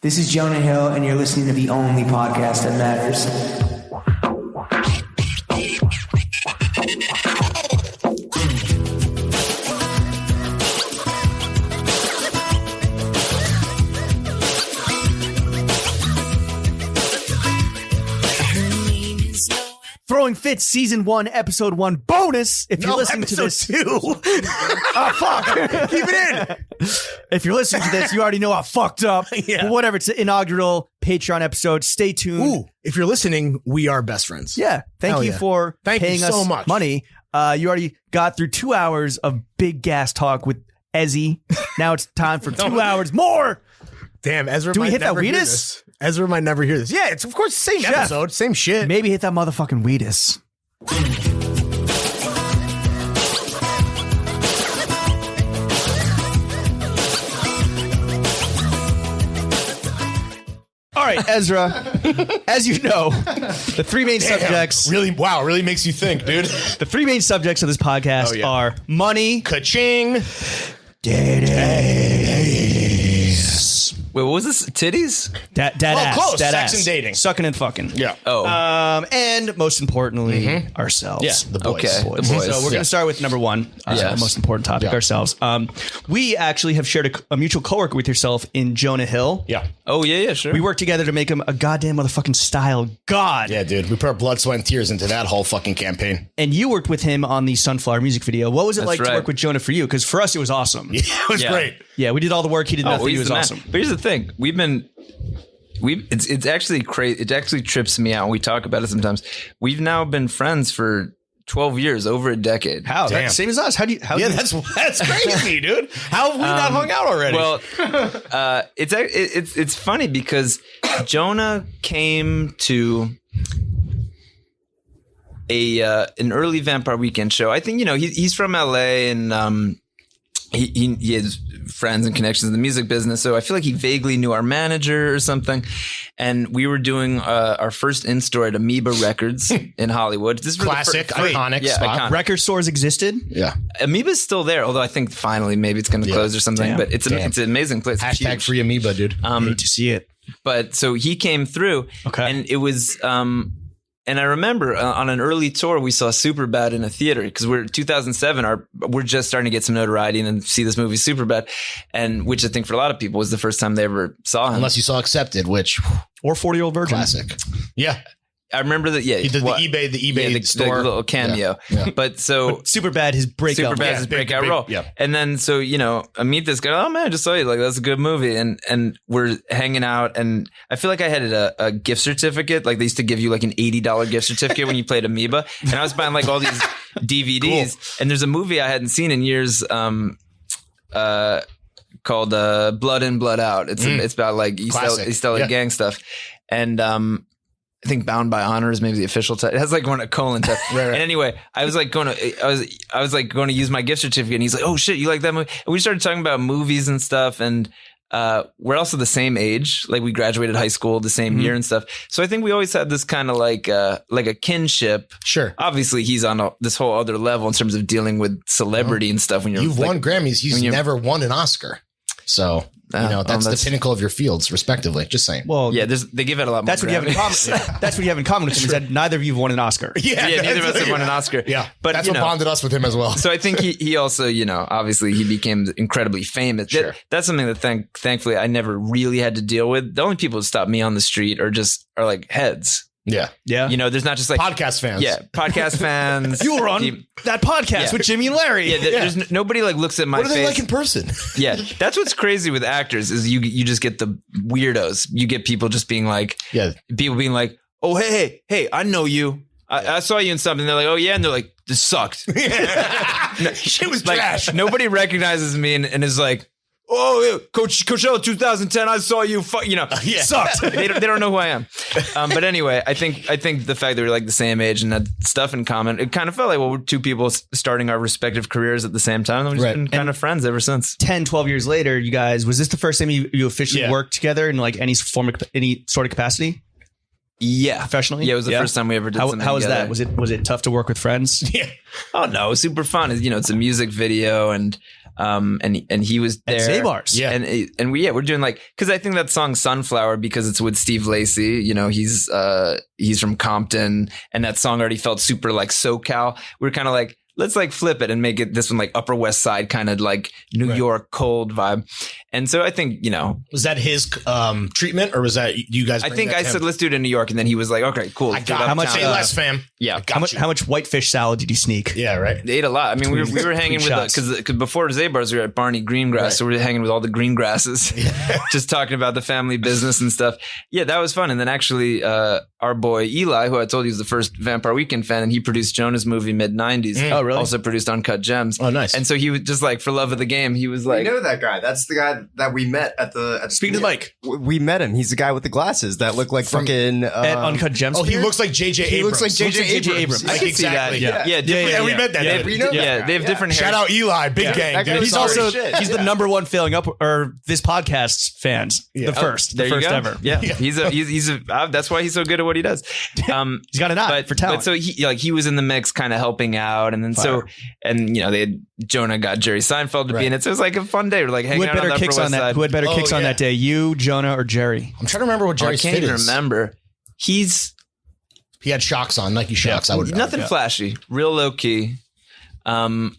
This is Jonah Hill, and you're listening to the only podcast that matters. Throwing Fits Season 1, Episode 1 bonus. If you're listening to this... Episode 2. Oh, fuck. Keep it in. If you're listening to this, you already know I fucked up. Yeah. But whatever, it's an inaugural Patreon episode. Stay tuned. Ooh, if you're listening, we are best friends. Yeah. Thank you for paying us so much money. You already got through 2 hours of big gas talk with Ezzy. Now it's time for 2 hours more. Damn, Ezra Do we might hit that never hear Wheatus? this. Ezra might never hear this. Yeah, it's of course the same episode, same shit. Maybe hit that motherfucking Wheatus. All right, Ezra, as you know, the three main subjects... Really makes you think, dude. The three main subjects of this podcast are money... Ka-ching. Wait, what was this? Titties? Dead ass. close. Dead Sex ass. and dating. Sucking and fucking. Yeah. Oh. And most importantly, ourselves. Yeah, the boys. Okay. The boys. So we're going to start with number one, the most important topic, ourselves. We actually have shared a mutual coworker with yourself in Jonah Hill. Yeah. Oh, yeah, sure. We worked together to make him a goddamn motherfucking style god. Yeah, dude. We put our blood, sweat, and tears into that whole fucking campaign. And you worked with him on the Sunflower music video. What was it like to right. work with Jonah for you? Because for us, it was awesome. Yeah, it was great. Yeah, we did all the work. He did nothing. He he's was the man. awesome. But here's the thing. It's actually crazy. It actually trips me out when we talk about it sometimes. We've now been friends for 12 years, over a decade. How? Damn. Same as us. That's crazy, dude. How have we not hung out already? Well, it's funny because Jonah came to an early Vampire Weekend show. I think, he's from LA and he has friends and connections in the music business. So I feel like he vaguely knew our manager or something. And we were doing our first in-store at Amoeba Records in Hollywood. This is classic, iconic spot. iconic. Record stores existed? Yeah. Amoeba's still there, although I think finally maybe it's going to close or something. Damn. But it's an amazing place. It's Hashtag huge. free amoeba, dude. Hate to see it. But so he came through, and it was, and I remember on an early tour we saw Superbad in a theater because we're 2007. We're just starting to get some notoriety and see this movie Superbad, and which I think for a lot of people was the first time they ever saw him. Unless you saw Accepted, which Or 40-Year-Old Virgin. classic. Yeah. I remember that. Yeah, He did the eBay store. the little cameo. Yeah. But so Superbad, his breakout. Superbad is his breakout role. Yeah. And then so, I meet this guy. Oh man, I just saw you. Like, that's a good movie. And we're hanging out. And I feel like I had a gift certificate. Like they used to give you like an $80 gift certificate when you played Amoeba. And I was buying like all these DVDs. Cool. And there's a movie I hadn't seen in years called Blood In, Blood Out. It's about like East LA gang stuff. And I think Bound by Honor is maybe the official title. It has like one a colon type. Right. And anyway, I was like going to use my gift certificate, and he's like, "Oh shit, you like that movie?" And we started talking about movies and stuff, and we're also the same age. Like we graduated high school the same year and stuff. So I think we always had this kind of like a kinship. Sure. Obviously, he's on this whole other level in terms of dealing with celebrity and stuff. When You've won Grammys. He's never won an Oscar. So, that's the pinnacle of your fields, respectively. Just saying. Well, yeah, they give it a lot more. That's what you have in common. That's what you have in common with him. Is that neither of you have won an Oscar. Yeah, neither of us have won an Oscar. Yeah, but that's what bonded us with him as well. So I think he also, obviously he became incredibly famous. Sure. That's something that thankfully I never really had to deal with. The only people who stop me on the street are like heads. Yeah. Yeah. There's not just like podcast fans. Yeah. Podcast fans. You were on that podcast with Jimmy and Larry. Yeah. There's nobody like looks at my face. What are they like in person? Yeah. That's what's crazy with actors is you just get the weirdos. You get people just being like, people being like, oh, hey, I know you. I saw you in something. They're like, oh yeah. And they're like, this sucked. Shit was like, trash. Nobody recognizes me and is like, oh, yeah, Coachella 2010. I saw you. Sucked. They don't know who I am. But anyway, I think the fact that we're like the same age and had stuff in common, it kind of felt like we're two people starting our respective careers at the same time. And we've just been kind of friends ever since. 10, 12 years later, you guys, was this the first time you officially worked together in like any sort of capacity? Yeah, professionally. Yeah, it was the first time we ever did something How was together. that? Was it tough to work with friends? Yeah. Oh no, it was super fun. It's a music video and And he was there. At Zabar's. Yeah. And we're doing like, cause I think that song Sunflower, because it's with Steve Lacy, you know, he's from Compton, and that song already felt super like SoCal. We're kind of like, let's like flip it and make it this one like Upper West Side kind of like New York cold vibe. And so I think, you know, was that his treatment, or was that you guys? I think I said, let's do it in New York. And then he was like, okay, cool. How much? Say less, fam. Yeah. How much whitefish salad did you sneak? Yeah, right. They ate a lot. I mean, we were hanging with because before Zabar's, we were at Barney Greengrass. Right. So we were hanging with all the Greengrasses, just talking about the family business and stuff. Yeah, that was fun. And then actually, our boy Eli, who I told you was the first Vampire Weekend fan, and he produced Jonah's movie mid-90s. Oh, really? Also produced Uncut Gems. Oh, nice. And so he was just like, for love of the game, he was like, I know that guy. That's the guy that we met at the Speak to the mic. We met him. He's the guy with the glasses that look like fucking at Uncut Gems. Oh, he looks like JJ Abrams. He looks like JJ Abrams. I can see that. Yeah, we met that. Yeah, We know they have different hair. Shout out Eli, big gang. Dude. He's also the number one filling up or this podcast's fans. The first ever. Yeah, he's a. That's why he's so good at what he does. He's got an eye for talent. But so he was in the mix, kind of helping out, and then you know, they had Jonah got Jerry Seinfeld to be in it, so it was like a fun day. We're like hanging out on the Upper West Side. Who had better kicks on that day? You, Jonah, or Jerry? I'm trying to remember what Jerry's I can't fit even is. remember. He had shocks on, Nike shocks. I would nothing flashy, real low key, so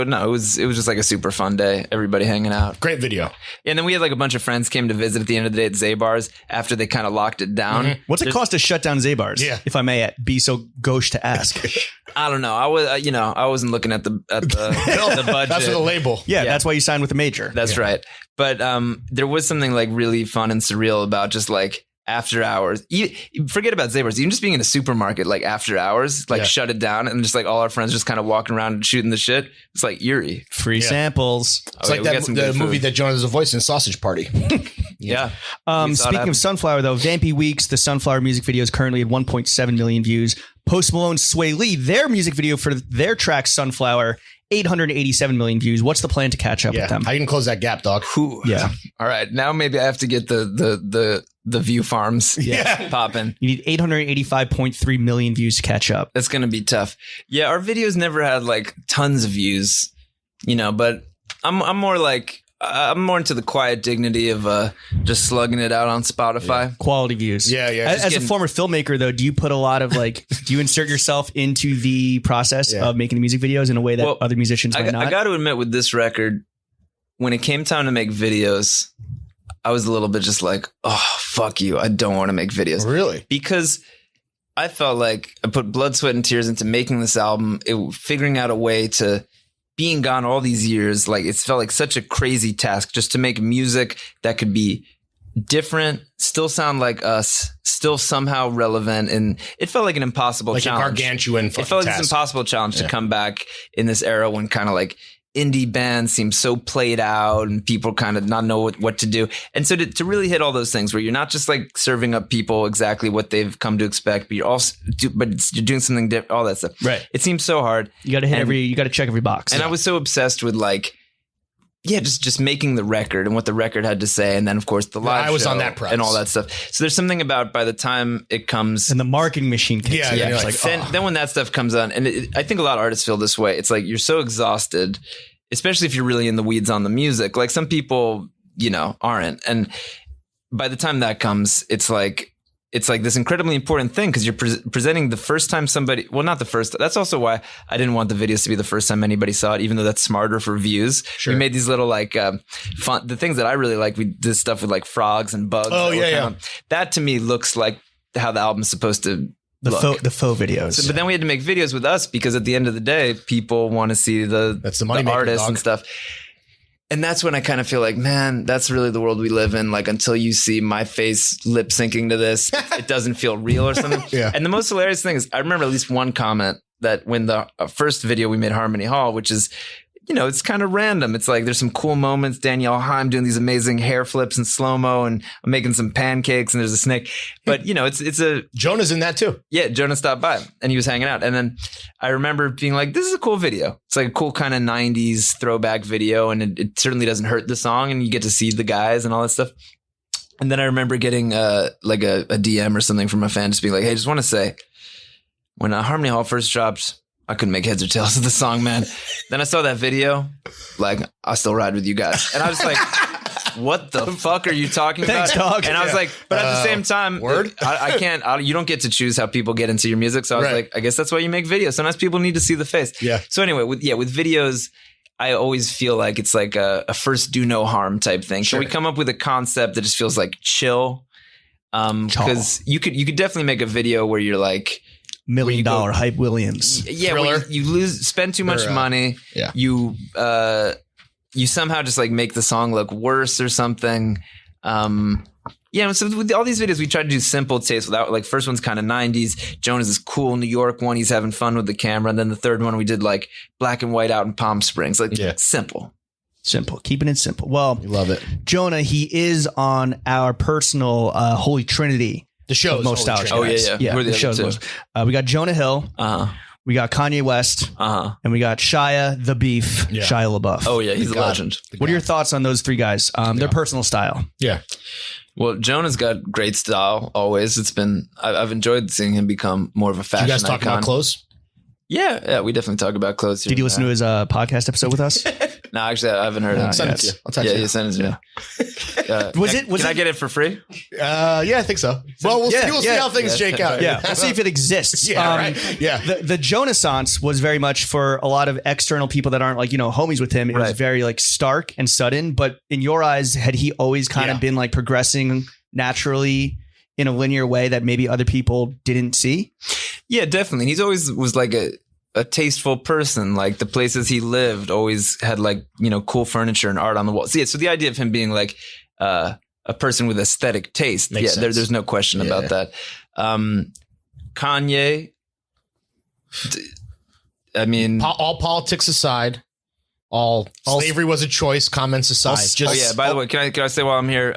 no, it was just like a super fun day. Everybody hanging out. Great video. And then we had like a bunch of friends came to visit at the end of the day at Zabar's after they kind of locked it down. Mm-hmm. What's it cost to shut down Zabar's? Yeah. If I may be so gauche to ask. I don't know. I wasn't looking at the the budget. That's for the label. Yeah, that's why you signed with a major. That's right. But there was something like really fun and surreal about just like after hours. You forget about Zabar's. Even just being in a supermarket like after hours, like shut it down, and just like all our friends just kind of walking around and shooting the shit. It's like eerie. Free samples. It's like the movie that Jonah has a voice in, Sausage Party. Yeah. Speaking of Sunflower, though, Vampy Weeks, the Sunflower music video is currently at 1.7 million views. Post Malone's Sway Lee, their music video for their track Sunflower, 887 million views. What's the plan to catch up with them? How you can close that gap, dog? Yeah. All right. Now maybe I have to get the view farms popping. You need 885.3 million views to catch up. That's going to be tough. Yeah. Our videos never had like tons of views, you know, but I'm more like, I'm more into the quiet dignity of just slugging it out on Spotify. Yeah. Quality views. Yeah. As a former filmmaker, though, do you put a lot of like, do you insert yourself into the process of making the music videos in a way that other musicians might not? I got to admit, with this record, when it came time to make videos, I was a little bit just like, oh, fuck you. I don't want to make videos. Really? Because I felt like I put blood, sweat, and tears into making this album, figuring out a way to being gone all these years. Like it felt like such a crazy task just to make music that could be different, still sound like us, still somehow relevant. And it felt like an impossible challenge. Like a gargantuan fucking It felt like task. this impossible challenge to come back in this era when kind of like indie bands seem so played out and people kind of not know what to do. And so to really hit all those things where you're not just like serving up people exactly what they've come to expect, but you're also you're doing something different, all that stuff. Right. It seems so hard. You got to you got to check every box. And I was so obsessed with like, just making the record and what the record had to say. And then of course the live I was show on that press and all that stuff. So there's something about by the time it comes and the marketing machine kicks in. Yeah. It's then when that stuff comes on, and I think a lot of artists feel this way. It's like you're so exhausted, especially if you're really in the weeds on the music. Like some people, aren't. And by the time that comes, it's like this incredibly important thing because you're presenting the first time somebody, well, not the first. That's also why I didn't want the videos to be the first time anybody saw it, even though that's smarter for views. Sure. We made these little like fun. The things that I really like, we did stuff with like frogs and bugs. Oh, yeah. That to me looks like how the album's supposed to the faux videos. So, but then we had to make videos with us because at the end of the day, people want to see the artists and stuff. And that's when I kind of feel like, man, that's really the world we live in. Like until you see my face lip syncing to this, it doesn't feel real or something. Yeah. And the most hilarious thing is I remember at least one comment that when the first video we made Harmony Hall, which is, it's kind of random. It's like there's some cool moments. Danielle Haim doing these amazing hair flips in slow-mo and I'm making some pancakes and there's a snake. But, it's a... Jonah's in that too. Yeah, Jonah stopped by and he was hanging out. And then I remember being like, this is a cool video. It's like a cool kind of 90s throwback video and it certainly doesn't hurt the song and you get to see the guys and all that stuff. And then I remember getting like a DM or something from a fan just being like, hey, just want to say, when Harmony Hall first dropped, I couldn't make heads or tails of the song, man. Then I saw that video, like, I still ride with you guys. And I was like, what the fuck are you talking Thanks, about? dog. And I was like, but at the same time, I can't, you don't get to choose how people get into your music. So I was like, I guess that's why you make videos. Sometimes people need to see the face. Yeah. So anyway, with videos, I always feel like it's like a first do no harm type thing. Sure. Can we come up with a concept that just feels like chill? Because you could definitely make a video where you're like, $1 million Hype Williams. Yeah, where you spend too much money. Yeah. You somehow just like make the song look worse or something. So with all these videos, we try to do simple tastes without, like, first one's kind of 90s. Jonah's this cool New York one. He's having fun with the camera. And then the third one, we did like black and white out in Palm Springs. Like, simple. Simple. Keeping it simple. Well, We love it. Jonah, he is on our personal Holy Trinity. The show is Nostalgia. Holy Trinity. Yeah. Yeah, Who are the the other show's two? we got Jonah Hill. We got Kanye West. And we got Shia the Beef, Shia LaBeouf. Oh, yeah. He's a legend. What are your thoughts on those three guys? Their personal style. Yeah. Well, Jonah's got great style always. I've enjoyed seeing him become more of a fashion You guys talk icon. about clothes? Yeah, we definitely talk about clothes. Did you listen to his podcast episode with us? No, actually, I haven't heard it. Send it to you. I'll text you. Yeah, send it to me. Can I get it for free? Yeah, I think so. Well, we'll see how things shake out. Yeah, we'll see if it exists. Right. Yeah. The Jonassance was very much for a lot of external people that aren't, like, homies with him. It was very, like, stark and sudden. But in your eyes, had he always kind of been, like, progressing naturally in a linear way that maybe other people didn't see? Yeah, definitely. He's always was like a tasteful person. Like, the places he lived always had, like, cool furniture and art on the wall. So the idea of him being like a person with aesthetic taste. Makes sense. There's no question about that. Kanye, I mean, All politics aside, all slavery was a choice. Comments aside, by the way, can I say while I'm here,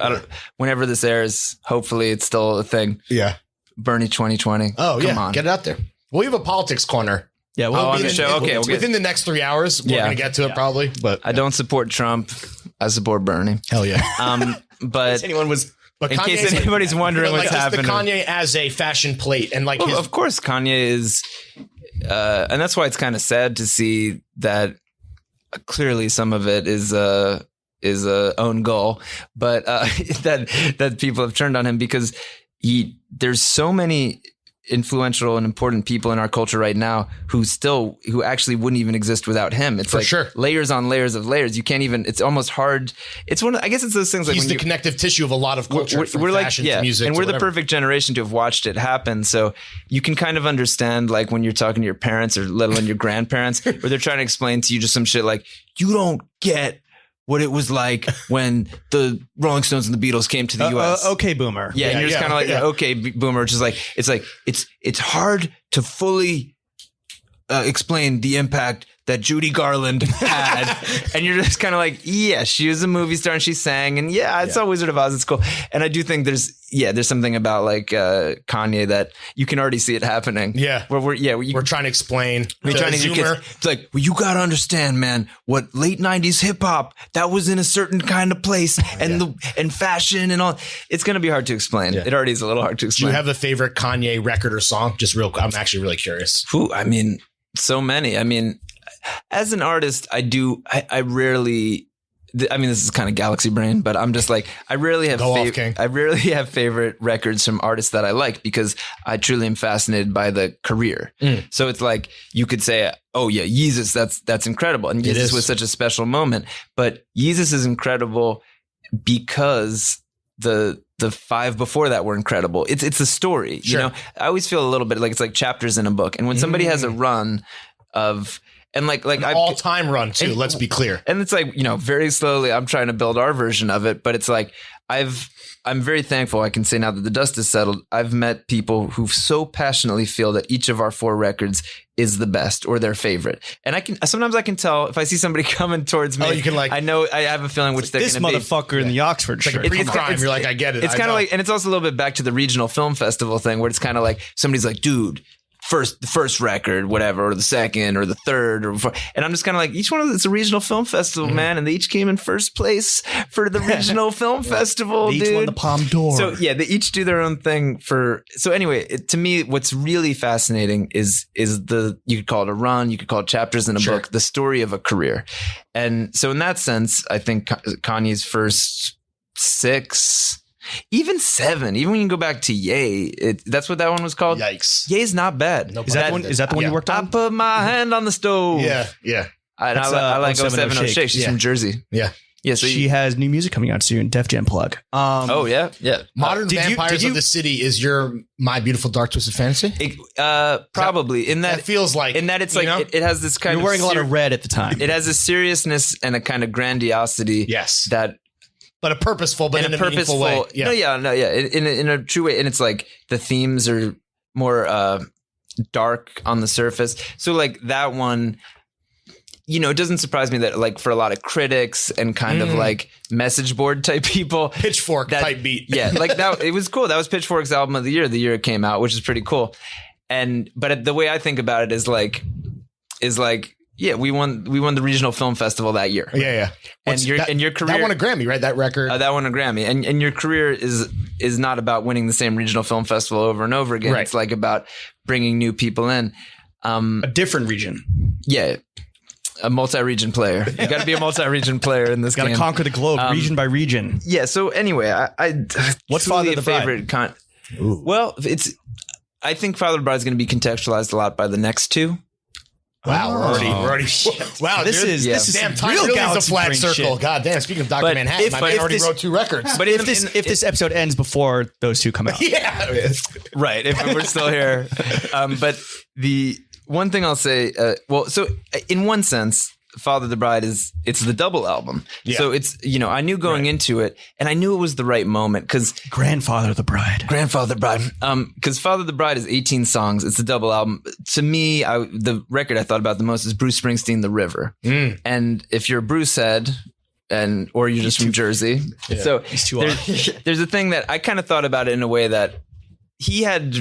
whenever this airs, hopefully it's still a thing. Yeah. Bernie 2020. Oh, Come on. Get it out there. We have a politics corner. Yeah, we'll on be the show. Okay, within the next 3 hours, we're going to get to it probably. But I don't support Trump. I support Bernie. Hell yeah. But anyone was. But in case anybody's wondering what's happening, the Kanye as a fashion plate and like of course Kanye is, and that's why it's kind of sad to see that clearly some of it is a own goal, but that people have turned on him because there's so many influential and important people in our culture right now who actually wouldn't even exist without him. It's layers on layers of layers. You can't even, it's almost hard. It's I guess it's those things like he's the connective tissue of a lot of culture. We're fashion to music. And we're the whatever. perfect generation to have watched it happen. So you can kind of understand, like, when you're talking to your parents or let alone your grandparents, where they're trying to explain to you just some shit like, you don't get what it was like when the Rolling Stones and the Beatles came to the U.S. Okay, boomer. Yeah, and you're just kind of like, okay, boomer, which is like, it's hard to fully explain the impact that Judy Garland had. And you're just kind of like, yeah, she was a movie star and she sang, and I saw Wizard of Oz. It's cool. And I do think there's something about like Kanye that you can already see it happening. Yeah. Where we're trying to explain. We're trying to get kids. It's like, well, you got to understand, man, what late 90s hip hop, that was in a certain kind of place, and and fashion and all. It's going to be hard to explain. Yeah. It already is a little hard to explain. Do you have a favorite Kanye record or song? I'm actually really curious. I mean, so many. I mean, as an artist, I rarely, I mean, this is kind of galaxy brain, but I'm just like, I rarely have favorite records from artists that I like because I truly am fascinated by the career. So it's like, you could say, oh yeah, Yeezus, that's incredible. And Yeezus was such a special moment, but Yeezus is incredible because the five before that were incredible. It's a story, you know. I always feel a little bit like it's like chapters in a book. And when somebody has a run of, and like an all-time run too, let's be clear. And it's like, very slowly I'm trying to build our version of it, but it's like I'm very thankful. I can say now that the dust is settled, I've met people who so passionately feel that each of our 4 records is the best or their favorite. And sometimes I can tell if I see somebody coming towards me. Oh, you can I know I have a feeling which they're this going to be. This motherfucker in the Oxford shirt. Like a pre-crime. You're like, I get it. It's kind of like, and it's also a little bit back to the regional film festival thing where it's kind of like somebody's like, dude, the first record, whatever, or the second or the third or fourth. And I'm just kind of like, each one of it's a regional film festival, man. And they each came in first place for the regional film festival, They each dude. won the Palme d'Or. So yeah, they each do their own thing so anyway, to me, what's really fascinating is you could call it a run, you could call it chapters in a book, the story of a career. And so in that sense, I think Kanye's first 6, even 7, even when you go back to Ye, that's what that one was called. Yikes. Ye's not bad. Is that the one you worked I on? put my hand on the stove. Yeah. I like 07 Shake. She's from Jersey. Yeah. Yeah, so She has new music coming out soon. Def Jam plug. oh yeah. Modern Did you- Vampires of the City is your My Beautiful Dark Twisted Fantasy? Probably in That that feels like in that it's like it has this kind You're of wearing a lot of red at the time. it has a seriousness and a kind of grandiosity. Yes. That but a purposeful, but in a meaningful way. No, in a true way. And it's like the themes are more dark on the surface. So like that one, it doesn't surprise me that like for a lot of critics and kind of like message board type people, Pitchfork type beat. Yeah, like that. It was cool. That was Pitchfork's album of the year it came out, which is pretty cool. But the way I think about it is like, yeah, we won the regional film festival that year. Yeah. And your career that won a Grammy, right? That record. that won a Grammy, and your career is not about winning the same regional film festival over and over again. Right. It's like about bringing new people in. a different region. Yeah, a multi-region player. You got to be a multi-region player in this Got to game. conquer the globe, region by region. Yeah. So anyway, I What's truly Father the Bride? favorite? Well, I think Father the Bride is going to be contextualized a lot by the next two. Wow, we're already. Wow, This dude. is Damn, some time real really is a galaxy flat brain circle. shit. God damn. Speaking of Dr. But Manhattan, my man already wrote 2 records. But If this episode ends before those two come out, yeah. right, if we're still here. But the one thing I'll say, so in one sense, Father the Bride it's the double album. Yeah. So it's, I knew going into it, and I knew it was the right moment because Grandfather the Bride. Grandfather Bride. Because Father the Bride is 18 songs. It's a double album. To me, the record I thought about the most is Bruce Springsteen, The River. And if you're a Bruce head, or you're just from Jersey, so there's a thing that I kind of thought about it in a way that he had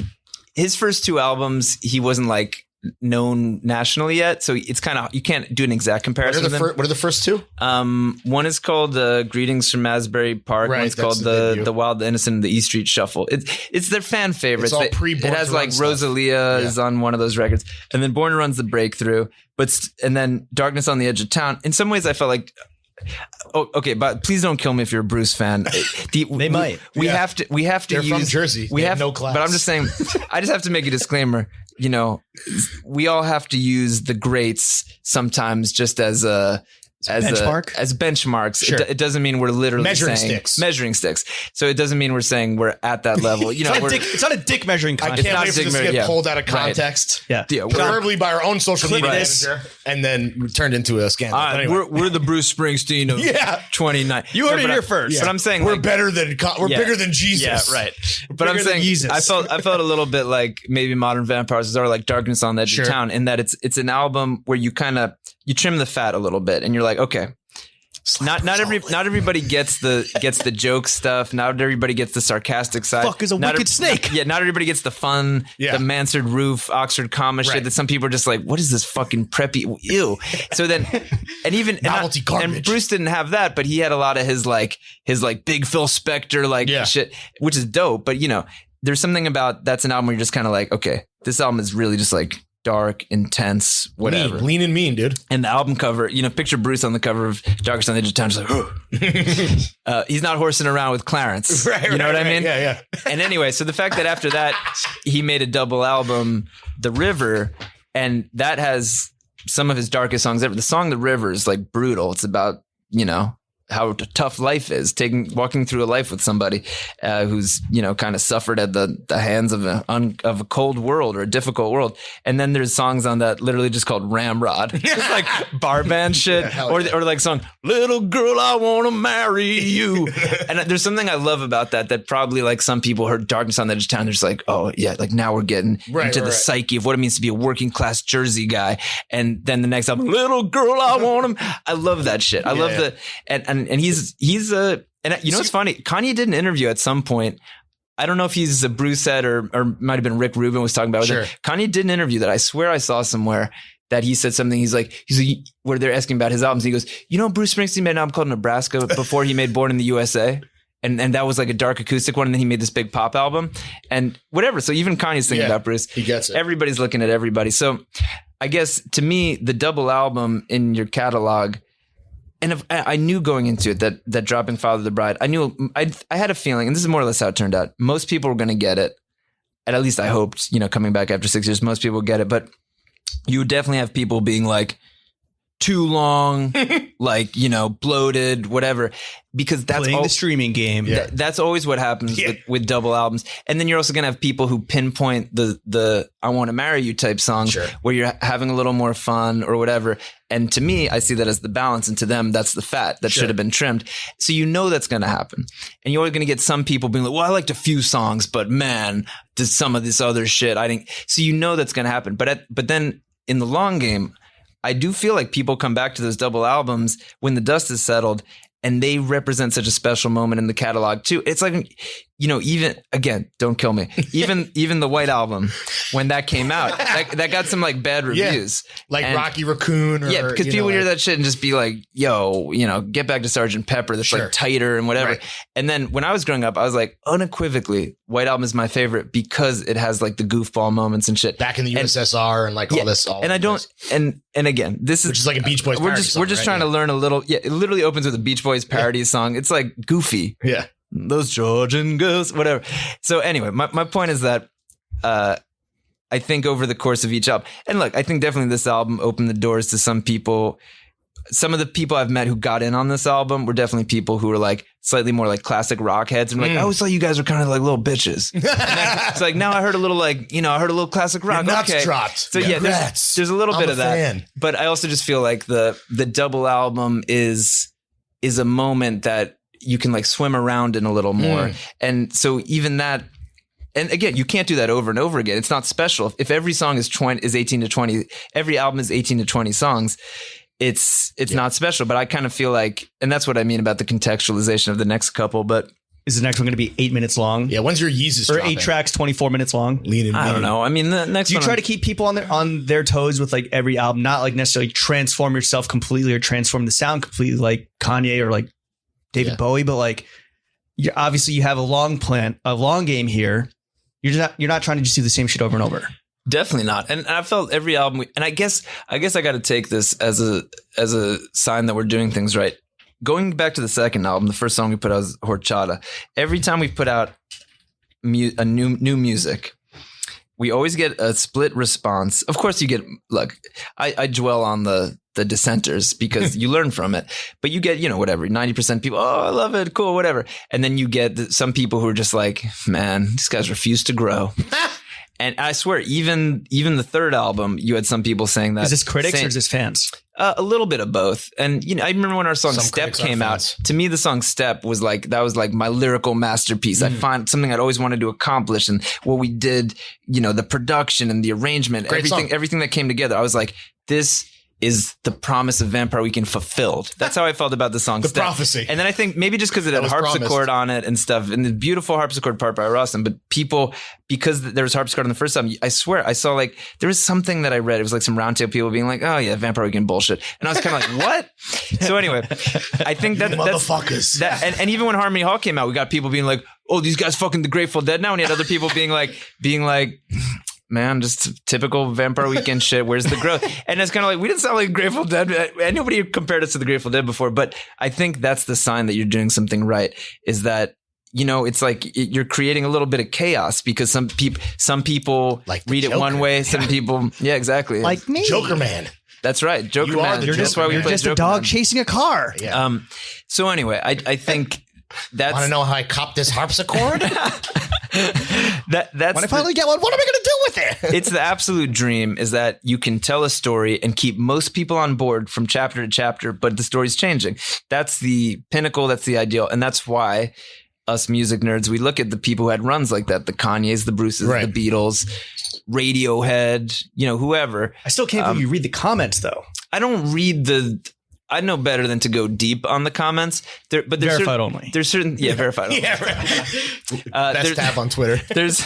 his first 2 albums. He wasn't like known nationally yet, so it's kind of, you can't do an exact comparison. What are the first 2? One is called Greetings from Asbury Park. Right, One's called the Wild, the Innocent, and the E Street Shuffle. It's their fan favorites. It's all pre-Born It has to like Run Rosalia stuff. is on one of those records, and then Born to Run's the breakthrough. And then Darkness on the Edge of Town. In some ways, I felt like. Oh, okay, but please don't kill me if you're a Bruce fan. They might. We have to. They're use. from Jersey. We They have no class. But I'm just saying. I just have to make a disclaimer. We all have to use the greats sometimes, just as benchmark? as benchmarks. Sure. It doesn't mean we're literally Measuring saying sticks. measuring sticks. So it doesn't mean we're saying we're at that level. It's not a dick measuring I contest. can't not wait for this to Sigmund, get yeah. pulled out of Right. context. Yeah. Yeah, we're, Preferably by our own social media Right. manager, and then turned into a scandal. But anyway. we're the Bruce Springsteen of Yeah. 29. You heard it but here first. But I'm saying we're like, better than Yeah. bigger than Jesus. Yeah, right. But I'm Bigger than saying Jesus. I felt a little bit like maybe Modern Vampires are like Darkness on the Edge Sure. of Town, in that it's an album where you trim the fat a little bit, and you're like, okay, not everybody gets the joke stuff. Not everybody gets the sarcastic side. Fuck is a wicked snake. Yeah, not everybody gets the fun, Yeah. the Mansard roof, Oxford comma shit Right. that some people are just like, what is this fucking preppy? Ew. So then, and even Novelty garbage. And Bruce didn't have that, but he had a lot of his big Phil Spector Yeah. shit, which is dope. But there's something about that's an album where you're just kind of like, okay, this album is really just like dark, intense, whatever. Lean and mean, dude. And the album cover, picture Bruce on the cover of Darkest on the Edge of Town, just like, he's not horsing around with Clarence. Right, you know what I right. mean? Yeah. And anyway, so the fact that after that, he made a double album, The River, and that has some of his darkest songs ever. The song The River is like brutal. It's about, how tough life is, walking through a life with somebody who's kind of suffered at the hands of a cold world or a difficult world. And then there's songs on that literally just called Ramrod, just like bar band shit, or like song Little Girl I Want to Marry You. And there's something I love about that probably like some people heard Darkness on the Edge of Town, they're just like, oh yeah, like now we're getting into the psyche of what it means to be a working class Jersey guy. And then the next album, Little Girl I Want Him. I love that shit. I love and he's what's funny? Kanye did an interview at some point I don't know if he's a Bruce head or might have been Rick Rubin was talking about it. Kanye did an interview that I swear I saw somewhere that he said something. He's like, where they're asking about his albums. He goes, Bruce Springsteen made an album called Nebraska before he made Born in the USA. And that was like a dark acoustic one. And then he made this big pop album and whatever. So even Kanye's thinking about Bruce. He gets it. Everybody's looking at everybody. So I guess to me, the double album in your catalog, and if, I knew going into it that Dropping Father of the Bride, I had a feeling, and this is more or less how it turned out. Most people were going to get it. And at least I hoped, coming back after 6 years, most people would get it. But you would definitely have people being like, too long, like, bloated, whatever, because that's playing the streaming game. That's always what happens with double albums. And then you're also going to have people who pinpoint the I Want to Marry You type songs where you're having a little more fun or whatever. And to me, I see that as the balance. And to them, that's the fat that should have been trimmed. So that's going to happen. And you're always going to get some people being like, well, I liked a few songs, but man, there's some of this other shit. I didn't. So that's going to happen. But then in the long game, I do feel like people come back to those double albums when the dust is settled and they represent such a special moment in the catalog too. It's like, even again, don't kill me. Even the White Album, when that came out, that got some like bad reviews. Like Rocky Raccoon. Or, because people hear that shit and just be like, yo, get back to Sgt. Pepper. That's like tighter and whatever. Right. And then when I was growing up, I was like, unequivocally, White Album is my favorite because it has like the goofball moments and shit. Back in the USSR and like all this. And I don't, and again, this is. Which is like a Beach Boys parody song. We're just trying to learn a little. Yeah, it literally opens with a Beach Boys parody song. It's like goofy. Yeah. Those Georgian girls, whatever. So anyway, my point is that I think over the course of each album, and look, I think definitely this album opened the doors to some people. Some of the people I've met who got in on this album were definitely people who were like slightly more like classic rock heads and like, I always thought you guys were kind of like little bitches. It's like now I heard a little like, I heard a little classic rock. Your nuts dropped. So there's a little bit of that. Fan. But I also just feel like the double album is a moment that you can like swim around in a little more. And so even that, and again, you can't do that over and over again. It's not special. If every song is 18 to 20, every album is 18 to 20 songs, it's not special. But I kind of feel like, and that's what I mean about the contextualization of the next couple. But is the next one going to be 8 minutes long? Yeah. When's your Yeezus or dropping? 8 tracks, 24 minutes long? I don't know. I mean, the next Do you one try to keep people on their toes with like every album, not like necessarily transform yourself completely or transform the sound completely like Kanye or like David Bowie, but like obviously you have a long game here. You're not trying to just do the same shit over and over. Definitely not. And I felt every album, and I guess I got to take this as a sign that we're doing things right. Going back to the second album, the first song we put out was Horchata. Every time we put out a new music, we always get a split response. Of course, you get I dwell on the dissenters because you learn from it, but you get, whatever, 90% people, oh, I love it, cool, whatever. And then you get some people who are just like, man, these guys refuse to grow. And I swear, even the third album, you had some people saying that. Is this critics or is this fans? A little bit of both. And, I remember when our song Step came out, to me, the song Step was like my lyrical masterpiece. I find something I'd always wanted to accomplish. And what we did, the production and the arrangement, everything that came together. I was like, this is the promise of Vampire Weekend fulfilled. That's how I felt about the song. The prophecy. And then I think maybe just because it had harpsichord on it and stuff, and the beautiful harpsichord part by Rawson, but people, because there was harpsichord on the first album, I swear I saw like, there was something that I read. It was like some roundtable people being like, oh yeah, Vampire Weekend bullshit. And I was kind of like, what? So anyway, I think that's motherfuckers. And even when Harmony Hall came out, we got people being like, oh, these guys fucking the Grateful Dead now. And you had other people being like, man, just typical Vampire Weekend shit. Where's the growth? And it's kind of like, we didn't sound like Grateful Dead. Nobody compared us to the Grateful Dead before. But I think that's the sign that you're doing something right, is that, it's like you're creating a little bit of chaos because some people like read Joker. It one way. Some people, yeah, exactly. Like me. Joker Man. That's right. Joker Man. You're just a dog chasing a car. Yeah. So anyway, I think that's... Want to know how I copped this harpsichord? That's when I finally get one, what am I going to do with it? It's the absolute dream, is that you can tell a story and keep most people on board from chapter to chapter, but the story's changing. That's the pinnacle. That's the ideal. And that's why us music nerds, we look at the people who had runs like that, the Kanyes, the Bruces, the Beatles, Radiohead, whoever. I still can't believe you read the comments though. I don't read I know better than to go deep on the comments. There's verified only. There's certain verified only. Yeah, right. Best tab on Twitter. There's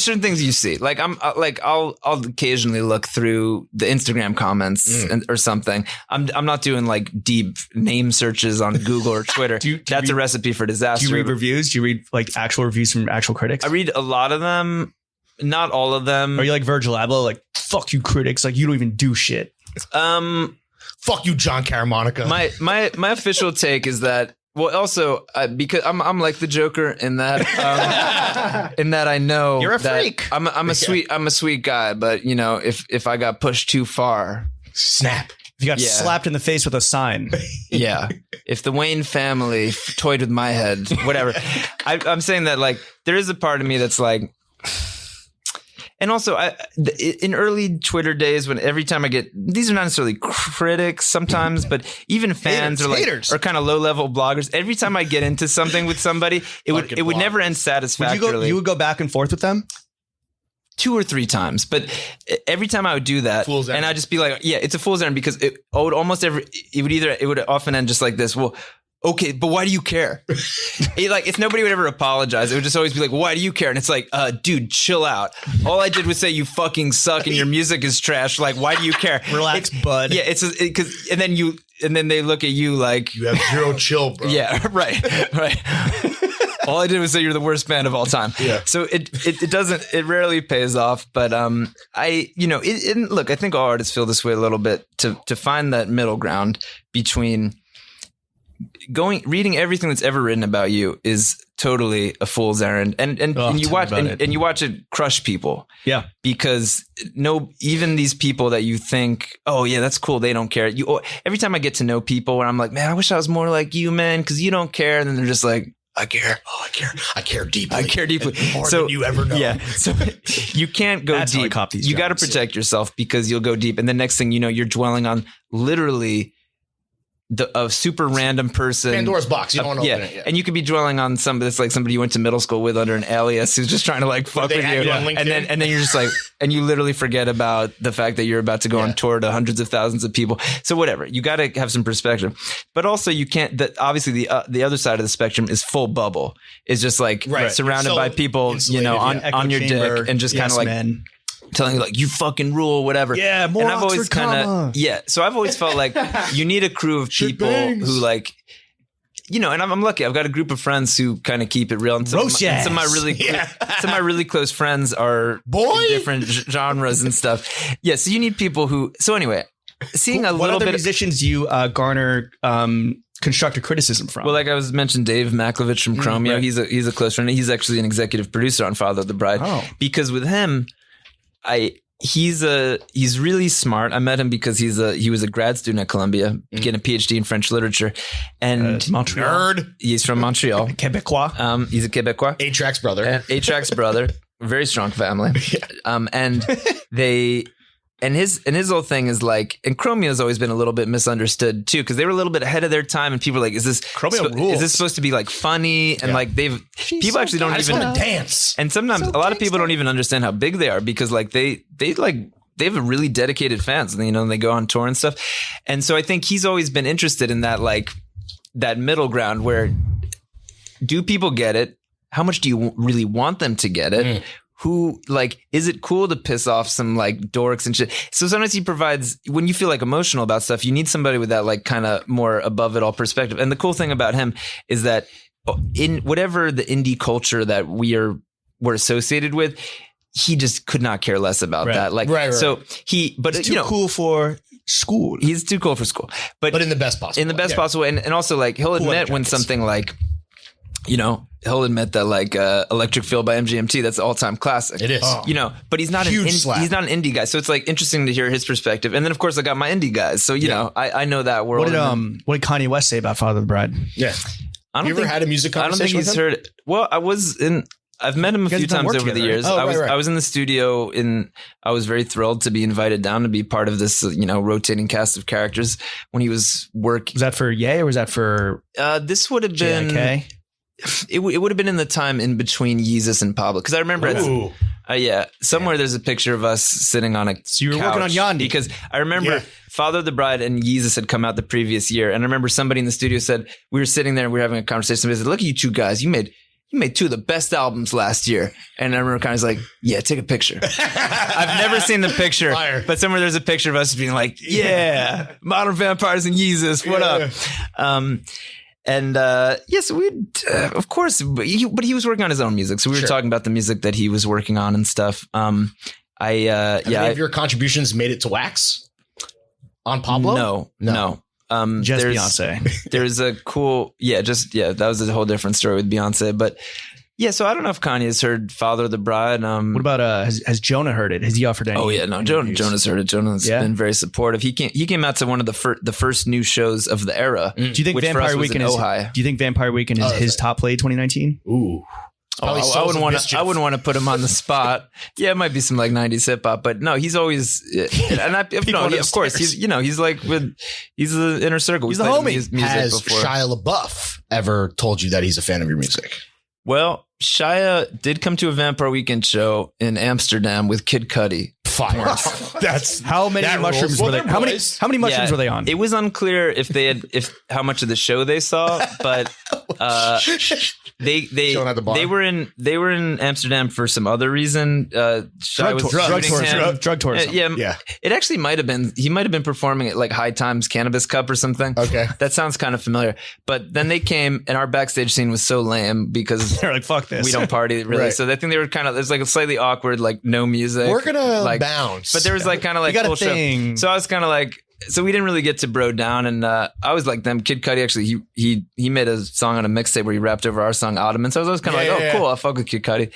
certain things you see. Like I'll occasionally look through the Instagram comments or something. I'm not doing like deep name searches on Google or Twitter. That's a recipe for disaster. Do you read reviews? Do you read like actual reviews from actual critics? I read a lot of them, not all of them. Are you like Virgil Abloh? Like fuck you critics. Like you don't even do shit. Fuck you, John Caramonica. My official take is that, well, also because I'm like the Joker in that I know you're a that freak. I'm a sweet guy, but you know if I got pushed too far, snap. If you got slapped in the face with a sign, if the Wayne family toyed with my head, whatever. I'm saying that like there is a part of me that's like. And also, in early Twitter days, when every time I get, these are not necessarily critics sometimes, but even fans are kind of low level bloggers. Every time I get into something with somebody, it would never end satisfactorily. You would go back and forth with them? 2 or 3 times, but every time I would do that, and I'd just be like, yeah, it's a fool's errand because it would often end just like this. Well, okay, but why do you care? If nobody would ever apologize, it would just always be like, why do you care? And it's like, dude, chill out. All I did was say you fucking suck and your music is trash. Like, why do you care? Relax, bud. Yeah, and then they look at you like you have zero chill, bro. Yeah, right. All I did was say you're the worst band of all time. Yeah. So it rarely pays off, but look, I think all artists feel this way a little bit to find that middle ground between reading everything that's ever written about you is totally a fool's errand, and you watch it crush people. Yeah, because even these people that you think, oh yeah, that's cool, they don't care. Every time I get to know people where I'm like, man, I wish I was more like you, man, because you don't care, and then they're just like, I care. Oh, I care deeply. I care deeply. More than you ever know. Yeah. So you can't go deep. You got to protect yourself because you'll go deep, and the next thing you know, you're dwelling on literally a super random person. Pandora's box. You don't want to open it yet. And you could be dwelling on somebody that's like somebody you went to middle school with under an alias who's just trying to like fuck with you. And then you're just like, and you literally forget about the fact that you're about to go on tour to hundreds of thousands of people. So whatever, you got to have some perspective, but also you can't, obviously the other side of the spectrum is full bubble. It's just like surrounded by people, on your dick and just kind of like, telling you like you fucking rule, whatever. Yeah, more. And I've always so I've always felt like you need a crew of people who like, and I'm lucky. I've got a group of friends who kind of keep it real. And some of my really close friends are in different genres and stuff. Yeah, so you need people who. So anyway, seeing a what little other bit musicians do you garner constructive criticism from? Well, like I was mentioned, Dave Maklovich from Chromeo. Right. He's a close friend. He's actually an executive producer on Father of the Bride. Oh. Because with him, he's really smart. I met him because he was a grad student at Columbia, getting a PhD in French literature, and Montreal. Nerd. He's from Montreal, Quebecois. He's a Quebecois. A-Track's brother. A-Track's brother. Very strong family. And his whole thing is like, and Chromeo has always been a little bit misunderstood too, because they were a little bit ahead of their time, and people were like, is this supposed to be like funny? And like people actually don't even want to dance. And sometimes a lot of people don't even understand how big they are, because like they have a really dedicated fans, and they go on tour and stuff. And so I think he's always been interested in that, like that middle ground where do people get it? How much do you really want them to get it? Who, like, is it cool to piss off some like dorks and shit? So sometimes he provides, when you feel like emotional about stuff, you need somebody with that like kind of more above it all perspective. And the cool thing about him is that in whatever the indie culture that we're associated with, he just could not care less about that. Like, so but he's too cool for school. He's too cool for school, but in the best possible, possible way. And also like he'll admit when something like, he'll admit that like Electric Feel by MGMT, that's an all-time classic. It is. But he's not he's not an indie guy. So it's like interesting to hear his perspective. And then of course I got my indie guys. So, I know that world. What did Kanye West say about Father of the Bride? Yeah. Have you ever had a music conversation? I don't think he's heard it. Well, I've met him a few times over the years. Oh, I was in the studio I was very thrilled to be invited down to be part of this, rotating cast of characters when he was working. Was that for Ye or was that for this would have been JIK? It would have been in the time in between Yeezus and Pablo, because I remember Yeah. Somewhere there's a picture of us sitting on a So you were working on Yandi. Because I remember Father of the Bride and Yeezus had come out the previous year. And I remember somebody in the studio said, we were sitting there and we were having a conversation. Somebody said, look at you two guys. You made 2 of the best albums last year. And I remember kind of like, yeah, take a picture. I've never seen the picture, but somewhere there's a picture of us being like, yeah, Modern Vampires and Yeezus. What up? Yes, of course, but he was working on his own music. So we were talking about the music that he was working on and stuff. Have any of your contributions made it to Wax on Pablo? No. Just Beyonce. There's a cool, that was a whole different story with Beyonce, but yeah, so I don't know if Kanye's heard Father of the Bride. What about has Jonah heard it? Has he offered any? Oh yeah, no, Jonah's heard it. Jonah's been very supportive. He came out to one of the first new shows of the era. Do you think Vampire Weekend is his top play 2019? Ooh. I wouldn't want to put him on the spot. Yeah, it might be some like 90s hip hop, but no, he's always of course he's like he's the inner circle. He's the homie. Has Shia LaBeouf ever told you that he's a fan of your music? Well, Shia did come to a Vampire Weekend show in Amsterdam with Kid Cudi. Fire. That's how many mushrooms were they? How many mushrooms were they on? It was unclear if how much of the show they saw, but they were in Amsterdam for some other reason. Drug tourism. Yeah. It actually he might have been performing at like High Times Cannabis Cup or something. Okay. That sounds kind of familiar. But then they came and our backstage scene was so lame because they're like, fuck this. We don't party really. Right. So I think they were there's like a slightly awkward, like no music. We're gonna like bounce. But there was like kind of like cool show. So I was kind of like, so we didn't really get to bro down, and I was like them. Kid Cudi actually he made a song on a mixtape where he rapped over our song Ottoman. So I was kind of cool, I'll fuck with Kid Cudi.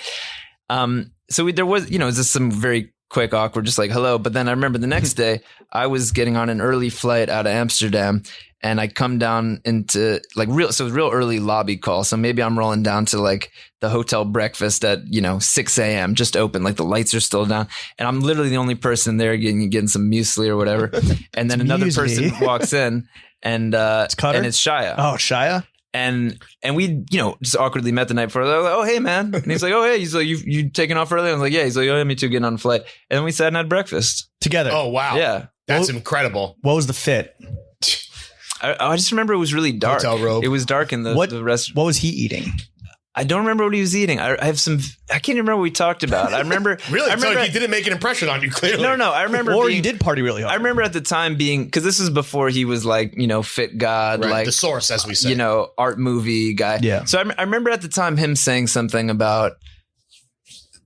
So there was just some very quick awkward, just like hello. But then I remember the next day I was getting on an early flight out of Amsterdam. And I come down into like real early lobby call. So maybe I'm rolling down to like the hotel breakfast at, 6 a.m. just open, like the lights are still down. And I'm literally the only person there getting some muesli or whatever. And then another person walks in and it's Shia. Oh, Shia. And we, just awkwardly met the night before. They're like, oh, hey, man. And he's like, oh, hey. He's like, you taking off early? I was like, yeah. He's like, oh, yeah, me too, getting on a flight. And then we sat and had breakfast. Together. Oh, wow. Yeah. That's incredible. What was the fit? I just remember it was really dark. Hotel robe. It was dark in the restaurant. What was he eating? I don't remember what he was eating. I can't remember what we talked about. I remember. Really? So he didn't make an impression on you, clearly. No. I remember. Or you did party really hard. I remember at the time being, because this is before he was like, fit God, right, like the source, as we said. Art movie guy. Yeah. So I remember at the time him saying something about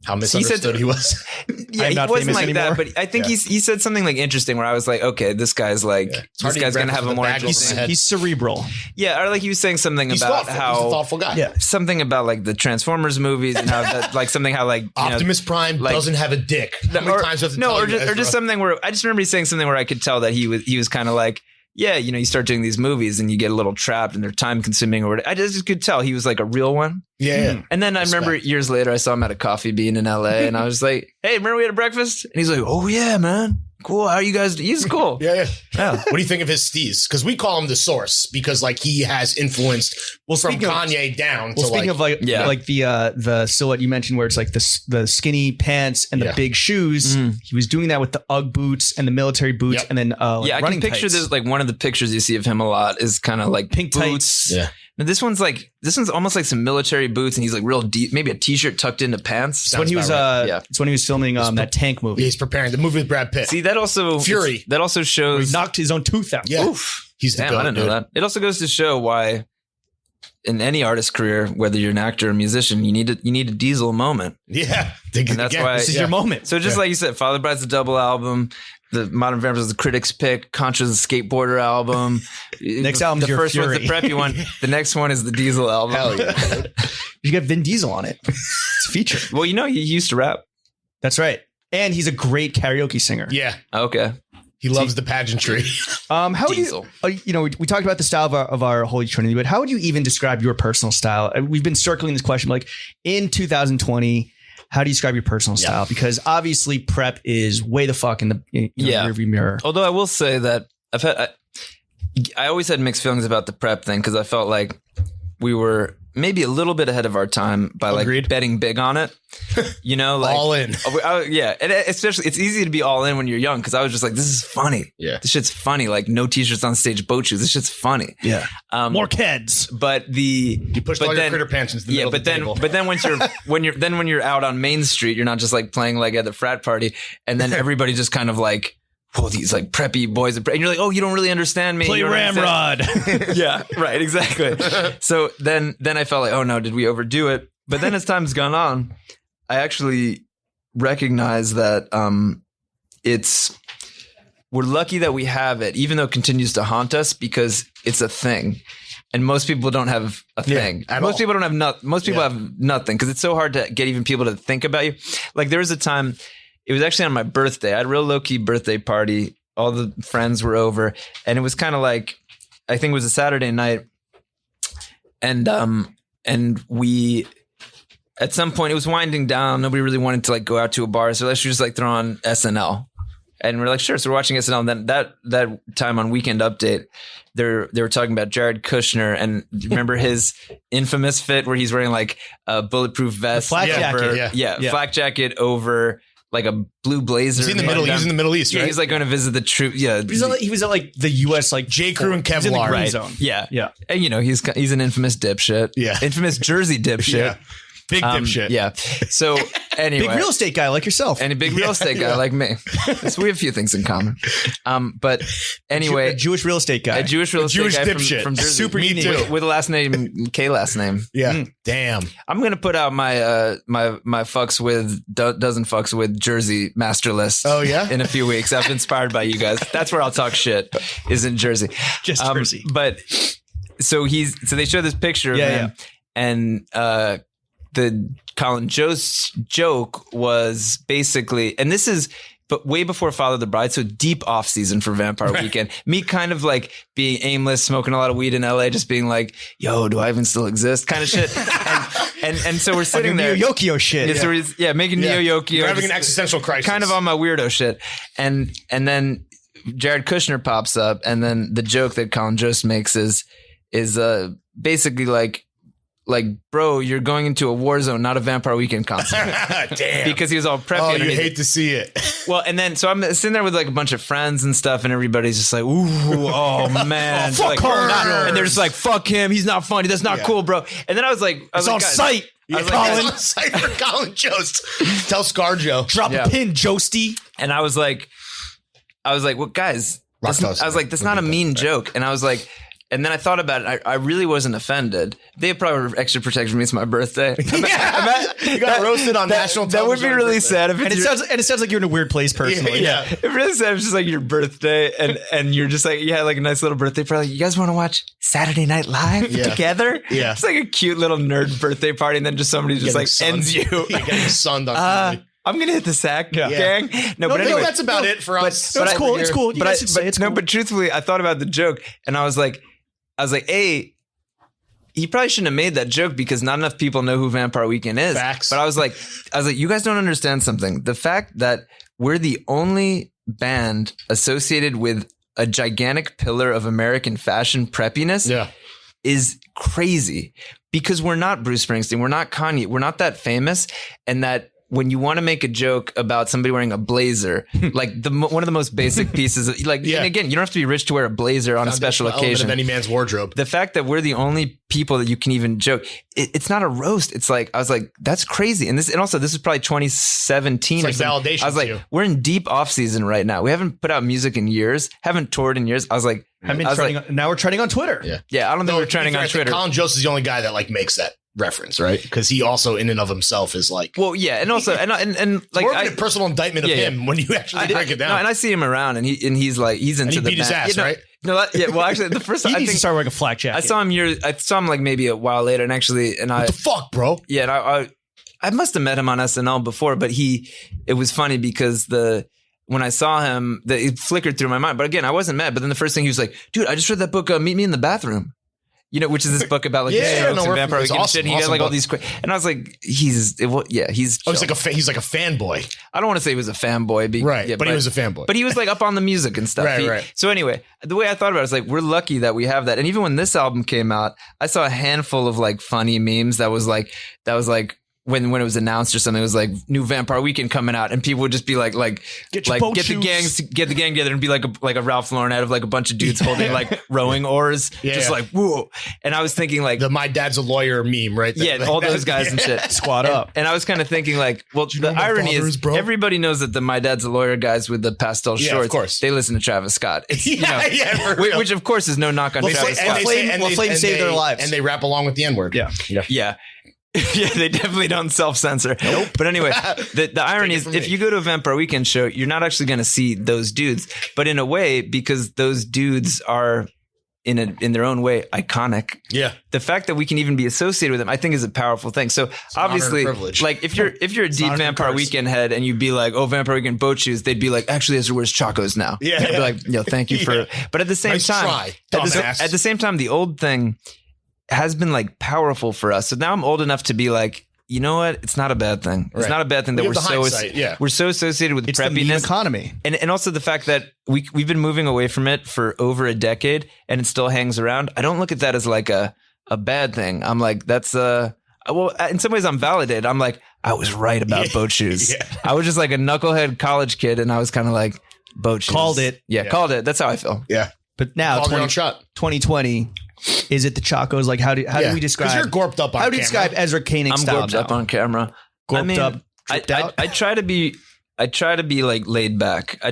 how misunderstood he was. Yeah, he wasn't like anymore. That, but I think he said something like interesting where I was like, okay, this guy's like, this guy's going to have a more interesting. He's cerebral. Yeah, or like he was saying something about how he's a thoughtful guy. Yeah, something about like the Transformers movies and how that, like something how like Optimus Prime doesn't have a dick. How many times have or just something where I just remember he saying something where I could tell that he was kind of like, yeah, you start doing these movies and you get a little trapped and they're time consuming or whatever. I just could tell he was like a real one. Yeah. And then I remember years later, I saw him at a Coffee Bean in LA and I was like, hey, remember we had a breakfast? And he's like, oh yeah, man. Cool. How are you guys? He's cool. Yeah. What do you think of his steez? Because we call him the source because like he has influenced from Kanye down. Well, speaking of like the silhouette you mentioned where it's like the skinny pants and the big shoes, he was doing that with the UGG boots and the military boots and then I can picture this. Like one of the pictures you see of him a lot is kind of like pink boots. tights. Yeah. Now this one's almost like some military boots, and he's like real deep, maybe a t-shirt tucked into pants. It's when he was it's when he was filming that tank movie. He's preparing the movie with Brad Pitt. See, that also Fury. That also shows he knocked his own tooth out. Yeah. Oof. He's the Damn, I didn't know that. It also goes to show why in any artist career, whether you're an actor or a musician, you need a Diesel moment. Yeah. And that's why this is your moment. So just like you said, Father Bride's a double album. The Modern Vampires is the critics' pick. Contra's a skateboarder album. Next album's the first Fury. one's the preppy one. The next one is the Diesel album. Hell yeah, dude. You get Vin Diesel on it. It's a feature. Well, he used to rap. That's right. And he's a great karaoke singer. Yeah. Okay. He loves the pageantry. How Diesel. would you, we talked about the style of our Holy Trinity, but how would you even describe your personal style? We've been circling this question, like in 2020, how do you describe your personal style? Because obviously prep is way the fuck in the rearview mirror. Although I will say that I always had mixed feelings about the prep thing because I felt like we were maybe a little bit ahead of our time by like Agreed. betting big on it. You know, like All in. Yeah, and especially it's easy to be all in when you're young because I was just like, this is funny. Yeah. This shit's funny. Like no t-shirts on stage, boat shoes. This shit's funny. Yeah. More kids. But You pushed all your critter pants into the middle of the table. but then when you're out on Main Street, you're not just like playing like at the frat party, and then everybody just kind of like, oh, these like preppy boys, and you're like, oh, you don't really understand me. Play You don't Ramrod. understand. Yeah, right, exactly. So then I felt like, oh no, did we overdo it? But then as time's gone on, I actually recognize that we're lucky that we have it, even though it continues to haunt us because it's a thing. And most people don't have a thing. Most people don't have most people have nothing because it's so hard to get even people to think about you. Like there was a time, it was actually on my birthday. I had a real low-key birthday party. All the friends were over. And it was kind of like, I think it was a Saturday night. And we, at some point, it was winding down. Nobody really wanted to like go out to a bar. So let's just like throw on SNL. And we're like, sure. So we're watching SNL. And then that time on Weekend Update, they were talking about Jared Kushner. And do you remember his infamous fit where he's wearing like a bulletproof vest? Flak jacket. Yeah. Flak jacket over like a blue blazer. He's in the Middle East, right? Yeah, he's like going to visit the troop. Yeah. He was at like the U.S. like J. Crew and He's in the Kevlar. green Right. zone. Yeah. Yeah. And you know, he's an infamous dipshit. Yeah. Infamous Jersey dipshit. Yeah. Big dipshit. Yeah. So anyway. Big real estate guy like yourself. And a big real estate guy like me. So we have a few things in common. But anyway. A Jewish real estate guy. A Jewish real estate Jewish guy dipshit. from Jersey. Super Me too. With a last name, K last name. Yeah. Damn. I'm going to put out my my fucks with, doesn't fucks with Jersey master list. Oh, yeah? In a few weeks. I've been inspired by you guys. That's where I'll talk shit, is in Jersey. Just Jersey. But so they show this picture of him and the Colin Jost joke was basically, and this is but way before Father the Bride, so deep off season for Vampire Weekend. Me kind of like being aimless, smoking a lot of weed in LA, just being like, yo, do I even still exist? Kind of shit. And so we're sitting there. Neo Yokio shit. Making Neo Yokio. You're having an existential crisis. Kind of on my weirdo shit. And then Jared Kushner pops up, and then the joke that Colin Jost makes is basically like, bro, you're going into a war zone, not a Vampire Weekend concert. Damn. Because he was all preppy. Oh, you hate to see it. Well, and then, so I'm sitting there with like a bunch of friends and stuff, and everybody's just like, ooh, oh man. Fuck Colin Jost. And they're just like, fuck him. He's not funny. That's not cool, bro. And then I was like, It's on guys, site. Colin. Site for Colin Jost. Tell ScarJo. Drop a pin, Josty. And I was like, well, guys, that's not a mean joke. And I was like, and then I thought about it. I really wasn't offended. They probably were extra protected for me. It's my birthday. You got roasted on national That would television. be really sad. If And it sounds like you're in a weird place personally. Yeah. It really sad. It's just like your birthday, and you're just like, you had like a nice little birthday party. Like, you guys want to watch Saturday Night Live together? Yeah. It's like a cute little nerd birthday party, and then just somebody just like ends you. You're getting sunned on TV. I'm gonna hit the sack gang. No, but anyway, that's about it for us. No, it's cool. It's cool. You guys should say it's cool. But truthfully, I thought about the joke, and I was like, hey, he probably shouldn't have made that joke because not enough people know who Vampire Weekend is. Facts. But I was like, you guys don't understand something. The fact that we're the only band associated with a gigantic pillar of American fashion preppiness is crazy, because we're not Bruce Springsteen. We're not Kanye. We're not that famous. And that when you want to make a joke about somebody wearing a blazer, like one of the most basic pieces, and again, you don't have to be rich to wear a blazer on a special occasion. Of any man's wardrobe. The fact that we're the only people that you can even joke, it's not a roast. It's like, I was like, that's crazy. And also this is probably 2017. It's like validation. I was like, we're in deep off season right now. We haven't put out music in years, haven't toured in years. I was like, now we're trending on Twitter. Yeah. I don't think we're trending on Twitter. Colin Jost is the only guy that like makes that reference, right? Because he also in and of himself is like, well, yeah, and also and like more of a personal indictment of him when you actually break it down. No, and I see him around, and he's into he the beat his ass, right? No, well, actually, the first time he needs to start wearing a flak jacket. I saw him like maybe a while later, and what the fuck, bro? Yeah, and I must have met him on SNL before, but it was funny because when I saw him, it flickered through my mind. But again, I wasn't mad. But then the first thing he was like, dude, I just read that book, Meet Me in the Bathroom. You know, which is this book about like the strokes and Vampire Weekend shit. And he got like all these, and I was like, he's like he's like a fanboy. I don't want to say he was a fanboy, but he was a fanboy. But he was like up on the music and stuff. Right. So anyway, the way I thought about it was like, we're lucky that we have that. And even when this album came out, I saw a handful of like funny memes that was like when it was announced or something, it was like new Vampire Weekend coming out, and people would just be like get the gang together and be like a Ralph Lauren ad of like a bunch of dudes holding like rowing oars, like whoa. And I was thinking like the "My dad's a lawyer" meme, right? Yeah, all those guys and shit squat up. And I was kind of thinking like, well, the irony is everybody knows that the "My dad's a lawyer" guys with the pastel shorts, of course, they listen to Travis Scott. It's, which of course is no knock on Travis Scott. Flame saved their lives, and they rap along with the N-word. Yeah. Yeah, they definitely don't self-censor. Nope. But anyway, the irony is if you go to a Vampire Weekend show, you're not actually going to see those dudes. But in a way, because those dudes are in their own way iconic. Yeah. The fact that we can even be associated with them, I think is a powerful thing. So obviously, like if you're a deep Vampire Weekend head and you'd be like, oh, Vampire Weekend boat shoes, they'd be like, actually, Ezra wears Chacos now. Yeah. I'd be like, thank you for. But at the same time, at the same time, the old thing has been like powerful for us. So now I'm old enough to be like, you know what? It's not a bad thing. It's not a bad thing that we're so associated with preppiness, the meme economy, and also the fact that we've been moving away from it for over a decade, and it still hangs around. I don't look at that as like a bad thing. I'm like, that's well, in some ways I'm validated. I'm like, I was right about boat shoes. Yeah. I was just like a knucklehead college kid, and I was kind of like, boat shoes. Called it. Yeah, called it. That's how I feel. Yeah. But now 2020. Is it the Chacos? Like how do we describe? Because you're gorped up on camera. How do you describe Ezra Koenig style? I'm gorped up on camera. I try to be like laid back. I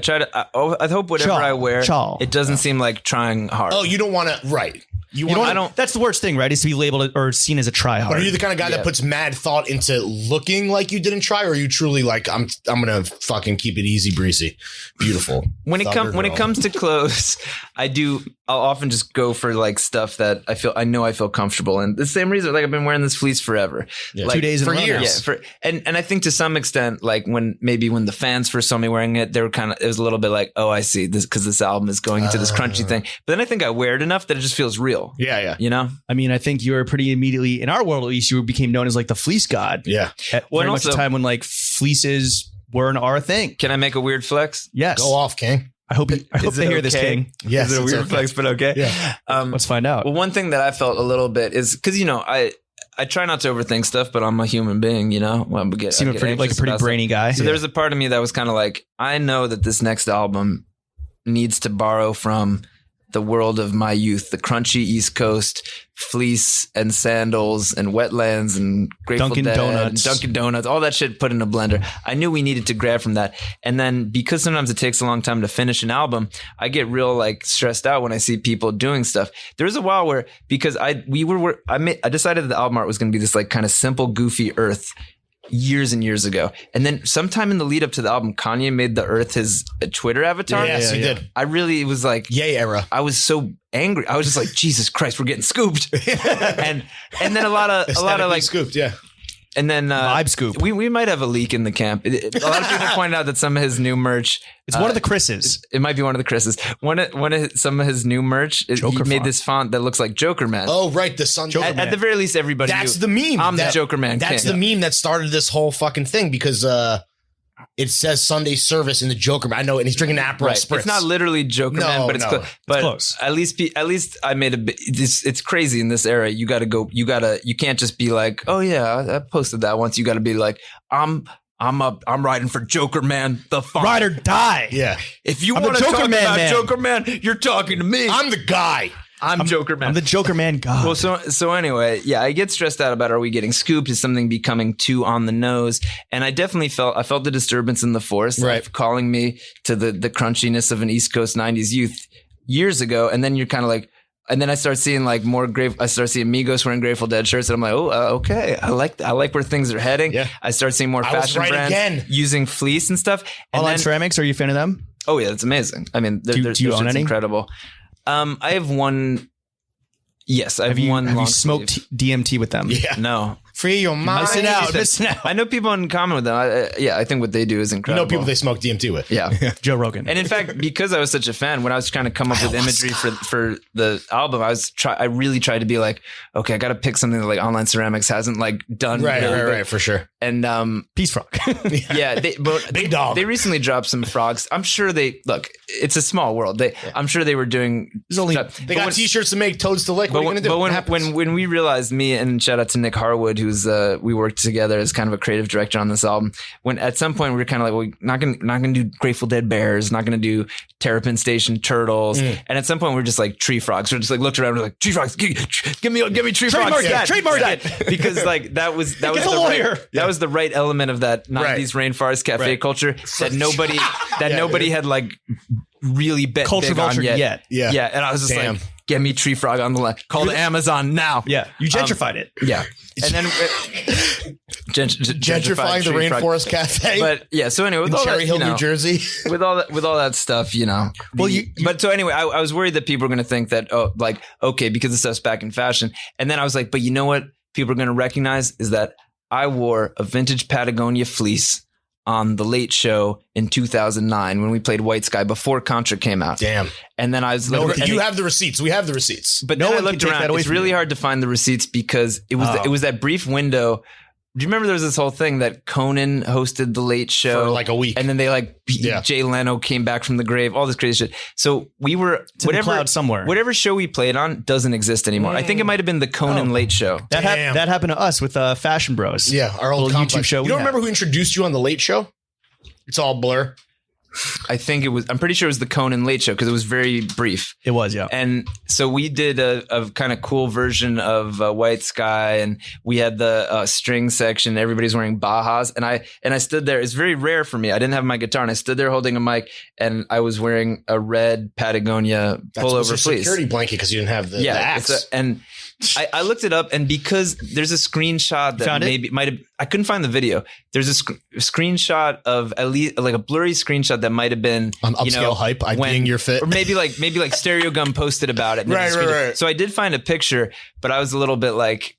hope whatever I wear, it doesn't seem like trying hard. Oh, you don't want to, right. That's the worst thing, right? Is to be labeled or seen as a tryhard. But are you the kind of guy that puts mad thought into looking like you didn't try, or are you truly like I'm gonna fucking keep it easy breezy, beautiful? When it comes to clothes, I'll often just go for like stuff that I feel comfortable in. The same reason, like I've been wearing this fleece forever, like 2 days for years. Yeah, and I think to some extent, like when the fans first saw me wearing it, they were it was a little bit like, oh, I see this because this album is going into this crunchy thing. But then I think I wear it enough that it just feels real. Yeah. You know? I mean, I think you were pretty immediately, in our world at least, you became known as like the fleece god. Yeah. At very much a time when like fleeces weren't our thing. Can I make a weird flex? Yes. Go off, King. I hope they hear this, King. Yes. Is it a weird flex, but okay? Yeah. Let's find out. Well, one thing that I felt a little bit is because, I try not to overthink stuff, but I'm a human being, Seem a pretty brainy guy. So there's a part of me that was kind of like, I know that this next album needs to borrow from the world of my youth, the crunchy East Coast, fleece and sandals and wetlands and Grateful Dunkin' Dead Donuts. and Dunkin' Donuts, all that shit put in a blender. I knew we needed to grab from that. And then because sometimes it takes a long time to finish an album, I get real like stressed out when I see people doing stuff. There was a while where, because I decided that the album art was going to be this like kind of simple, goofy earth years and years ago. And then sometime in the lead up to the album, Kanye made the earth his Twitter avatar. Yes, he did. I really was like, yay era. I was so angry. I was just like, Jesus Christ, we're getting scooped. and then a lot of like scooped, yeah. And then vibe scoop. We might have a leak in the camp. A lot of people pointed out that some of his new merch. It's one of the Chris's. It might be one of the Chris's. Some of his new merch. He made this font that looks like Joker Man. Oh, right, the Sun Joker Man. At the very least, everybody. That's knew, the meme. I'm the Joker Man. That's the meme that started this whole fucking thing because it says Sunday service in the Joker Man. I know, and he's drinking an Aperol Spritz. It's not literally Joker Man, but it's close. But close. At least I made a bit. It's crazy in this era. You can't just be like, oh yeah, I posted that once. You got to be like, I'm riding for Joker Man, the font. Ride or die. Yeah. If you want to talk about Joker Man, you're talking to me. I'm the guy. I'm Joker Man. I'm the Joker Man god. Well, so anyway, yeah, I get stressed out about, are we getting scooped? Is something becoming too on the nose? And I definitely felt the disturbance in the force, of calling me to the crunchiness of an East Coast 90s youth years ago. And then you're kind of like, and then I start seeing like I start seeing Migos wearing Grateful Dead shirts, and I'm like, oh, okay, I like where things are heading. Yeah. I start seeing more fashion brands using fleece and stuff. And All-Line Ceramics, are you a fan of them? Oh yeah, it's amazing. I mean, do you own any? Incredible. I have one. Yes, I have one. Have you smoked DMT with them? Yeah. No. Free your mind. Missing out. I know people in common with them. I think what they do is You incredible. know people they smoke DMT with. Yeah. Joe Rogan. And in fact, because I was such a fan, when I was trying to come up with imagery for the album, I really tried to be like, okay, I got to pick something that like Online Ceramics hasn't like done. Right, for sure. And Peace Frog. yeah, Big dog. They recently dropped some frogs. I'm sure it's a small world. I'm sure they were doing. They got T-shirts to make, toads to lick. What are you gonna do? But when we realized, me and shout out to Nick Harwood, who's we worked together as kind of a creative director on this album. When at some point we were kind of like, well, not gonna do Grateful Dead Bears, not gonna do Terrapin Station Turtles, and at some point we we're just like tree frogs. We're just like looked around, we're like tree frogs, give me tree frogs, trademark it, because like that was the right element of that 90s rainforest cafe culture that nobody had like really bet culture big on vulture yet. Yeah, and I was just like, get me tree frog on the line. Call to Amazon now. Yeah, you gentrified it. Yeah, and then gentrifying the Rainforest Cafe. But yeah, so anyway, with in all Cherry that, Hill, New Jersey, with all that stuff, But so anyway, I was worried that people were going to think that because the stuff's back in fashion, and then I was like, but you know what? People are going to recognize is that I wore a vintage Patagonia fleece on The Late Show in 2009 when we played White Sky before Contra came out. Damn. And then I was you have the receipts. We have the receipts. But then I looked around. It's really hard to find the receipts because it was that brief window. Do you remember there was this whole thing that Conan hosted The Late Show for like a week, and then they Jay Leno came back from the grave, all this crazy shit. So we were whatever show we played on doesn't exist anymore. I think it might have been the Conan Late Show. That happened to us with Fashion Bros. Yeah, our old YouTube show. You don't remember who introduced you on The Late Show? It's all blur. I think I'm pretty sure it was the Conan Late Show because it was very brief. It was, yeah. And so we did a kind of cool version of White Sky, and we had the string section. Everybody's wearing Bajas, and I stood there. It's very rare for me. I didn't have my guitar, and I stood there holding a mic, and I was wearing a red Patagonia pullover fleece, security blanket because you didn't have the axe. And I looked it up, and because there's a screenshot that might have, I couldn't find the video. There's a screenshot of at least like a blurry screenshot that might have been on Upscale Hype, being your fit, or maybe like Stereo Gum posted about it. Right. So I did find a picture, but I was a little bit like,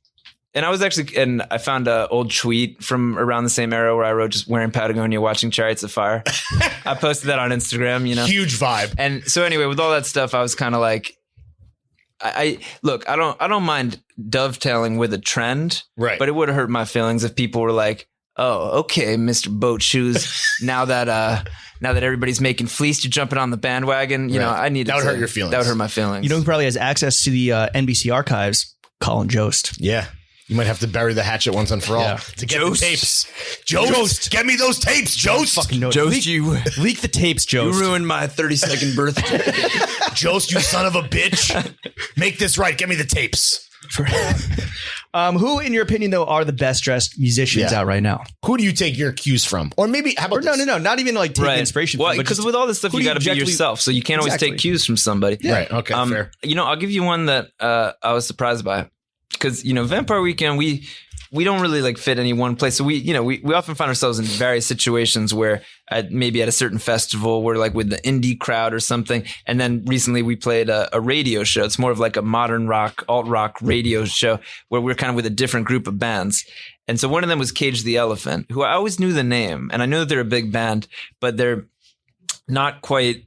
and I found an old tweet from around the same era where I wrote just wearing Patagonia, watching Chariots of Fire. I posted that on Instagram, huge vibe. And so anyway, with all that stuff, I was kind of like, I don't mind dovetailing with a trend, right? But it would have hurt my feelings if people were like, "Oh, okay, Mr. Boat Shoes. now that everybody's making fleece, you're jumping on the bandwagon." You know, I need that would hurt your feelings. That would hurt my feelings. You know who probably has access to the NBC archives? Colin Jost. Yeah. You might have to bury the hatchet once and for all to get the tapes. Jost, get me those tapes, Jost. Jost, you leak the tapes, Jost. You ruined my 32nd birthday. Jost, you son of a bitch. Make this right. Get me the tapes. Who, in your opinion, though, are the best dressed musicians out right now? Who do you take your cues from? Or maybe, how about no, not even like take inspiration well, from. Because with all this stuff, you got to be yourself. So you can't always take cues from somebody. Yeah. Right. Okay. Fair. I'll give you one that I was surprised by. Because, Vampire Weekend, we don't really like fit any one place. So we often find ourselves in various situations where maybe at a certain festival, we're like with the indie crowd or something. And then recently we played a radio show. It's more of like a modern rock, alt rock radio show where we're kind of with a different group of bands. And so one of them was Cage the Elephant, who I always knew the name. And I knew that they're a big band, but they're not quite,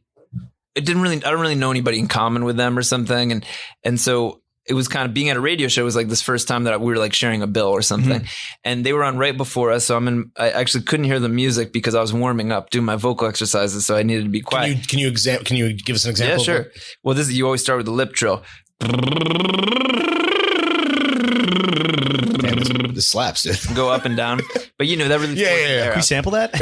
I don't really know anybody in common with them or something. And so it was kind of being at a radio show was like this first time that we were like sharing a bill or something. Mm-hmm. And they were on right before us. So I actually couldn't hear the music because I was warming up, doing my vocal exercises. So I needed to be quiet. Can you give us an example? Yeah, sure. Well, you always start with the lip trill. Damn, this slaps, dude. Go up and down. But that really Can we sample that?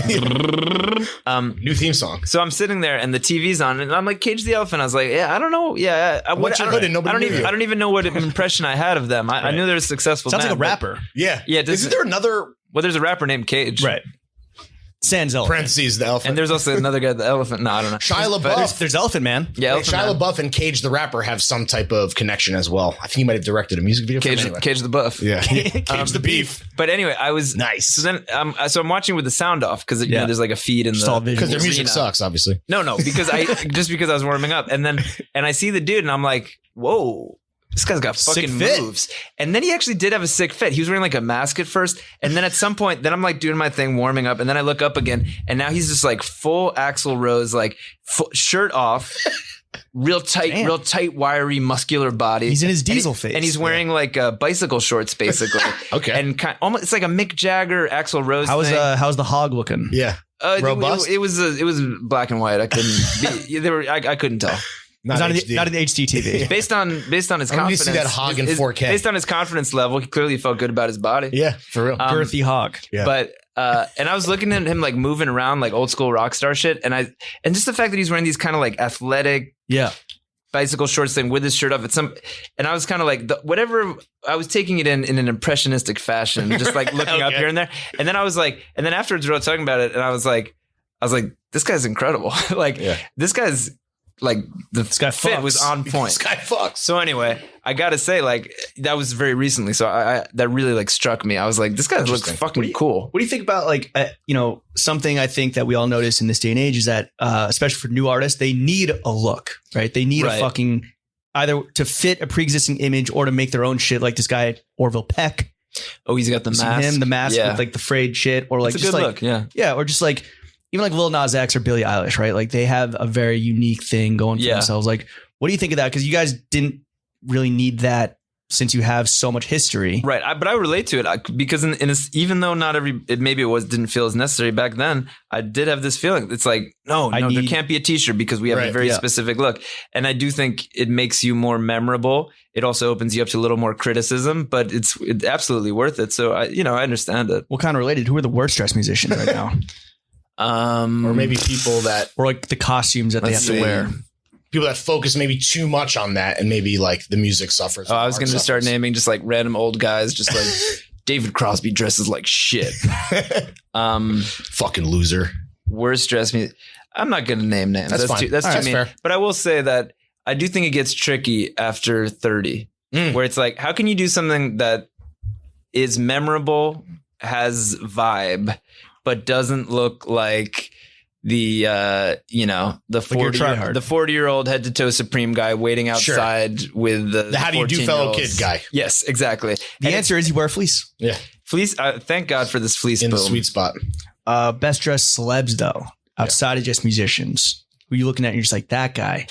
New theme song. So I'm sitting there and the TV's on and I'm like, Cage the Elephant. I was like, I don't know. Yeah. I don't even know what impression I had of them. I knew they were successful. Sounds like a rapper. Yeah. Isn't there another? Well, there's a rapper named Cage. Right. Sans Elephant. Parentheses, the elephant. And there's also another guy, the elephant. No, I don't know. Shia LaBeouf. There's Elephant Man. Yeah, Shia LaBeouf and Cage the rapper have some type of connection as well. I think he might have directed a music video for him anyway. Cage the Buff. Yeah. Cage the Beef. But anyway, I was... Nice. So then, I'm watching with the sound off because there's like a feed in the... Because their music sucks, obviously. No, because I was warming up. And I see the dude and I'm like, whoa. this guy's got Sick fucking fit. moves. And then he actually did have a sick fit. He was wearing like a mask at first. And then at some point, then I'm like doing my thing, warming up. And then I look up again. And now he's just like full Axl Rose, like shirt off, real tight, wiry, muscular body. He's in his Diesel phase. And he's wearing like bicycle shorts, basically. Okay. And almost, it's like a Mick Jagger, Axl Rose thing. How's the hog looking? Yeah. Robust? It was black and white. I couldn't. I couldn't tell. Not Not HD. an HD TV. Based on his confidence, I need to see that hog in 4K. Based on his confidence level, he clearly felt good about his body. Yeah, for real. Girthy hog. Yeah. But and I was looking at him like moving around like old school rock star shit, and just the fact that he's wearing these kind of like athletic Yeah. bicycle shorts thing with his shirt off and I was kind of like whatever. I was taking it in an impressionistic fashion, just like looking up here and there, and then I was like, and then afterwards we were talking about it, and I was like, this guy's incredible. Like this guy's. Like this guy fit was on point. This guy fucks. So anyway, I gotta say, like that was very recently. So I that really like struck me. I was like, this guy looks fucking cool. What do you think about like something I think that we all notice in this day and age is that especially for new artists, they need a look, right? They need a fucking either to fit a pre-existing image or to make their own shit. Like this guy Orville Peck. Oh, he's got the mask. The mask with like the frayed shit, or like it's a just good like look, yeah, or just like. Even like Lil Nas X or Billie Eilish, right? Like they have a very unique thing going for themselves. Like, what do you think of that? Because you guys didn't really need that since you have so much history, right? But I relate to it because even though not every didn't feel as necessary back then, I did have this feeling. It's like no, there can't be a T-shirt because we have a very specific look, and I do think it makes you more memorable. It also opens you up to a little more criticism, but it's absolutely worth it. So I understand it. Well, kind of related. Who are the worst dressed musicians right now? Or maybe people that, or like the costumes that they have to wear. People that focus maybe too much on that, and maybe like the music suffers. Oh, I was going to start naming just like random old guys, just like David Crosby dresses like shit. Fucking loser. Worst dress me. I'm not going to name names. That's fine. That's too mean. Fair. But I will say that I do think it gets tricky after 30, where it's like, how can you do something that is memorable, has vibe, but doesn't look like the 40-year-old head to toe Supreme guy waiting outside with the how do you do fellow kid guy. Yes, exactly. The answer is you wear fleece. Yeah, fleece. Thank God for this fleece in boom. the sweet spot. Best dressed celebs though, outside of just musicians, who you looking at? And you're just like that guy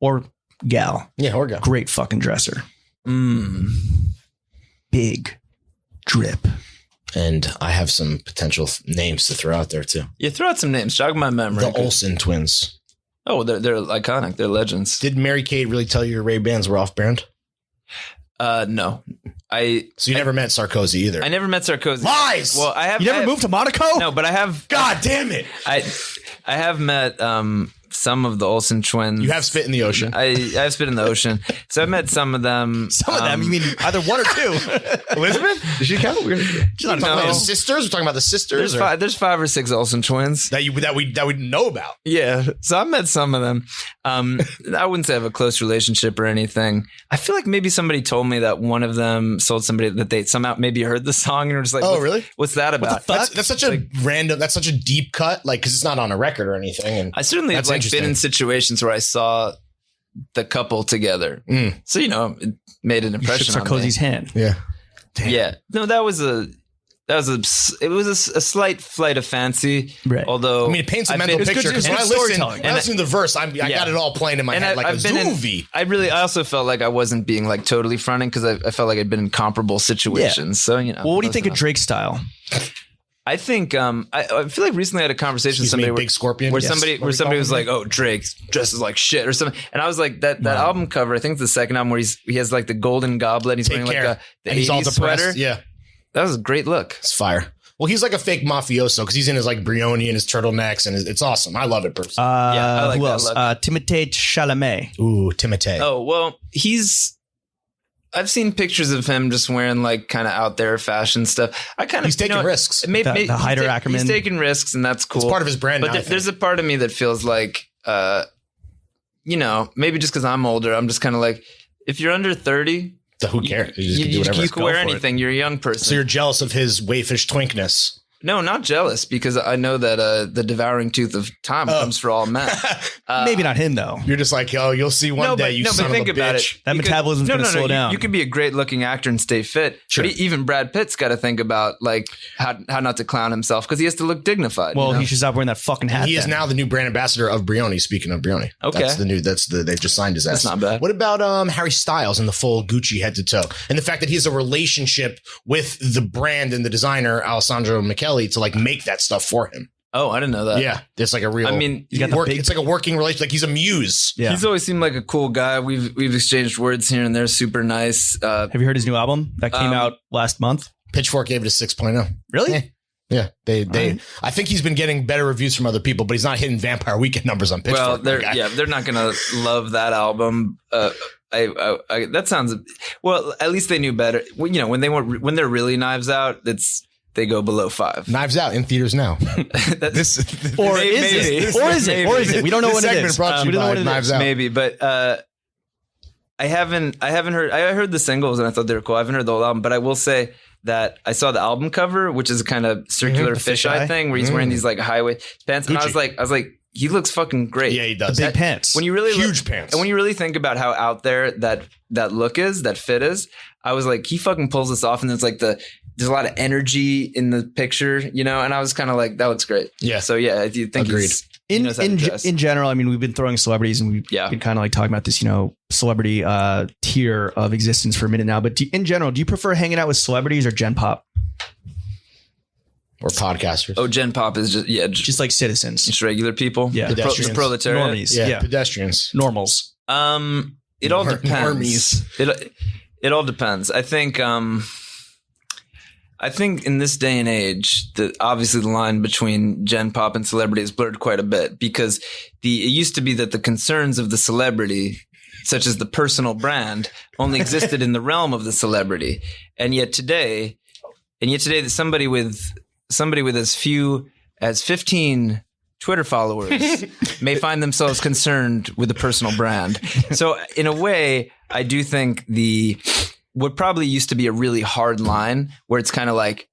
or gal. Yeah, or gal. Great fucking dresser. Big drip. And I have some potential names to throw out there too. Yeah, throw out some names. Jog my memory. The Olsen twins. Oh, they're iconic. They're legends. Did Mary Kate really tell you your Ray-Bans were off-brand? No. So you never met Sarkozy either? I never met Sarkozy. Lies! Well, I have. You never moved to Monaco? No, but I have. God damn it! I have met some of the Olsen twins. You have spit in the ocean. I have spit in the ocean. So I've met some of them. Some of them? You mean either one or two? Elizabeth? Does she count? She's not talking about the sisters. We're talking about the sisters. There's 5 or 6 Olsen twins that we know about. Yeah. So I've met some of them. I wouldn't say I have a close relationship or anything. I feel like maybe somebody told me that one of them sold somebody that they somehow maybe heard the song and were just like, oh, really? What's that about? That's such a random. That's such a deep cut. Like, because it's not on a record or anything. And I certainly have been in situations where I saw the couple together. So, it made an impression on Sarkozy's me. hand. Yeah. Damn. Yeah. No, it was a slight flight of fancy. Right. Although, I mean, it paints a mental picture. Because when I listen to the verse, I got it all playing in my head like a movie. I also felt like I wasn't being like totally fronting because I felt like I'd been in comparable situations. Yeah. So, Well, what do you think of Drake's style? I think I feel like recently I had a conversation with somebody Big Scorpion, where somebody was like, "Oh, Drake dresses like shit" or something, and I was like, that album cover. I think it's the second album where he has like the golden goblet. He's wearing like the 80s sweater. Yeah, that was a great look. It's fire. Well, he's like a fake mafioso because he's in his like Brioni and his turtlenecks, and it's awesome. I love it personally. I like who that else? look. Timothée Chalamet. Ooh, Timothée. Oh well, I've seen pictures of him just wearing like kind of out there fashion stuff. He's taking risks. The Heider Ackerman. He's taking risks, and that's cool. It's part of his brand. But there's a part of me that feels like, maybe just because I'm older, I'm just kind of like, if you're under 30, who cares? You can do whatever. You can wear anything. You're a young person. So you're jealous of his waifish twinkness. No, not jealous, because I know that the devouring tooth of time comes for all men. Maybe not him though. You're just like, oh, you'll see one day. You son but think of a about bitch. it. That metabolism's going to slow down. You could be a great looking actor and stay fit. Sure. But even Brad Pitt's got to think about like how not to clown himself, because he has to look dignified. Well, you know? he should stop wearing that fucking hat. He is now the new brand ambassador of Brioni. Speaking of Brioni, Okay. they just signed his ass. That's not bad. What about Harry Styles and the full Gucci head to toe, and the fact that he has a relationship with the brand and the designer Alessandro Michele to like make that stuff for him? Oh, I didn't know that. Yeah, it's like a real. I mean, He's got the big- it's like a working relationship. Like he's a muse. Yeah. he's always seemed like a cool guy. We've exchanged words here and there. Super nice. Have you heard his new album that came out last month? Pitchfork gave it a 6.0. Really? Yeah. Yeah, they. Right. I think he's been getting better reviews from other people, but he's not hitting Vampire Weekend numbers on Pitchfork. Well, my guy. they're not gonna love that album. That sounds well. At least they knew better. When they're really Knives Out, they go below 5. Knives Out in theaters now. This Or is it? We don't know what it segment is. brought to We you don't know by what it Knives is. Out. maybe, but I haven't heard. I heard the singles and I thought they were cool. I haven't heard the whole album, but I will say that I saw the album cover, which is a kind of circular fisheye thing where he's wearing these like highway pants, and I was like, he looks fucking great. Yeah, he does. The big pants. When you really Huge pants. and when you really think about how out there that look is, that fit is, I was like, he fucking pulls this off, and there's a lot of energy in the picture, and I was kind of like, that looks great. Yeah. So yeah, I do think Agreed. he knows how to dress. In general, I mean, we've been throwing celebrities and we've Yeah. been kind of like talking about this, celebrity tier of existence for a minute now. But in general, do you prefer hanging out with celebrities or Gen Pop? Or podcasters. Oh, Gen Pop is Just like citizens. just regular people. Yeah. The Pedestrians. proletariat. Normies. yeah, Yeah. pedestrians. Normals. It all depends. It all depends. I think in this day and age, obviously the line between Gen Pop and celebrity is blurred quite a bit, because it used to be that the concerns of the celebrity, such as the personal brand, only existed in the realm of the celebrity, and yet today, that somebody with as few as 15 Twitter followers may find themselves concerned with the personal brand. So in a way, I do think what probably used to be a really hard line where it's kind of like,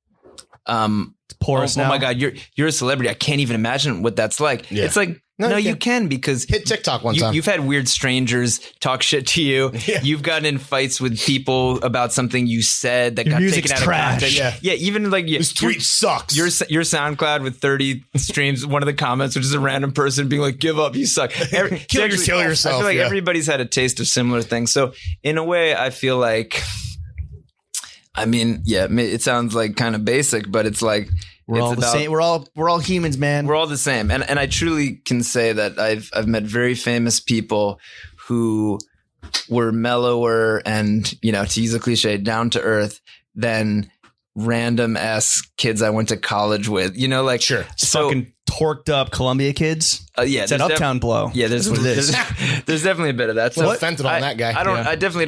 Porous oh now. my God, you're a celebrity. I can't even imagine what that's like. Yeah. It's like, no, you can, because Hit TikTok one time. you've had weird strangers talk shit to you. Yeah. You've gotten in fights with people about something you said that Your got music's taken out trash. of context. Yeah. Even like This tweet sucks. your SoundCloud with 30 streams, one of the comments, which is a random person being like, give up, you suck. Kill yourself, I feel like yeah. everybody's had a taste of similar things. So in a way, I feel like, it sounds like kind of basic, but it's like, We're all the same. We're all humans, man. we're all the same. And I truly can say that I've met very famous people who were mellower and, to use a cliche, down to earth than random ass kids I went to college with, Sure. So Fucking torqued up Columbia kids. yeah, It's that there's Uptown blow. yeah, there's That's what it is. there's definitely a bit of that. So Well, fentanyl on that guy. I definitely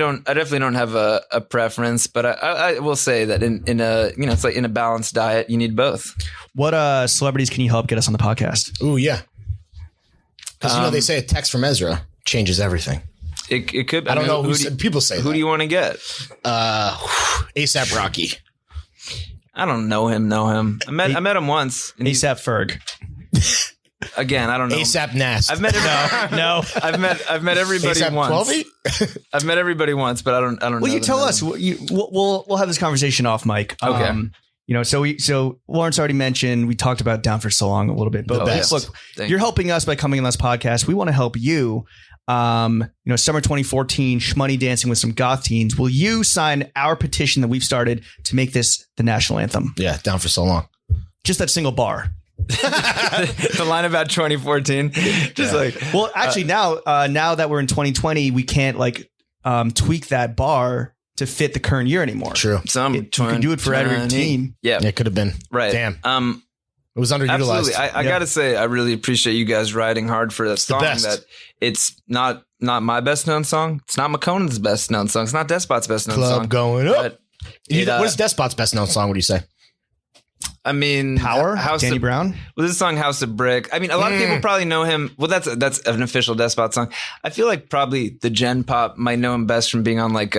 don't have a preference, but I will say that in a it's like in a balanced diet, you need both. What celebrities can you help get us on the podcast? Ooh, yeah. Because they say a text from Ezra changes everything. It could. I don't know people say who that. do you want to get? ASAP Rocky. I don't know him. I met him once. And ASAP Ferg. again, I don't know. ASAP Nas. I've met No. I've met everybody ASAP once. 12? I've met everybody once, but I don't know. Well, you them tell name. us. We'll have this conversation off mic. Okay. So Lawrence already mentioned, we talked about Down for So Long a little bit, but The best. look, Thank you're you. helping us by coming on this podcast. We want to help you. Summer 2014, Shmoney Dancing with Some Goth Teens. Will you sign our petition that we've started to make this the national anthem? Yeah, Down for So Long. Just that single bar. The line about 2014, just like Well, actually, now that we're in 2020, we can't tweak that bar to fit the current year anymore. True. some. You can do it for every team. Yeah, It could have been. right. Damn. It was underutilized. Absolutely. I gotta say, I really appreciate you guys riding hard for that the song. best. That it's not my best known song. It's not McConaughey's best known song. It's not Despot's best known Club song. going up. But What is Despot's best known song? What do you say? I mean, Power, House Danny of, Brown. Well, this song, House of Brick. I mean, a lot of people probably know him. Well, that's an official Despot song. I feel like probably the Gen Pop might know him best from being on like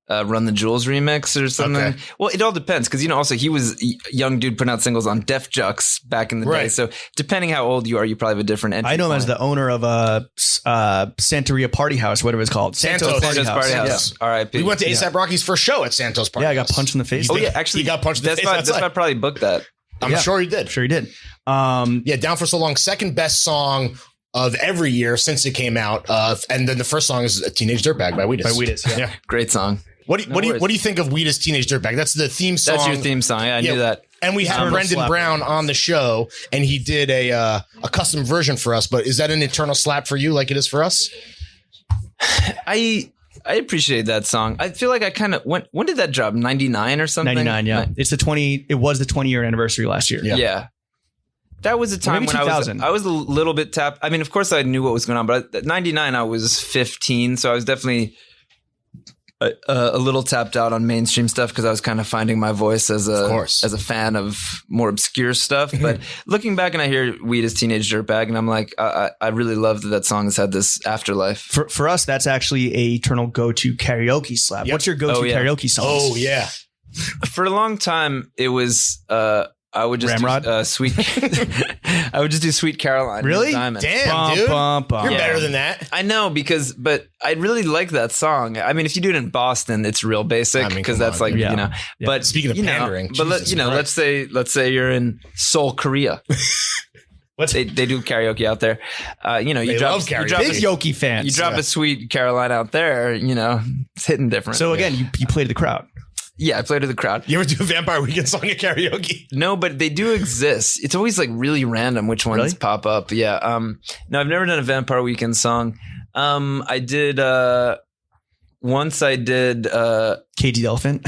Run the Jewels remix or something. Okay. Well, it all depends because also he was a young dude putting out singles on Def Jux back in the day. Right. So depending how old you are, you probably have a different entry I know him point. as the owner of Santeria Party House, whatever it's called. Santos Santos Party House. Yeah. R.I.P. We went to ASAP Rocky's first show at Santos Party. Yeah, I got House. punched in the face. Oh yeah, actually, he got punched in the that's face why outside. I probably booked that. I'm sure he did. Sure he did. Yeah, Down for So Long, second best song of every year since it came out. And then the first song is Teenage Dirtbag by Wheatus. By Wheatus, yeah. Great song. What do you think of Wheatus Teenage Dirtbag? That's the theme song. That's your theme song. Yeah, I knew that. And we had Brendan Brown on the show, and he did a custom version for us. But is that an eternal slap for you, like it is for us? I appreciate that song. I feel like I kind of when did that drop? 99 or something? 99, yeah. It was the 20-year anniversary last year. Yeah. That was a time maybe when 2000. I was a little bit tapped. I mean, of course I knew what was going on, but at 99 I was 15, so I was definitely a little tapped out on mainstream stuff because I was kind of finding my voice as a fan of more obscure stuff. But looking back and I hear Wheatus Teenage Dirtbag and I'm like, I really love that song has had this afterlife. For us, that's actually a eternal go-to karaoke slap. Yep. What's your go-to karaoke song? Oh, yeah. For a long time, it was I would just Ramrod? do Sweet. I would just do Sweet Caroline. Really? Diamond. Damn, dude. You're better than that. I know but I really like that song. I mean, if you do it in Boston, it's real basic because that's like Yeah. But Speaking of pandering, but Jesus Christ. let's say you're in Seoul, Korea. They do karaoke out there. You They drop love karaoke. you drop Big Yoki fans. you drop a Sweet Caroline out there. It's hitting different. So again, you played to the crowd. yeah, I played to the crowd. You ever do a Vampire Weekend song at karaoke? No, but they do exist. It's always like really random which ones Really? pop up. Yeah. No, I've never done a Vampire Weekend song. I did once I did KG the Elephant.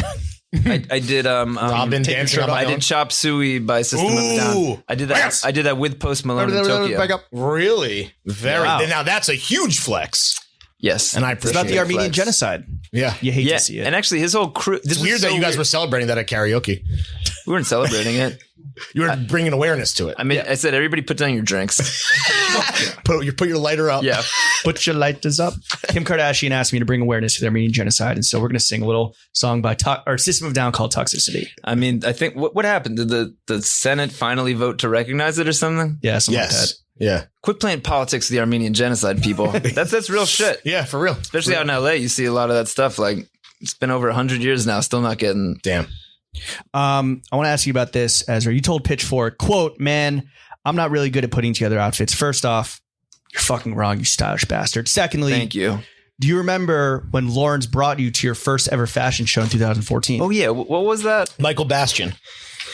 I did Robin Take Your dancing Shirt on Off. my I own. did Chop Suey by System of a Down. Ooh. I did that. Yes. I did that with Post Malone in Tokyo. Back up. Really? Very. Wow. Now that's a huge flex. Yes, And I It's appreciate about the it. Armenian flex. genocide. Yeah. You hate yeah, to see it. and actually his whole crew. This It's was weird so that you guys weird. were celebrating that at karaoke. We weren't celebrating it. You were bringing awareness to it. I mean, I said everybody put down your drinks. Put your lighter up. Yeah. Put your lighters up. Kim Kardashian asked me to bring awareness to the Armenian genocide, and so we're going to sing a little song by System of a Down called Toxicity. I mean, I think what happened? Did the Senate finally vote to recognize it or something? Yeah, something like that. Yes. Yeah. Quit playing politics with the Armenian genocide, people. That's real shit. Yeah, for real. Especially out in LA, you see a lot of that stuff. Like it's been over 100 years now, still not getting. Damn. I want to ask you about this, Ezra. You told Pitchfork, quote, "Man, I'm not really good at putting together outfits. First off, you're fucking wrong, you stylish bastard. Secondly, Thank you. do you remember when Lawrence brought you to your first ever fashion show in 2014? Oh yeah, what was that? Michael Bastian.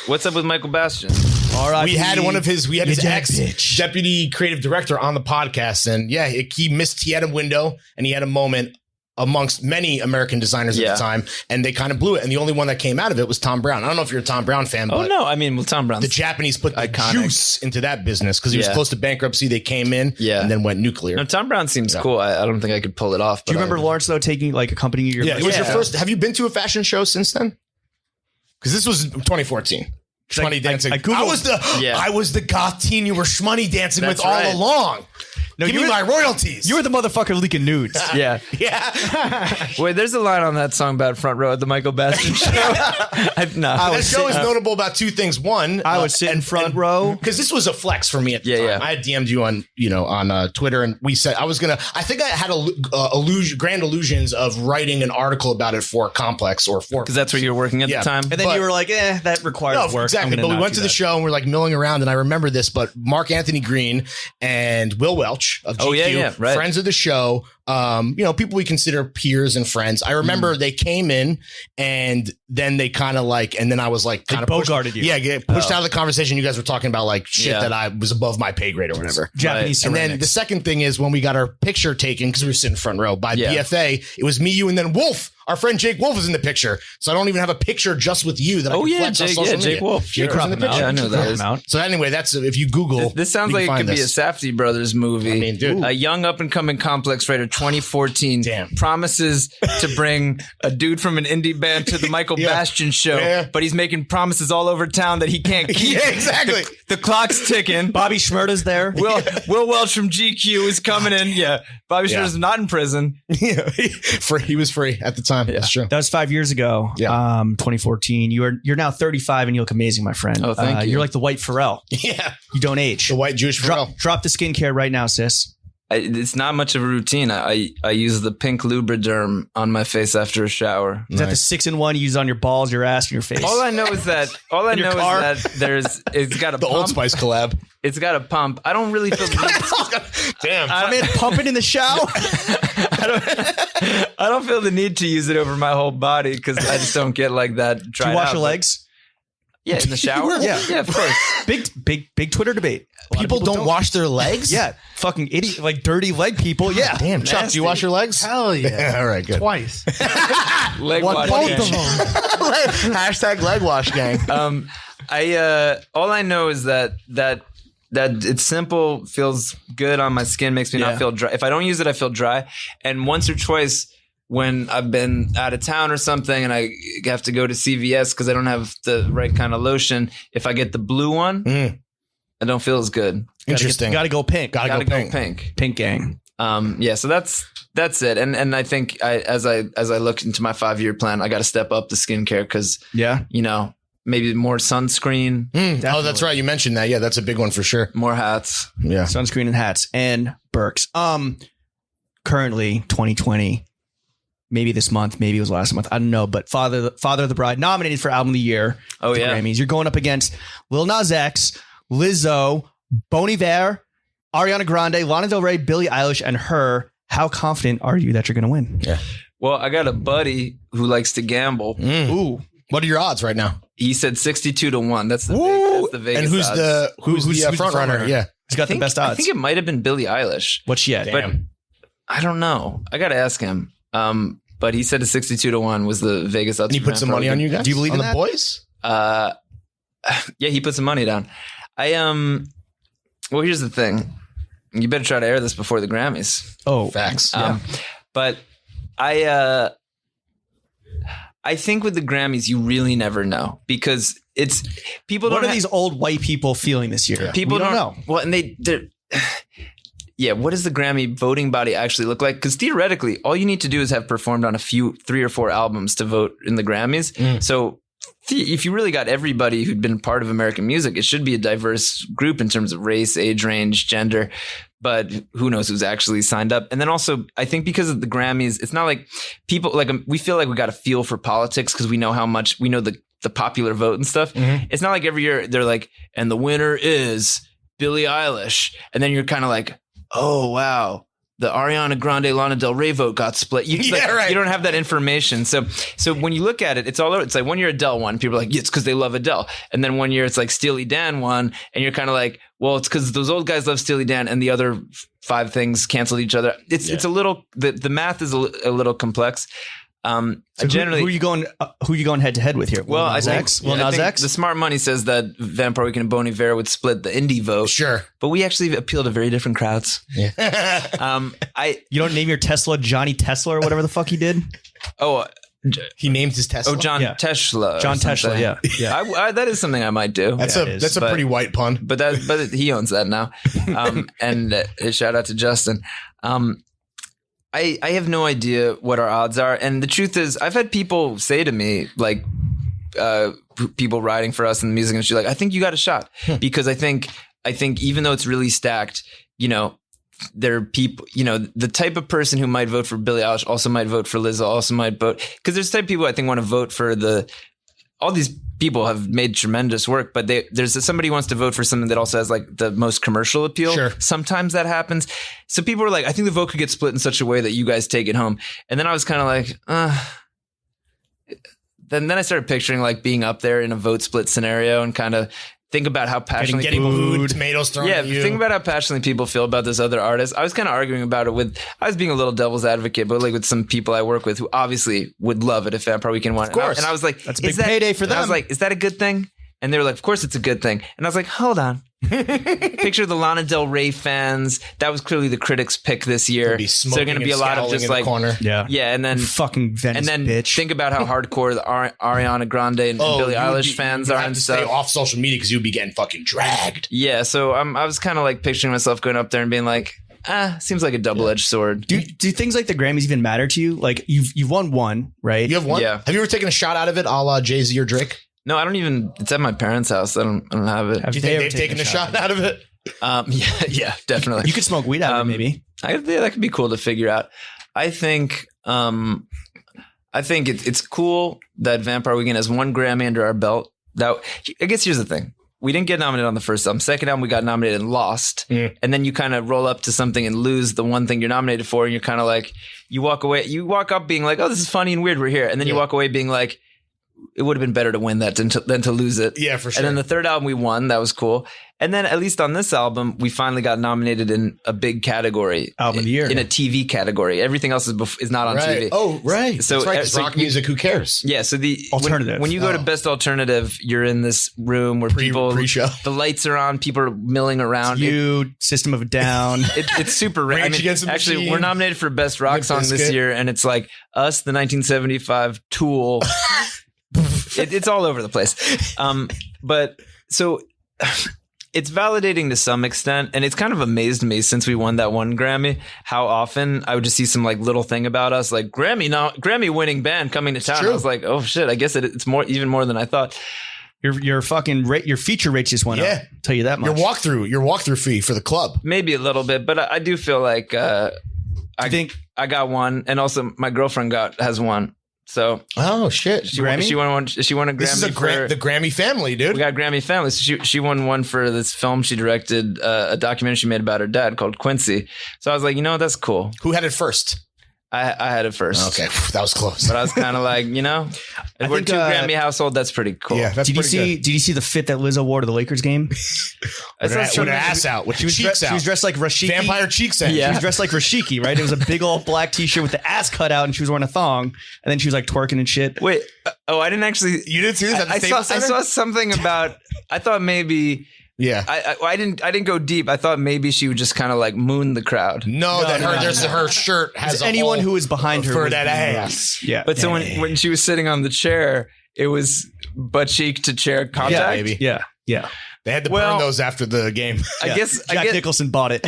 What's up with Michael Bastian? All right, We had his dead ex bitch. deputy creative director on the podcast, and yeah, he had a window and he had a moment amongst many American designers at Yeah. the time, and they kind of blew it. And the only one that came out of it was Tom Brown. I don't know if you're a Tom Brown fan, Oh but no, I mean, well, Tom Brown. the Japanese put the Iconic. juice into that business because he was Yeah. close to bankruptcy. They came in and then went nuclear. No, Tom Brown seems cool. I don't think I could pull it off. Do you but remember Lawrence though taking accompanying you? Yeah, it was your Yeah. first. Have you been to a fashion show since then? Because this was 2014. Shmoney dancing. I Googled- I was the goth teen you were shmoney dancing That's with right. all along. No, Give me my royalties. You were the motherfucker leaking nudes. Yeah. yeah. Wait, there's a line on that song about front row at the Michael Bastian show. That show is notable about two things. One, I was sitting front row because this was a flex for me at the time. Yeah. I had DM'd you on Twitter, and we said I think I had grand illusions of writing an article about it for Complex or for Because that's where you were working at Yeah. the time. and then But- you were like, that requires work. Exactly. I'm gonna But we not went do to the that. show and we're like milling around, and I remember this. But Mark Anthony Green and Will Welch of GQ, Oh, yeah, right. friends of the show, people we consider peers and friends. I remember they came in, and then they kind of and then I was like kind of bogarted you. Yeah, get pushed out of the conversation. You guys were talking about like shit Yeah. that I was above my pay grade or whatever. Japanese And then ceramics. the second thing is when we got our picture taken, because we were sitting front row by Yeah. BFA, it was me, you, and then Wolf. Our friend Jake Wolf is in the picture. So I don't even have a picture just with you that I Oh, can yeah, flex on Jake- social yeah, media. Jake Wolf. Jake Sure. was in the Crop 'em picture. Yeah, I know Crop that 'em is. out. So anyway, that's if you Google. This sounds you like can it find could be a this. Safdie Brothers movie. I mean, dude. A young up and coming complex writer 2014. Damn. Promises to bring a dude from an indie band to the Michael Bastian show, but he's making promises all over town that he can't keep. Yeah, exactly. The clock's ticking. Bobby Shmurda's there. Will Welch from GQ is coming in. Yeah. Bobby Shmurda's not in prison. Yeah. He was free at the time. That's true. That was 5 years ago. Yeah. 2014. You're now 35 and you look amazing, my friend. Oh, thank you. You're like the white Pharrell. Yeah. You don't age. The white Jewish Pharrell. Drop the skincare right now, sis. It's not much of a routine. I use the pink Lubriderm on my face after a shower. Is that the 6-in-1 you use on your balls, your ass, and your face? All I know is that it's got a The pump. Old Spice collab. It's got a pump. I don't really feel Damn. I mean, pumping in the shower. I don't feel the need to use it over my whole body because I just don't get like that. Do you wash your legs? Yeah, in the shower. Yeah, of course. Big Twitter debate. People don't wash their legs? Yeah, fucking idiot, like dirty leg people. Yeah, Damn, Chuck, do you wash your legs? Hell yeah. All right, good. Twice. Leg Both wash. of them. Hashtag leg wash gang. All I know is that it's simple, feels good on my skin, makes me not feel dry. If I don't use it, I feel dry. And once or twice when I've been out of town or something and I have to go to CVS because I don't have the right kind of lotion, if I get the blue one, I don't feel as good. Interesting. Gotta go pink. Gotta go pink. Pink gang. So that's it. And I think as I look into my 5-year plan, I got to step up the skincare because maybe more sunscreen. Oh, that's right. You mentioned that. Yeah, that's a big one for sure. More hats. Yeah. Sunscreen and hats and Birks. Currently 2020. Maybe this month, maybe it was last month. I don't know, but Father of the Bride nominated for Album of the Year. Oh, at the yeah. Grammys. You're going up against Lil Nas X, Lizzo, Bon Iver, Ariana Grande, Lana Del Rey, Billie Eilish, and her. How confident are you that you're going to win? Yeah. Well, I got a buddy who likes to gamble. Ooh. What are your odds right now? He said 62-1. That's the Vegas And who's odds. who's the front runner? Yeah. He's got the best odds. I think it might have been Billie Eilish. What's she at? But I don't know. I got to ask him. But he said a 62-1 was the Vegas odds. And he put some money on you guys? Do you believe on in the that? boys? Yeah, he put some money down. Well, here's the thing. You better try to air this before the Grammys. Oh, facts. But I think with the Grammys, you really never know because it's people. What are these old white people feeling this year? People we don't know. Well, and they're. Yeah, what does the Grammy voting body actually look like? Because theoretically, all you need to do is have performed on 3 or 4 albums to vote in the Grammys. So if you really got everybody who'd been part of American music, it should be a diverse group in terms of race, age range, gender. But who knows who's actually signed up? And then also, I think because of the Grammys, it's not like people we feel like we got a feel for politics because we know how much we know the popular vote and stuff. It's not like every year they're like, and the winner is Billie Eilish, and then you're kind of like, oh, wow, the Ariana Grande, Lana Del Rey vote got split. You don't have that information. So when you look at it, it's all over. It's like 1 year Adele won. People are like, yeah, it's because they love Adele. And then 1 year it's like Steely Dan won. And you're kind of like, well, it's because those old guys love Steely Dan and the other 5 things canceled each other. It's a little, the math is a little complex. So generally, who are you going head to head with here? Well, I think the smart money says that Vampire Weekend and Bon Iver would split the indie vote. Sure, but we actually appeal to very different crowds. Yeah. You don't name your Tesla Johnny Tesla or whatever the fuck he did. He named his Tesla. Oh, John Tesla. John Tesla. Yeah. That is something I might do. That's a pretty white pun. But he owns that now. And shout out to Justin. I have no idea what our odds are. And the truth is, I've had people say to me, like, people writing for us in the music industry, like, I think you got a shot. Because I think even though it's really stacked, there are people, the type of person who might vote for Billie Eilish also might vote for Lizzo, also might vote. Because there's the type of people I think want to vote for all these people have made tremendous work, but there's somebody who wants to vote for something that also has like the most commercial appeal. Sure. Sometimes that happens. So people were like, I think the vote could get split in such a way that you guys take it home. And then I was kind of like, Then I started picturing like being up there in a vote split scenario and kind of think about how passionately getting food, tomatoes thrown at you. Think about how passionately people feel about this other artist. I was kind of arguing about it I was being a little devil's advocate, but like with some people I work with who obviously would love it if Vampire Weekend won. Of course. And I was like, that's a big payday for them. I was like, is that a good thing? And they were like, of course it's a good thing. And I was like, hold on. Picture the Lana Del Rey fans. That was clearly the critics' pick this year. So they're going to be a lot of just like corner. Yeah, and then fucking Venice, and then bitch. think about how hardcore the Ariana Grande and Billie Eilish fans are and and stay stuff. off social media because you'd be getting fucking dragged. Yeah, so I was kind of like picturing myself going up there and being like, seems like a double-edged sword. Do things like the Grammys even matter to you? Like you've won one, right? You have one? Yeah. Have you ever taken a shot out of it a la Jay-Z or Drake? No, I don't even. It's at my parents' house. I don't have it. Have Do you they think ever they've taken a shot out of it? Yeah, definitely. You could smoke weed out of it, maybe. That could be cool to figure out. I think it's cool that Vampire Weekend has one Grammy under our belt. That I guess here's the thing. We didn't get nominated on the first album. Second album, we got nominated and lost. And then you kind of roll up to something and lose the one thing you're nominated for. And you're kind of like, you walk up being like, oh, this is funny and weird. We're here. And then you walk away being like, it would have been better to win that than to lose it. Yeah, for sure. And then the third album we won. That was cool. And then at least on this album, we finally got nominated in a big category. Album of the year. In a TV category. Everything else is not on TV. Oh, right. So, that's right. It's rock music. Who cares? Yeah. So the alternative. When you go to Best Alternative, you're in this room where Pre-show. the lights are on, people are milling around. You, System of a Down. It's super rare. Rage Against the actually, Machine. we're nominated for Best Rock Song this year, and it's like us, the 1975 Tool. It's all over the place. But so it's validating to some extent, and it's kind of amazed me since we won that one Grammy how often I would just see some like little thing about us, like Grammy winning band coming to town. I was like, oh shit, I guess it's even more than I thought. Your fucking rate, your feature rates just went up. Tell you that much. Your walkthrough fee for the club. Maybe a little bit, but I do feel like I think I got one, and also my girlfriend has one. So shit, she won one. She won a Grammy. This is the Grammy family, dude. We got Grammy family. So she won one for this film she directed, a documentary she made about her dad called Quincy. So I was like, that's cool. Who had it first? I had it first. Okay, that was close. But I was kind of like, if we're two Grammy household, that's pretty cool. Yeah, that's pretty good. Did you see the fit that Lizzo wore to the Lakers game? With her ass out, with her cheeks out. She was dressed like Rashiki. Vampire cheeks out. Yeah. She was dressed like Rashiki, right? It was a big old black t-shirt with the ass cut out, and she was wearing a thong, and then she was like twerking and shit. Wait, I didn't actually. You didn't see this at the Staples Center? I saw something about. I thought maybe. Yeah, I didn't go deep. I thought maybe she would just kind of like moon the crowd. Her shirt has anyone who was behind her for that ass. Yeah, but so when she was sitting on the chair, it was butt cheek to chair contact. Yeah, baby. Yeah. They had to burn those after the game. I guess Jack Nicholson bought it.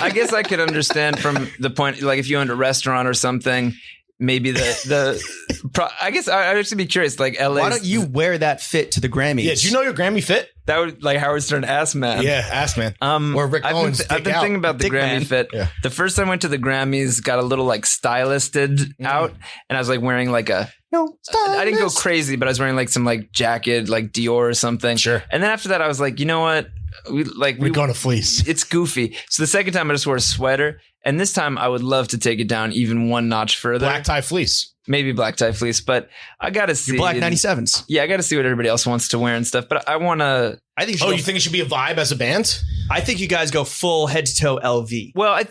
I guess I could understand from the point, like if you owned a restaurant or something. Maybe I guess I'd actually be curious. Like LA, why don't you wear that fit to the Grammys? Yeah, do you know your Grammy fit? That would like Howard Stern ass man. Yeah, ass man. Or Rick Owens. I've been thinking about the Dick Grammy man. fit. Yeah. The first time I went to the Grammys, got a little like stylisted out, and I was like wearing like I didn't go crazy, but I was wearing like some like jacket, like Dior or something. Sure. And then after that, I was like, you know what? We're going to fleece. It's goofy. So the second time I just wore a sweater, and this time I would love to take it down even one notch further. Black tie fleece. Maybe black tie fleece, but I got to see your black 97s. Yeah, I got to see what everybody else wants to wear and stuff. But I want to. You think it should be a vibe as a band? I think you guys go full head to toe LV. Well,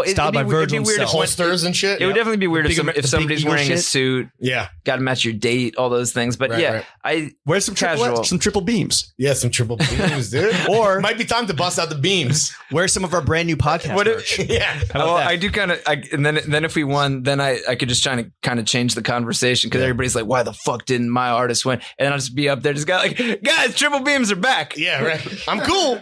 Styled by Virgil it'd be weird if holsters and shit. It would definitely be weird if somebody's Eagle wearing a shit. suit. Yeah, got to match your date, all those things. But Right. I wear some triple beams. Yeah, some triple beams, dude. Or might be time to bust out the beams. Wear some of our brand new podcast merch. Yeah. Well, I do kind of, and then if we won, then I could just try to kind of change the conversation because everybody's like, why the fuck didn't my artist win? And then I'll just be up there, just got like, guys, triple beams are back. Yeah, right. I'm cool.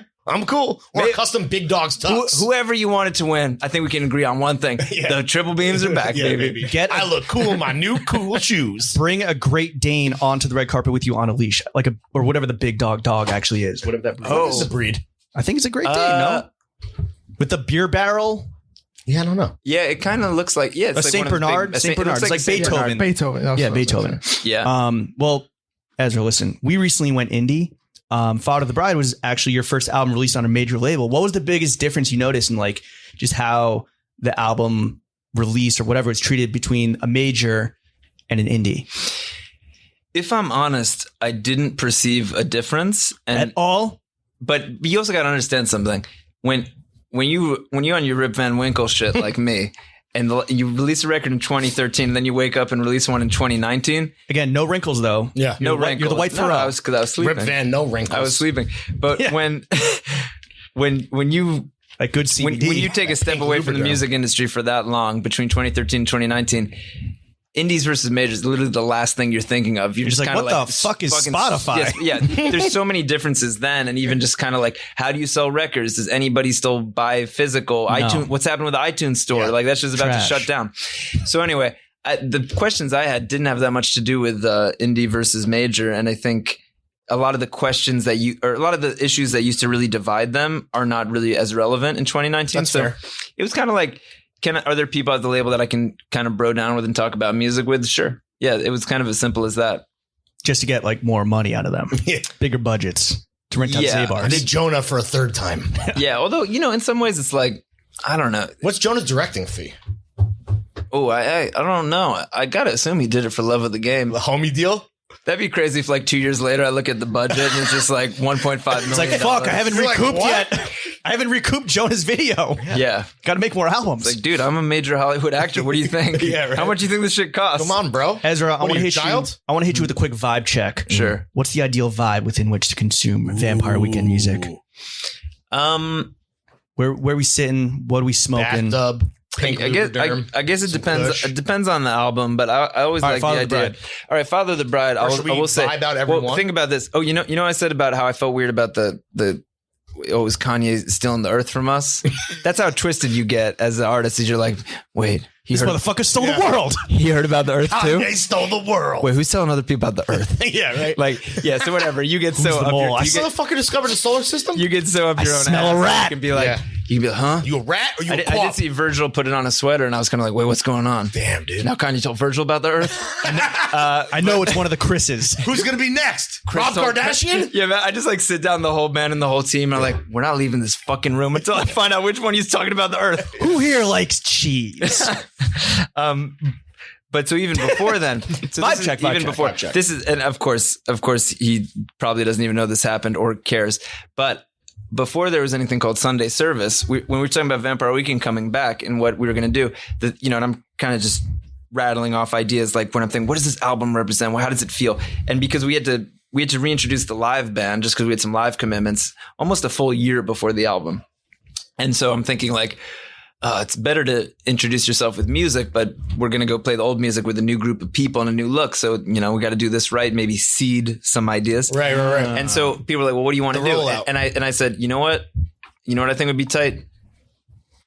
Or a custom Big Dogs tux. Whoever you wanted to win, I think we can agree on one thing. The triple beams are back, baby. I look cool in my new cool shoes. Bring a Great Dane onto the red carpet with you on a leash, or whatever the big dog actually is. Whatever that breed What is the breed? I think it's a Great Dane, no? With the beer barrel. Yeah, I don't know. Yeah, it kind of looks like a Saint Bernard. Saint Bernard. It's like Beethoven. Beethoven. Yeah, Beethoven. Yeah. Well, Ezra, listen, we recently went indie. Father of the Bride was actually your first album released on a major label. What was the biggest difference you noticed in like just how the album release or whatever is treated between a major and an indie? If I'm honest, I didn't perceive a difference At all. But you also got to understand something. When you on your Rip Van Winkle shit like me, and you release a record in 2013, and then you wake up and release one in 2019. Again, no wrinkles though. Yeah, no wrinkles. You're the white Pharrell. Because I was sleeping. Rip Van, no wrinkles. I was sleeping. But when when you a good CBD. when you take a step away from the music industry for that long, between 2013 and 2019, indies versus majors is literally the last thing you're thinking of. You're just like, kinda what the fuck is Spotify? Yes, yeah, there's so many differences then, and even just kind of like, how do you sell records? Does anybody still buy physical? No. iTunes? What's happened with the iTunes store? Like that's just about Trash. to shut down. So anyway, the questions I had didn't have that much to do with indie versus major, and I think a lot of the questions a lot of the issues that used to really divide them are not really as relevant in 2019. That's so fair. It was kind of like, are there people at the label that I can kind of bro down with and talk about music with? Sure. Yeah, it was kind of as simple as that. Just to get like more money out of them. Bigger budgets to rent out Yeah. I did Z-bars. Jonah for a third time. Yeah, although, in some ways it's like, I don't know. What's Jonah's directing fee? Oh, I don't know. I got to assume he did it for love of the game. The homie deal? That'd be crazy if like 2 years later I look at the budget and it's just like 1.5 million. It's like, fuck, I haven't You're like, recouped what? yet. I haven't recouped Jonah's video. Yeah. Got to make more albums. It's like, dude, I'm a major Hollywood actor. What do you think? Yeah, right. How much do you think this shit costs? Come on, bro. Ezra, I What want are to you, hit you. child? I want to hit you with a quick vibe check. Sure. What's the ideal vibe within which to consume Vampire Weekend music? Where we sitting? What are we smoking? Bathtub. Pink I guess it some depends. Kush. It depends on the album, but I always All right, like Father the of the idea. Bride. All right, Father of the Bride. I should we will say. vibe out everyone? Well, think about this. Oh, you know, I said about how I felt weird about the. Oh, is Kanye stealing the earth from us? That's how twisted you get as an artist. Is you're like, wait, he This heard, motherfucker stole the world. he heard about the earth too. Kanye stole the world. Wait, who's telling other people about the earth? Yeah, right. Like, yeah, so whatever. You get so the up mole? your, I you This get, motherfucker discovered the solar system? you get so up your own smell ass a that rat. You can be like, Yeah. you can be like, huh? You a rat or you a I pup? did see Virgil put it on a sweater, and I was kind of like, wait, what's going on? Damn, dude. Now Kanye told Virgil about the earth. I know it's one of the Chris's. Who's going to be next? Rob told- Kardashian? Yeah, man. I just like sit down the whole band and the whole team. And I'm like, we're not leaving this fucking room until I find out which one he's talking about the earth. Who here likes cheese? But so even before then, so Vibe this is check, vibe even check, before vibe check. this is, and of course, he probably doesn't even know this happened or cares. But before there was anything called Sunday service, when we were talking about Vampire Weekend coming back and what we were going to do, and I'm kind of just rattling off ideas like when I'm thinking, what does this album represent? Well, how does it feel? And because we had to reintroduce the live band just because we had some live commitments almost a full year before the album. And so I'm thinking like, it's better to introduce yourself with music, but we're going to go play the old music with a new group of people and a new look. So, we got to do this right, maybe seed some ideas. Right. And so people were like, well, what do you want to The do? rollout. And I said, you know what I think would be tight?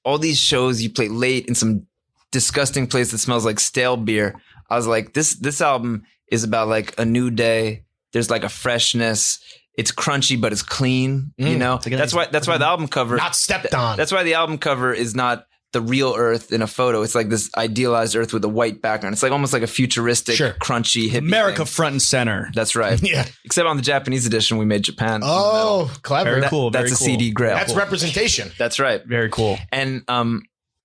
All these shows you play late in some disgusting place that smells like stale beer. I was like, this album is about like a new day. There's like a freshness. It's crunchy, but it's clean. That's why the album cover Not stepped on. That's why the album cover is not the real Earth in a photo. It's like this idealized Earth with a white background. It's like almost like a futuristic, crunchy hippie America thing. front and center. That's right. Yeah. Except on the Japanese edition, we made Japan. Oh, clever. Very cool. That's very a cool. CD grail. That's representation. That's right. Very cool.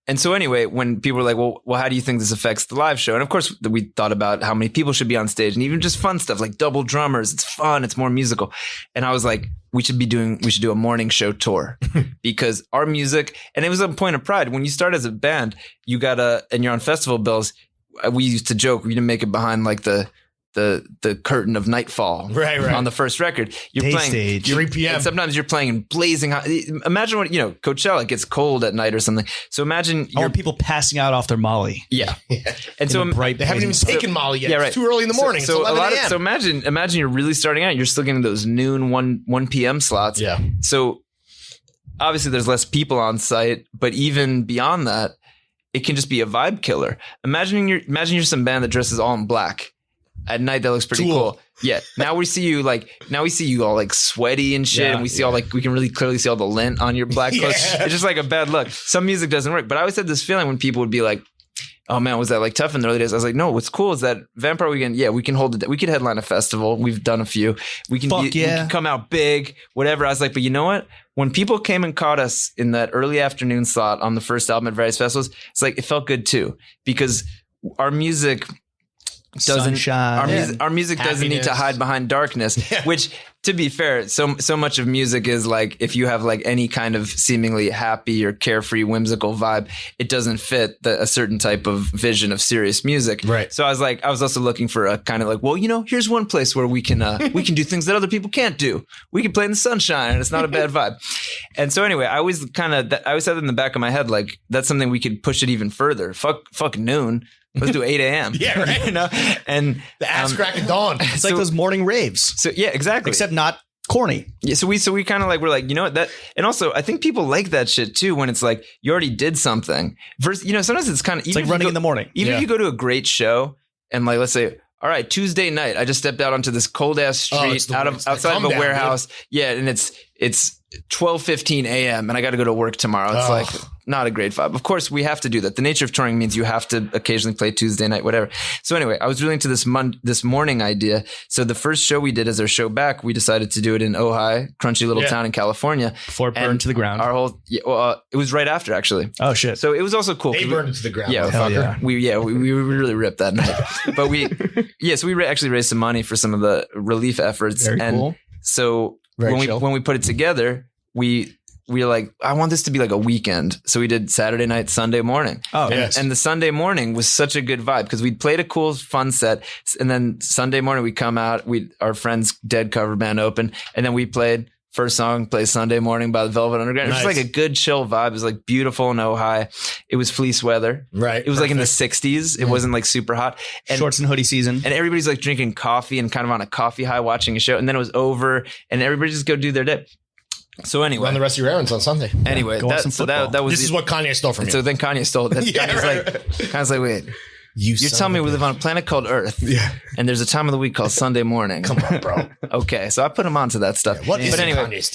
And so anyway, when people were like, well, how do you think this affects the live show? And of course, we thought about how many people should be on stage and even just fun stuff like double drummers. It's fun. It's more musical. And I was like, we should do a morning show tour because our music, and it was a point of pride. When you start as a band, and you're on festival bills, we used to joke, we didn't make it behind like the curtain of nightfall Right. on the first record. You're Day playing stage. 3 p.m. And sometimes you're playing in blazing hot. Imagine what, Coachella gets cold at night or something. So imagine I want people passing out off their Molly. yeah. And so bright They haven't even blazing taken Molly yet. yeah, right. It's too early in the morning. So it's 11 a.m. so imagine you're really starting out. You're still getting those noon 1 p.m. slots. Yeah. So obviously there's less people on site, but even beyond that, it can just be a vibe killer. Imagine you're some band that dresses all in black. At night, that looks pretty Tool. cool. Yeah. Now we see you all like sweaty and shit. Yeah. And we see we can really clearly see all the lint on your black clothes. Yeah. It's just like a bad look. Some music doesn't work. But I always had this feeling when people would be like, oh man, was that like tough in the early days? I was like, no, what's cool is that Vampire Weekend, yeah, we can hold it. We could headline a festival. We've done a few. We can come out big, whatever. I was like, but you know what? When people came and caught us in that early afternoon slot on the first album at various festivals, it's like, it felt good too. Because our music Sunshine. our music doesn't need to Happiness. hide behind darkness, which, to be fair, so much of music is like, if you have like any kind of seemingly happy or carefree, whimsical vibe, it doesn't fit a certain type of vision of serious music. Right. So I was also looking for a kind of like, well, here's one place where we can do things that other people can't do. We can play in the sunshine and it's not a bad vibe. And so anyway, I always had that in the back of my head, like that's something we could push it even further. Fuck noon. Let's do 8 a.m. Yeah, right. You know, and the ass crack of dawn. It's like those morning raves. So yeah, exactly. Except not corny. Yeah, so we kind of like, we're like, you know what, that, and also I think people like that shit too when it's like you already did something. Versus, you know, sometimes it's kind of, it's like running in the morning. Even if you go to a great show and like, let's say, all right, Tuesday night, I just stepped out onto this cold ass street outside of a warehouse. Dude. Yeah, and it's 12:15 a.m. and I got to go to work tomorrow. It's like not a great vibe. Of course, we have to do that. The nature of touring means you have to occasionally play Tuesday night, whatever. So anyway, I was really into this morning idea. So the first show we did as our show back, we decided to do it in Ojai, crunchy little town in California. Before it burned to the ground. Our whole, it was right after actually. Oh shit. So it was also cool. They burned it to the ground. Yeah, fucker. We really ripped that night. But we actually raised some money for some of the relief efforts. Very cool. So when we put it together, we were like, I want this to be like a weekend. So we did Saturday night, Sunday morning. Oh, yes. And the Sunday morning was such a good vibe because we'd played a cool, fun set. And then Sunday morning we come out, our friend's Dead cover band open. And then we played first song, play Sunday Morning by the Velvet Underground. Nice. It was like a good chill vibe. It was like beautiful in Ojai. It was fleece weather. Right. It was like in the 60s. It wasn't like super hot. And, shorts and hoodie season. And everybody's like drinking coffee and kind of on a coffee high watching a show. And then it was over and everybody just go do their day. So anyway, run the rest of your errands on Sunday. Anyway, that was this is what Kanye stole from you. So then Kanye stole it. Kanye's like, wait, you're telling me we live on a planet called Earth, and there's a time of the week called Sunday morning. Come on, bro. Okay, so I put him onto that stuff. Yeah,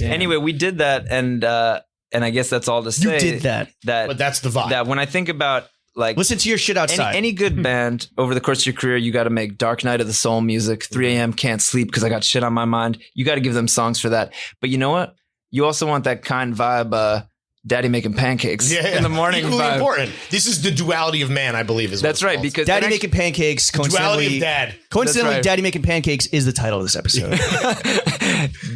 anyway, we did that, and I guess that's all to say. You did that. But that's the vibe. That when I think about like listen to your shit outside. Any good band over the course of your career, you got to make Dark Night of the Soul music. 3 a.m. can't sleep because I got shit on my mind. You got to give them songs for that. But you know what? You also want that kind vibe, Daddy making pancakes in the morning. Equally vibe. important. This is the duality of man, I believe. That's right. Because Daddy making pancakes. Duality of dad. Coincidentally, Daddy making pancakes is the title of this episode.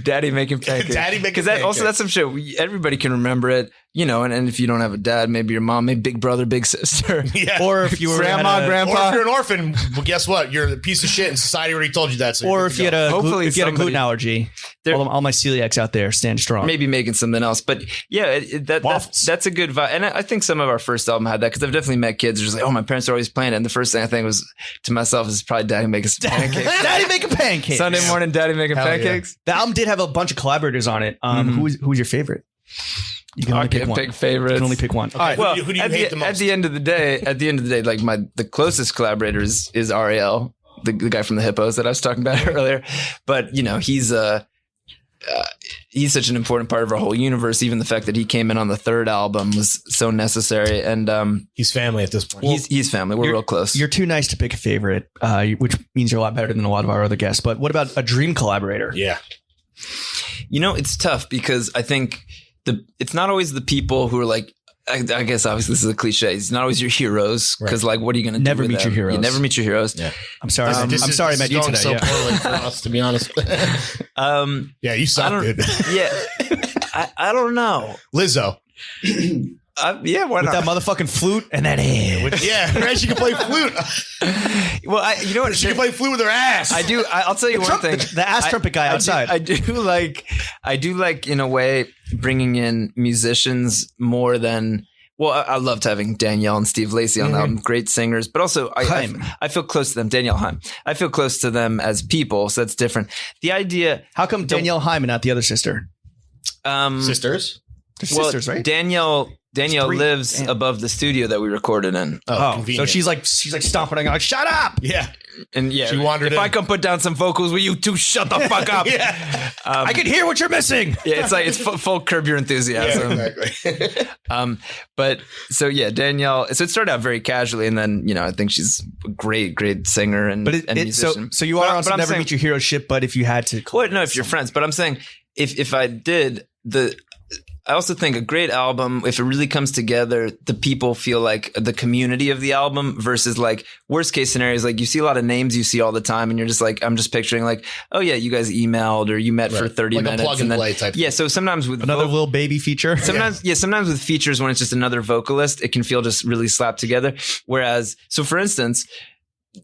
Daddy making pancakes. Daddy making Because pancakes. that's some shit. Everybody can remember it. You know, and if you don't have a dad, maybe your mom, maybe big brother, big sister. Yeah. Or if you were grandma, grandpa. Or if you're an orphan, well, guess what? You're a piece of shit and society already told you that. So or if you had a gluten allergy. There- All my celiacs out there, stand strong. Maybe making something else. But yeah, that's a good vibe. And I think some of our first album had that because I've definitely met kids who are just like, oh, my parents are always playing it. And the first thing I think was to myself is probably Daddy making some pancakes. Daddy making pancakes. Sunday morning, Daddy making pancakes. The album did have a bunch of collaborators on it. Who's your favorite? You can only pick one. Pick favorites. You can only pick one. Okay, All right. well, who do you hate the most? At the end of the day, like the closest collaborator is Ariel, the guy from the Hippos that I was talking about earlier. But you know, he's such an important part of our whole universe. Even the fact that he came in on the third album was so necessary. And he's family at this point. He's family. We're real close. You're too nice to pick a favorite, which means you're a lot better than a lot of our other guests. But what about a dream collaborator? Yeah. You know, it's tough because I think it's not always the people who are like, I guess obviously this is a cliche. It's not always your heroes because like, what are you going to do? Never meet them? your heroes. You never meet your heroes. Yeah. I'm sorry. I'm sorry I met you today. So poorly for us, to be honest. Yeah, you suck, dude. Yeah. I don't know. Lizzo. Yeah, why With not? that motherfucking flute and that hand. Yeah, right. She can play flute. Well, you know what? She can play flute with her ass. I do. I'll tell you one thing. The ass trumpet guy outside. I do like in a way bringing in musicians more than. Well, I loved having Danielle and Steve Lacy on the album. Great singers, but also I feel close to them. Danielle Haim. I feel close to them as people, so that's different. The idea. How come Danielle Haim and not the other sister? Sisters. They're sisters, right? Danielle lives above the studio that we recorded in. Oh, so she's like stomping and going, "Shut up!" Yeah, and yeah, she wandered. If I come put down some vocals, will you two shut the fuck up? Yeah, I can hear what you're missing. Yeah, it's like it's full Curb Your Enthusiasm. Yeah, exactly. But so yeah, Danielle. So it started out very casually, and then I think she's a great singer and musician. So you are on some Never Meet Your Hero shit. But if you had to, no, if you're friends. But I'm saying if I did I also think a great album, if it really comes together, the people feel like the community of the album versus like worst case scenarios. Like you see a lot of names you see all the time and you're just like, I'm just picturing like, oh yeah, you guys emailed or you met for 30 like minutes. A plug and play type. Yeah. So sometimes with another Lil Baby feature. Sometimes with features, when it's just another vocalist, it can feel just really slapped together. Whereas, so for instance,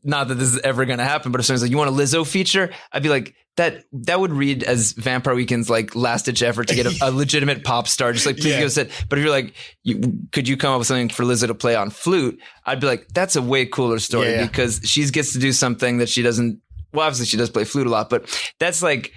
not that this is ever going to happen, but if someone's like, you want a Lizzo feature? I'd be like, that would read as Vampire Weekend's like last ditch effort to get a legitimate pop star. Just like, please go sit. But if you're like, could you come up with something for Lizzo to play on flute? I'd be like, that's a way cooler story because she gets to do something that she doesn't. Well, obviously she does play flute a lot, but that's like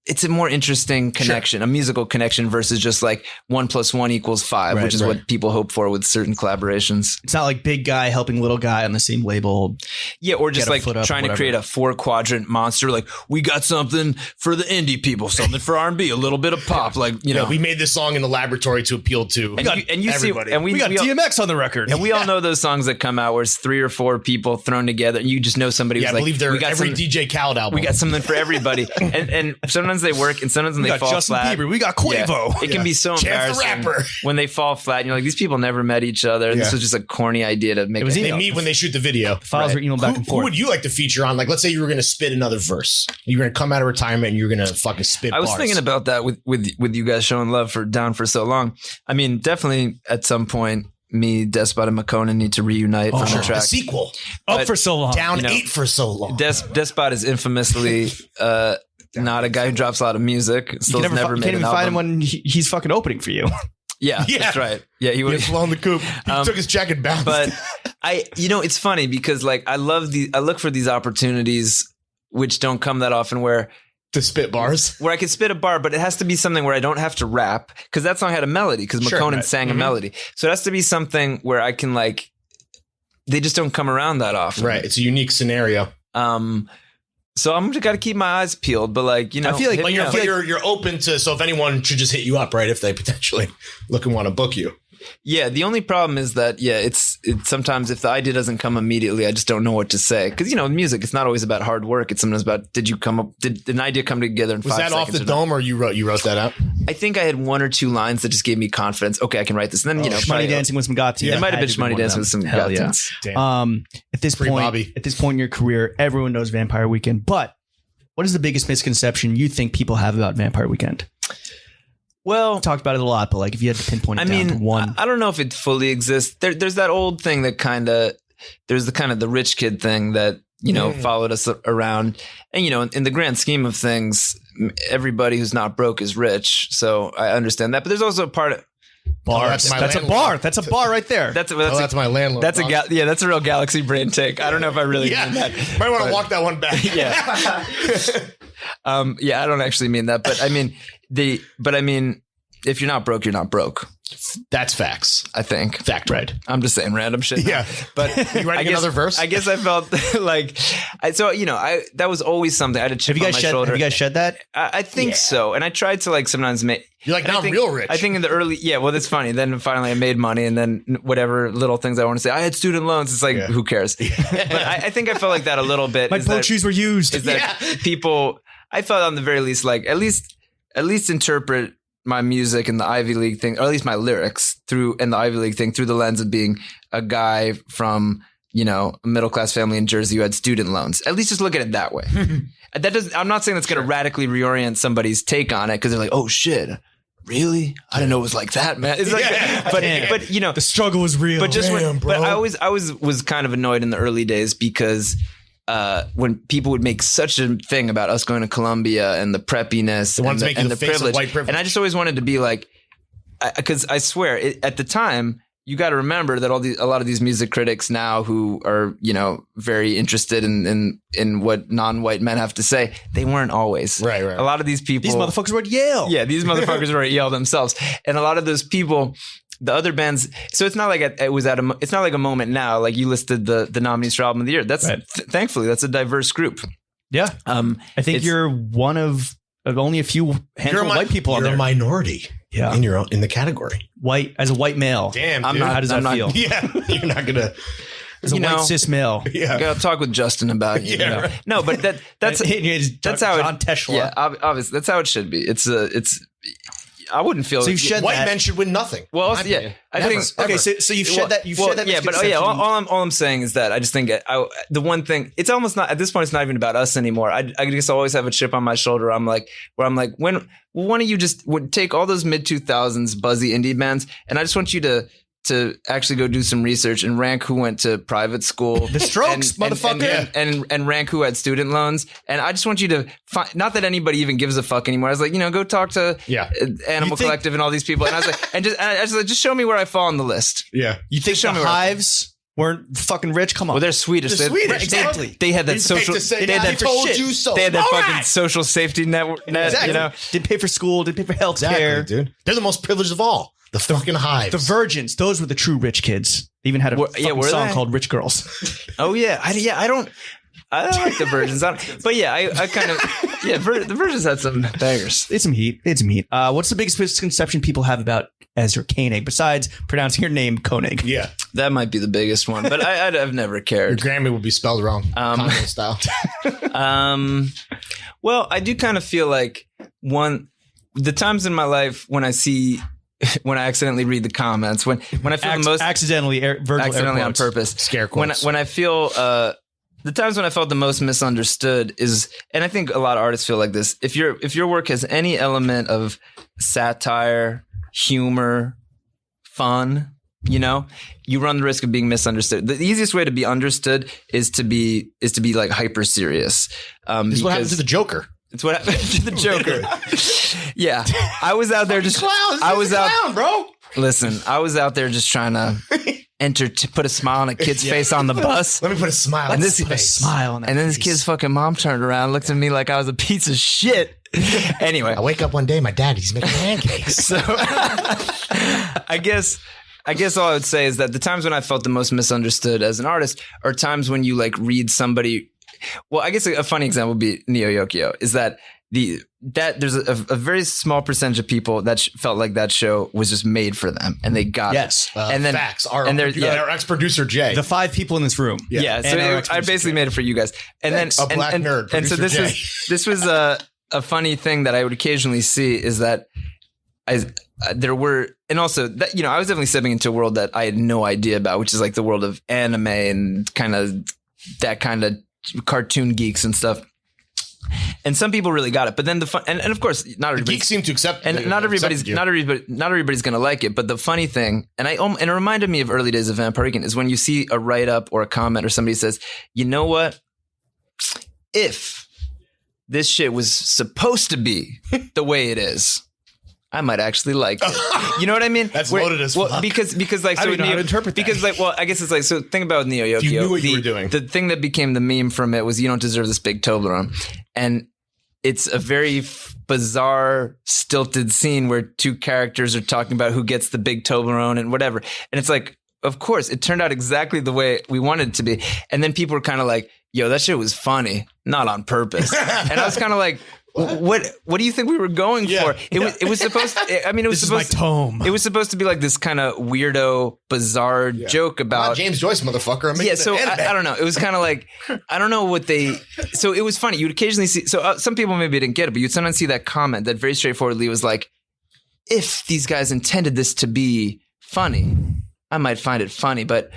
it's a more interesting connection, a musical connection versus just like 1 + 1 = 5, which is what people hope for with certain collaborations. It's not like big guy helping little guy on the same label. Yeah, or just like trying to create a 4-quadrant monster. Like, we got something for the indie people, something for R&B, a little bit of pop. Like, you know, we made this song in the laboratory to appeal to everybody. We got DMX on the record, and we all know those songs that come out where it's 3 or 4 people thrown together, and you just know somebody. Yeah, who's I believe they're every DJ Khaled album. We got something for everybody, and sometimes they work, and sometimes when they fall Justin flat, Bieber, we got Quavo. It can be so Chance the embarrassing Rapper. when they fall flat. And you're like, these people never met each other. And this was just a corny idea to make. They meet when they shoot the video. The files are emailed back and forth. Who would you like to feature on? Like, let's say you were going to spit another verse. You were going to come out of retirement and you're going to fucking spit. I was bars. thinking about that with you guys showing love for Down for So Long. I mean, definitely at some point, me, Despot, and McConan need to reunite from the track. A sequel. Up for so long. Down 8 for so long. Despot is infamously not a guy who drops a lot of music. Still you never made can't an even find him album. when he's fucking opening for you. Yeah, that's right. Yeah, he would have flown the coop. He took his jacket and bounced. But it's funny because like I look for these opportunities which don't come that often where to spit bars, where I could spit a bar, but it has to be something where I don't have to rap because that song had a melody because McConan sang a melody. So it has to be something where I can like, they just don't come around that often. Right. It's a unique scenario. So I'm just got to keep my eyes peeled, but like, you know, I feel like you're open to, so if anyone should just hit you up, right? If they potentially look and want to book you. Yeah. The only problem is that, it's sometimes if the idea doesn't come immediately, I just don't know what to say. Cause you know, in music, it's not always about hard work. It's sometimes about, did an idea come together in 5 seconds? Was that off the dome or you wrote that out? I think I had 1 or 2 lines that just gave me confidence. Okay, I can write this. And then, Shmoney Dancing with some Gotti. It might have been Shmoney Dancing with some Gotti. At this point in your career, everyone knows Vampire Weekend, but what is the biggest misconception you think people have about Vampire Weekend? Well, we've talked about it a lot, but like if you had to pinpoint it down to one. I don't know if it fully exists. There's that old thing that there's the rich kid thing that, followed us around. And, in the grand scheme of things, everybody who's not broke is rich. So I understand that. But there's also a part of bars. That's a bar. That's a bar right there. That's my landlord. That's that's a real Galaxy brain take. I don't know if I really mean that. Might want to walk that one back. Yeah. I don't actually mean that, but I mean if you're not broke, you're not broke. That's facts. I think. Fact right. I'm just saying random shit. Yeah. But you writing another verse? I guess I felt like that was always something. I had a chip on my shoulder. Have you guys shed that? I think so. And I tried to like sometimes make. You're like, now I'm real rich. I think in the early, well, that's funny. Then finally I made money and then whatever little things I want to say. I had student loans. It's like, who cares? But I think I felt like that a little bit. My boat shoes were used. Is that people, I felt on the very least, like at least interpret my music and the Ivy League thing, or at least my lyrics and the Ivy League thing through the lens of being a guy from, a middle-class family in Jersey who had student loans. At least just look at it that way. I'm not saying that's going to radically reorient somebody's take on it because they're like, oh shit, really? I didn't know it was like that, man. It's like, but the struggle was real. But I was kind of annoyed in the early days because when people would make such a thing about us going to Columbia and the preppiness and the privilege. White privilege, and I just always wanted to be like, because I swear at the time you got to remember that a lot of these music critics now who are very interested in what non-white men have to say, they weren't always right. A lot of these people, these motherfuckers were at Yale. Yeah, these motherfuckers were at Yale themselves, and a lot of those people. The other bands, so it's not like it's not like a moment now. Like you listed the nominees for album of the year. That's thankfully that's a diverse group. Yeah, I think you're one of only a few handful of white people on there. You're a minority. Yeah, in the category. White as a white male. Damn, I'm not. How does that feel? Yeah, you're not gonna. As a white cis male. Yeah, I gotta talk with Justin about it. Yeah, right. No, but that's how John Teschler. Yeah, obviously that's how it should be. It's. I wouldn't feel. So you've shed white that. men should win nothing. Well, also, I think. Okay, so you've shed that. You've shed that. Yeah, but all I'm saying is that I just think the one thing. It's almost not at this point. It's not even about us anymore. I just always have a chip on my shoulder. I'm like, when one of you just would take all those mid 2000s buzzy indie bands, and I just want you to to actually go do some research and rank who went to private school. The Strokes, motherfucker. And rank who had student loans. And I just want you to find, not that anybody even gives a fuck anymore. I was like, go talk to Animal Collective and all these people. And I was like, just show me where I fall on the list. Yeah. You think the Hives weren't fucking rich? Come on. Well, they're Swedish. Exactly. They had that social. They had that told you so. They had that fucking social safety net. Exactly. Didn't pay for school. Didn't pay for health care. Dude. They're the most privileged of all. The fucking Hives. The Virgins. Those were the true rich kids. They even had a song called "Rich Girls." Oh yeah. I don't like the Virgins. But yeah, I kind of the Virgins had some bangers. It's some heat. What's the biggest misconception people have about Ezra Koenig besides pronouncing your name Koenig? Yeah. That might be the biggest one, but I've never cared. Your Grammy would be spelled wrong. Kanye style. Well, I do kind of feel like the times in my life when I accidentally read the comments, when I feel the most accidentally on purpose, scare quotes. When I feel the times when I felt the most misunderstood is, and I think a lot of artists feel like this. If your work has any element of satire, humor, fun, you run the risk of being misunderstood. The easiest way to be understood is to be like hyper serious. This is what happened to the Joker. It's what happened to the Joker. Yeah, I was out there just. Clown, bro. Listen, I was out there just trying to put a smile on a kid's face on the bus. Let me put a smile on his face. And then this kid's fucking mom turned around, looked at me like I was a piece of shit. Anyway, I wake up one day, my daddy's making pancakes. So I guess all I would say is that the times when I felt the most misunderstood as an artist are times when you like read somebody. Well, I guess a funny example would be Neo Yokio, is that there's a very small percentage of people that felt like that show was just made for them and they got it. And then facts. Our ex-producer Jay. The 5 people in this room. Yeah. So I basically made it for you guys. And then a black nerd. And so this was a funny thing that I would occasionally see is that there were, and also that, I was definitely stepping into a world that I had no idea about, which is like the world of anime and kind of that kind of cartoon geeks and stuff. And some people really got it, but then the fun, and of course, not everybody geeks seem to accept, and not everybody's going to like it. But the funny thing, and it reminded me of early days of Vampire Weekend, is when you see a write up or a comment or somebody says, you know what, if this shit was supposed to be the way it is, I might actually like it. You know what I mean? That's loaded as fuck. Because like, I don't know how to interpret that. Because like, well, I guess it's like, so think about Neo Yokio. You knew what you were doing. The thing that became the meme from it was, you don't deserve this big Toblerone. And it's a very bizarre, stilted scene where 2 characters are talking about who gets the big Toblerone and whatever. And it's like, of course, it turned out exactly the way we wanted it to be. And then people were kind of like, yo, that shit was funny, not on purpose. And I was kind of like, what do you think we were going for? It was supposed to, it was supposed to, tome. It was supposed to be like this kind of weirdo, bizarre joke about James Joyce, motherfucker. So I don't know. It was kind of like, I don't know what so it was funny. You'd occasionally see, some people maybe didn't get it, but you'd sometimes see that comment that very straightforwardly was like, if these guys intended this to be funny, I might find it funny, but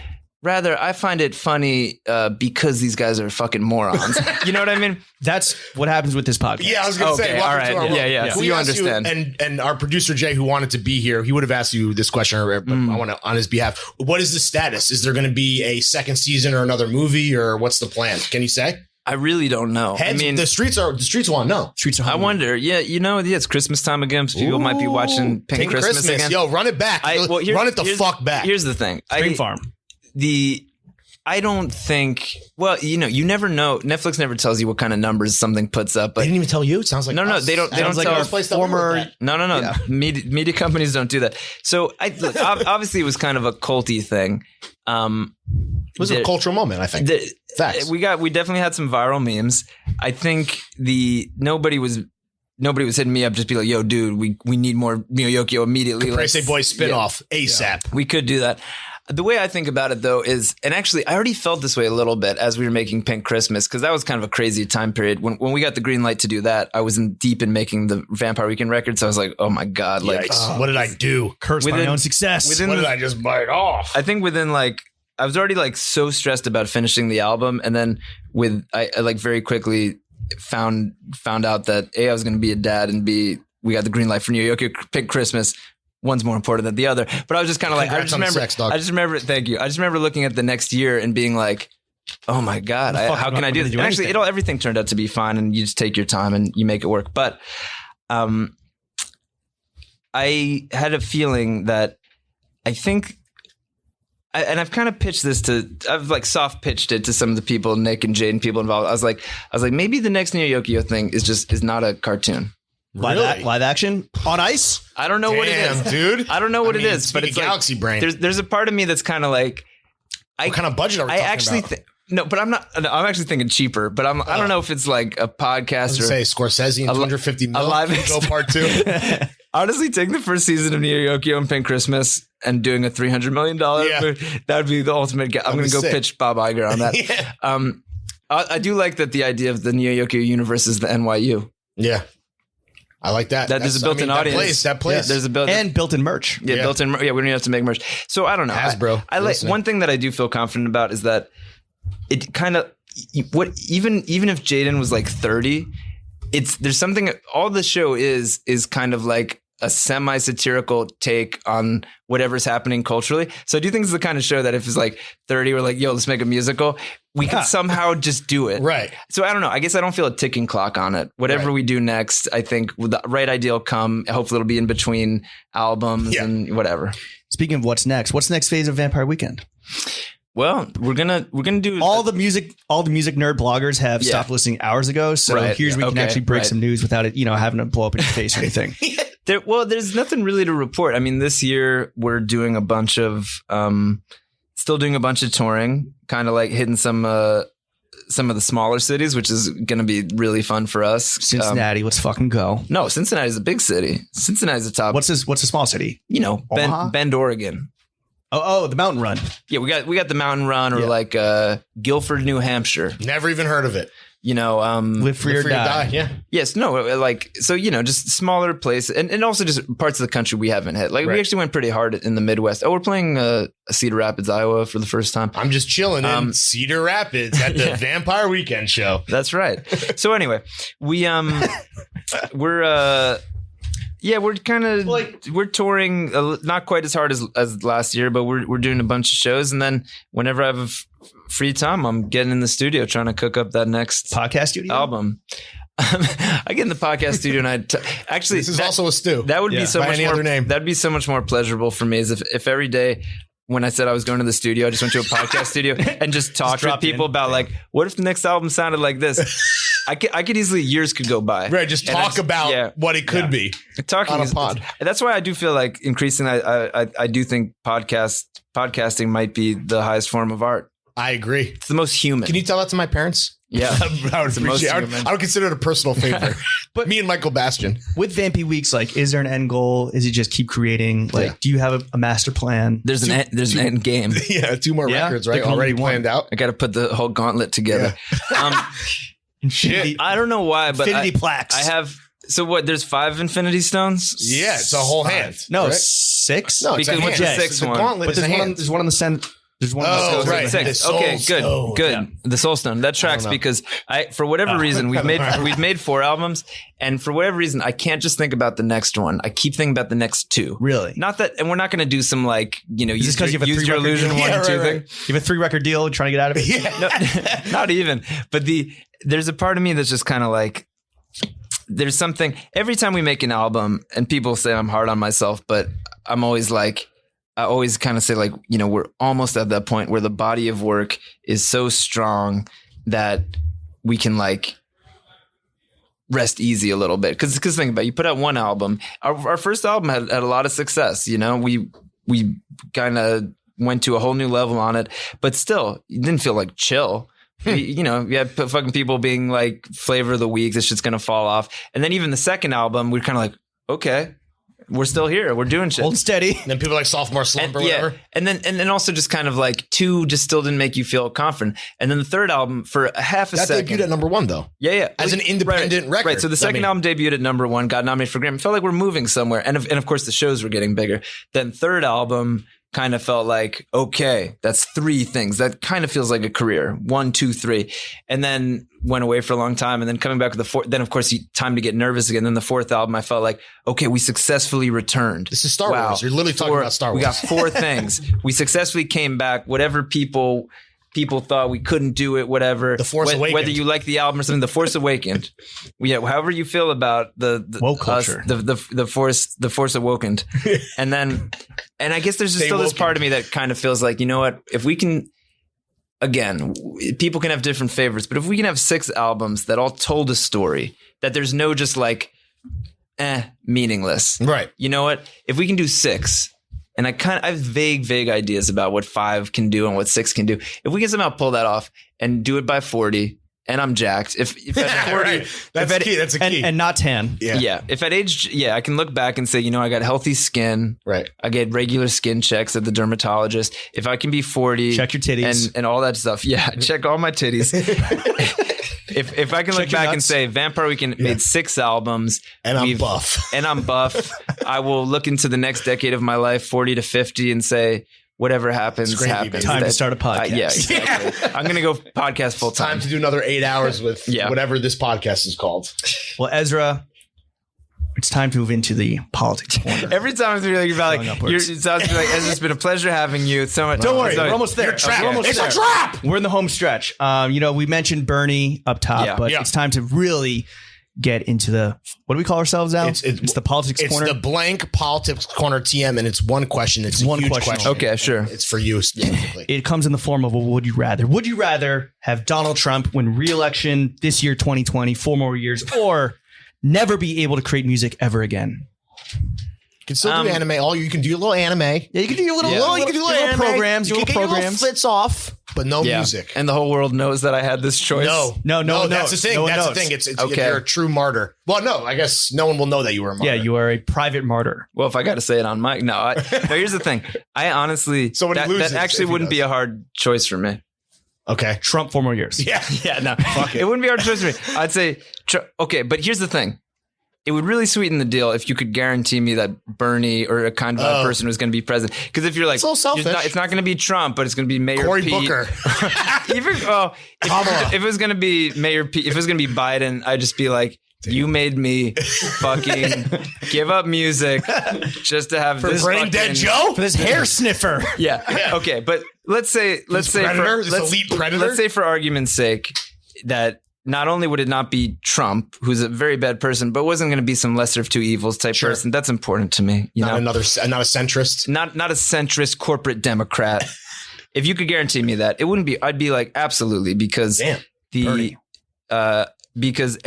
rather, I find it funny because these guys are fucking morons. You know what I mean? That's what happens with this podcast. Yeah, I was going to say. All right. Yeah. So you understand. And our producer, Jay, who wanted to be here, he would have asked you this question, but I want to, on his behalf. What is the status? Is there going to be a second season or another movie, or what's the plan? Can you say? I really don't know. I mean, the streets want to know. Streets are hungry. I wonder. Yeah, it's Christmas time again. So people might be watching Pink Christmas again. Yo, run it back. Run it the fuck back. Here's the thing. Spring Farm. I don't think. Well, you never know. Netflix never tells you what kind of numbers something puts up. But they didn't even tell you. It sounds like no. They don't. They don't like tell us. Former. No. Yeah. Media companies don't do that. So look, obviously, it was kind of a culty thing. It was a cultural moment, I think. Facts. We definitely had some viral memes. I think nobody was hitting me up just be like, yo, dude, we need more Neo Yokio immediately. Caprese Boys spinoff ASAP. Yeah. We could do that. The way I think about it, though, is, and actually, I already felt this way a little bit as we were making Pink Christmas, because that was kind of a crazy time period. When we got the green light to do that, I was deep in making the Vampire Weekend record, so I was like, oh my God. Like, what did I do? Cursed my own success. What did I just bite off? I think I was already like so stressed about finishing the album, and then I like very quickly found out that A, I was going to be a dad, and B, we got the green light for Neo Yokio Pink Christmas. one's more important than the other. But I was just kind of like, Congrats on the sex, dog. I just remember, thank you. I just remember looking at the next year and being like, oh my God, how can I do this? And actually, everything turned out to be fine, and you just take your time and you make it work. But I had a feeling that I think, and I've kind of pitched this I've like soft pitched it to some of the people, Nick and Jade and people involved. I was like, maybe the next Neo Yokio thing is not a cartoon. Really? Live action on ice? I don't know what it is, dude. I don't know what it is, but it's Galaxy like, Brain. There's a part of me that's kind of like, what kind of budget are we talking about? No, but I'm not. No, I'm actually thinking cheaper. But I don't know if it's like a podcast or say Scorsese and 250 million. A live go part 2. Honestly, take the first season of Neo Yokio and Pink Christmas and doing a $300 million. That would be the ultimate. I'm going to go pitch Bob Iger on that. I do like that the idea of the Neo Yokio universe is the NYU. Yeah. I like that. There's a built-in audience. That place. Yeah, there's a built-in merch. Yeah, built-in. Yeah, we don't have to make merch. So I don't know. Hasbro. I like one thing that I do feel confident about is that it kind of even if Jaden was like 30, there's something. All the show is kind of like a semi-satirical take on whatever's happening culturally. So I do think it's the kind of show that if it's like 30, we're like, yo, let's make a musical. We could somehow just do it. Right. So I don't know. I guess I don't feel a ticking clock on it. Whatever we do next, I think the right idea will come. Hopefully it'll be in between albums and whatever. Speaking of what's next phase of Vampire Weekend? Well, we're gonna do all the music nerd bloggers have stopped listening hours ago. So here's where we can actually break some news without it, having to blow up in your face or anything. There's nothing really to report. I mean, this year we're doing a bunch of still doing a bunch of touring, kind of like hitting some of the smaller cities, which is going to be really fun for us. Cincinnati, let's fucking go. No, Cincinnati's a big city. Cincinnati's the top. What's a small city? Bend, Oregon. Oh, the mountain run. Yeah, we got the mountain run, or like Guilford, New Hampshire. Never even heard of it. Live free or die. Yeah. Yes. No. Like, so, just smaller places and also just parts of the country we haven't hit. Like we actually went pretty hard in the Midwest. Oh, we're playing Cedar Rapids, Iowa for the first time. I'm just chilling in Cedar Rapids at the Vampire Weekend show. That's right. So anyway, we're touring not quite as hard as last year, but we're doing a bunch of shows. And then whenever I have free time, I'm getting in the studio trying to cook up that next podcast studio album. I get in the podcast studio and actually this is also a stew. That would be so by much any more. Other name. That'd be so much more pleasurable for me. Is if every day when I said I was going to the studio, I just went to a podcast studio and just talked with people about like, what if the next album sounded like this? I could easily, years could go by. Right, just talk about what it could be. Talking on a pod. That's why I do feel like increasingly, I do think podcasting might be the highest form of art. I agree. It's the most human. Can you tell that to my parents? Yeah. I would appreciate it. I would consider it a personal favor. But me and Michael Bastian. With Vampy Weeks, like, is there an end goal? Is it just keep creating? Like, do you have a master plan? There's an end game. Yeah, 2 more records, right? Already planned out. I got to put the whole gauntlet together. Shit. I don't know why, but Infinity plaques. I have. So what? There's 5 Infinity Stones. Yeah, it's a whole hand. No, right? 6. No, it's because a what's hand. the 6th one? Gauntlet But is a hand. there's one on the center. There's one. Oh, on the right. 6. The Okay, Soul good. Stone. The Soul Stone. That tracks because for whatever reason, we've made 4 albums, and for whatever reason, I can't just think about the next one. I keep thinking about the next 2. Really? Not that, and we're not going to do some like use because you have a your 3 illusion record 1 and 2 deal? thing. You have a 3 record deal, trying to get out of it. Yeah. No, not even. But there's a part of me that's just kind of like. There's something every time we make an album, and people say I'm hard on myself, but I'm always like. I always kind of say like, we're almost at that point where the body of work is so strong that we can like rest easy a little bit. Cause think about it, you put out 1 album. Our first album had a lot of success. We kind of went to a whole new level on it, but still it didn't feel like chill. You had fucking people being like flavor of the week. This shit's going to fall off. And then even the second album, we're kind of like, okay. We're still here. We're doing shit. Hold steady. And then people like sophomore slump or whatever. And then also just kind of like 2 just still didn't make you feel confident. And then the third album for a half a second. That debuted at number 1 though. Yeah. As an independent record. Right. So the second album debuted at number 1, got nominated for Grammy. It felt like we're moving somewhere. And of course the shows were getting bigger. Then third album kind of felt like, okay, that's 3 things. That kind of feels like a career. 1, 2, 3. And then went away for a long time. And then coming back with the 4th, then of course, time to get nervous again. Then the 4th album, I felt like, okay, we successfully returned. This is Star Wars. You're literally talking about Star Wars. We got 4 things. We successfully came back. Whatever people thought we couldn't do it, whatever. The Force Awakened. Whether you like the album or something, The Force Awakened. Yeah, however you feel about the woke culture, the Force Awakened, and I guess there's just still this part of me that kind of feels like, you know what, if we can, again, people can have different favorites, but if we can have 6 albums that all told a story, that there's no just like, meaningless, right? You know what? If we can do 6. And I have vague ideas about what 5 can do and what 6 can do. If we can somehow pull that off and do it by 40, and I'm jacked. If at 40, right. That's key. That's a key. And not tan. Yeah. If at age, I can look back and say, you know, I got healthy skin. Right. I get regular skin checks at the dermatologist. If I can be 40, check your titties and all that stuff. Yeah, check all my titties. If I can look back and say Vampire Weekend made 6 albums and I'm buff, I will look into the next decade of my life, 40 to 50, and say, whatever happens, happens. Time to start a podcast. Yeah, exactly. I'm going to go podcast full time. Time to do another 8 hours with whatever this podcast is called. Well, Ezra, it's time to move into the politics corner. Every time I feel like it sounds like Ezra, it's been a pleasure having you. It's so much. Don't worry, we're almost there. It's a trap. We're in the home stretch. We mentioned Bernie up top, but it's time to really get into the, what do we call ourselves now? It's the politics corner. It's the blank politics corner TM, and it's one question. It's one huge question. Okay, sure. It's for you specifically. It comes in the form of a would you rather. Would you rather have Donald Trump win re-election this year, 2020, 4 more years, or never be able to create music ever again? You can still do anime. You can do your little anime. Yeah, you can do your little programs. You can get your little flits off, but no music. And the whole world knows that I had this choice. No. That's the thing. That's the thing. It's okay. You're a true martyr. Well, no, I guess no one will know that you were a martyr. Yeah, you are a private martyr. Well, if I got to say it on mic, no. Here's the thing. I honestly, that actually wouldn't be a hard choice for me. Okay, Trump 4 more years. Yeah. No, fuck it. It wouldn't be a hard choice for me. I'd say, okay, but here's the thing. It would really sweeten the deal if you could guarantee me that Bernie or a kind of that person was going to be president. Because if you're like, so selfish. It's not going to be Trump, but it's going to be Mayor Cory Pete. Booker. If it was going to be Mayor Pete, if it was going to be Biden, I'd just be like, you made me fucking give up music just to have this brain dead Joe, for this hair sniffer. Yeah. Okay, but let's say elite predator. Let's say for argument's sake that not only would it not be Trump, who's a very bad person, but wasn't going to be some lesser of two evils type person. That's important to me. Not a centrist. Not a centrist corporate Democrat. If you could guarantee me that, it wouldn't be. I'd be like, absolutely, because because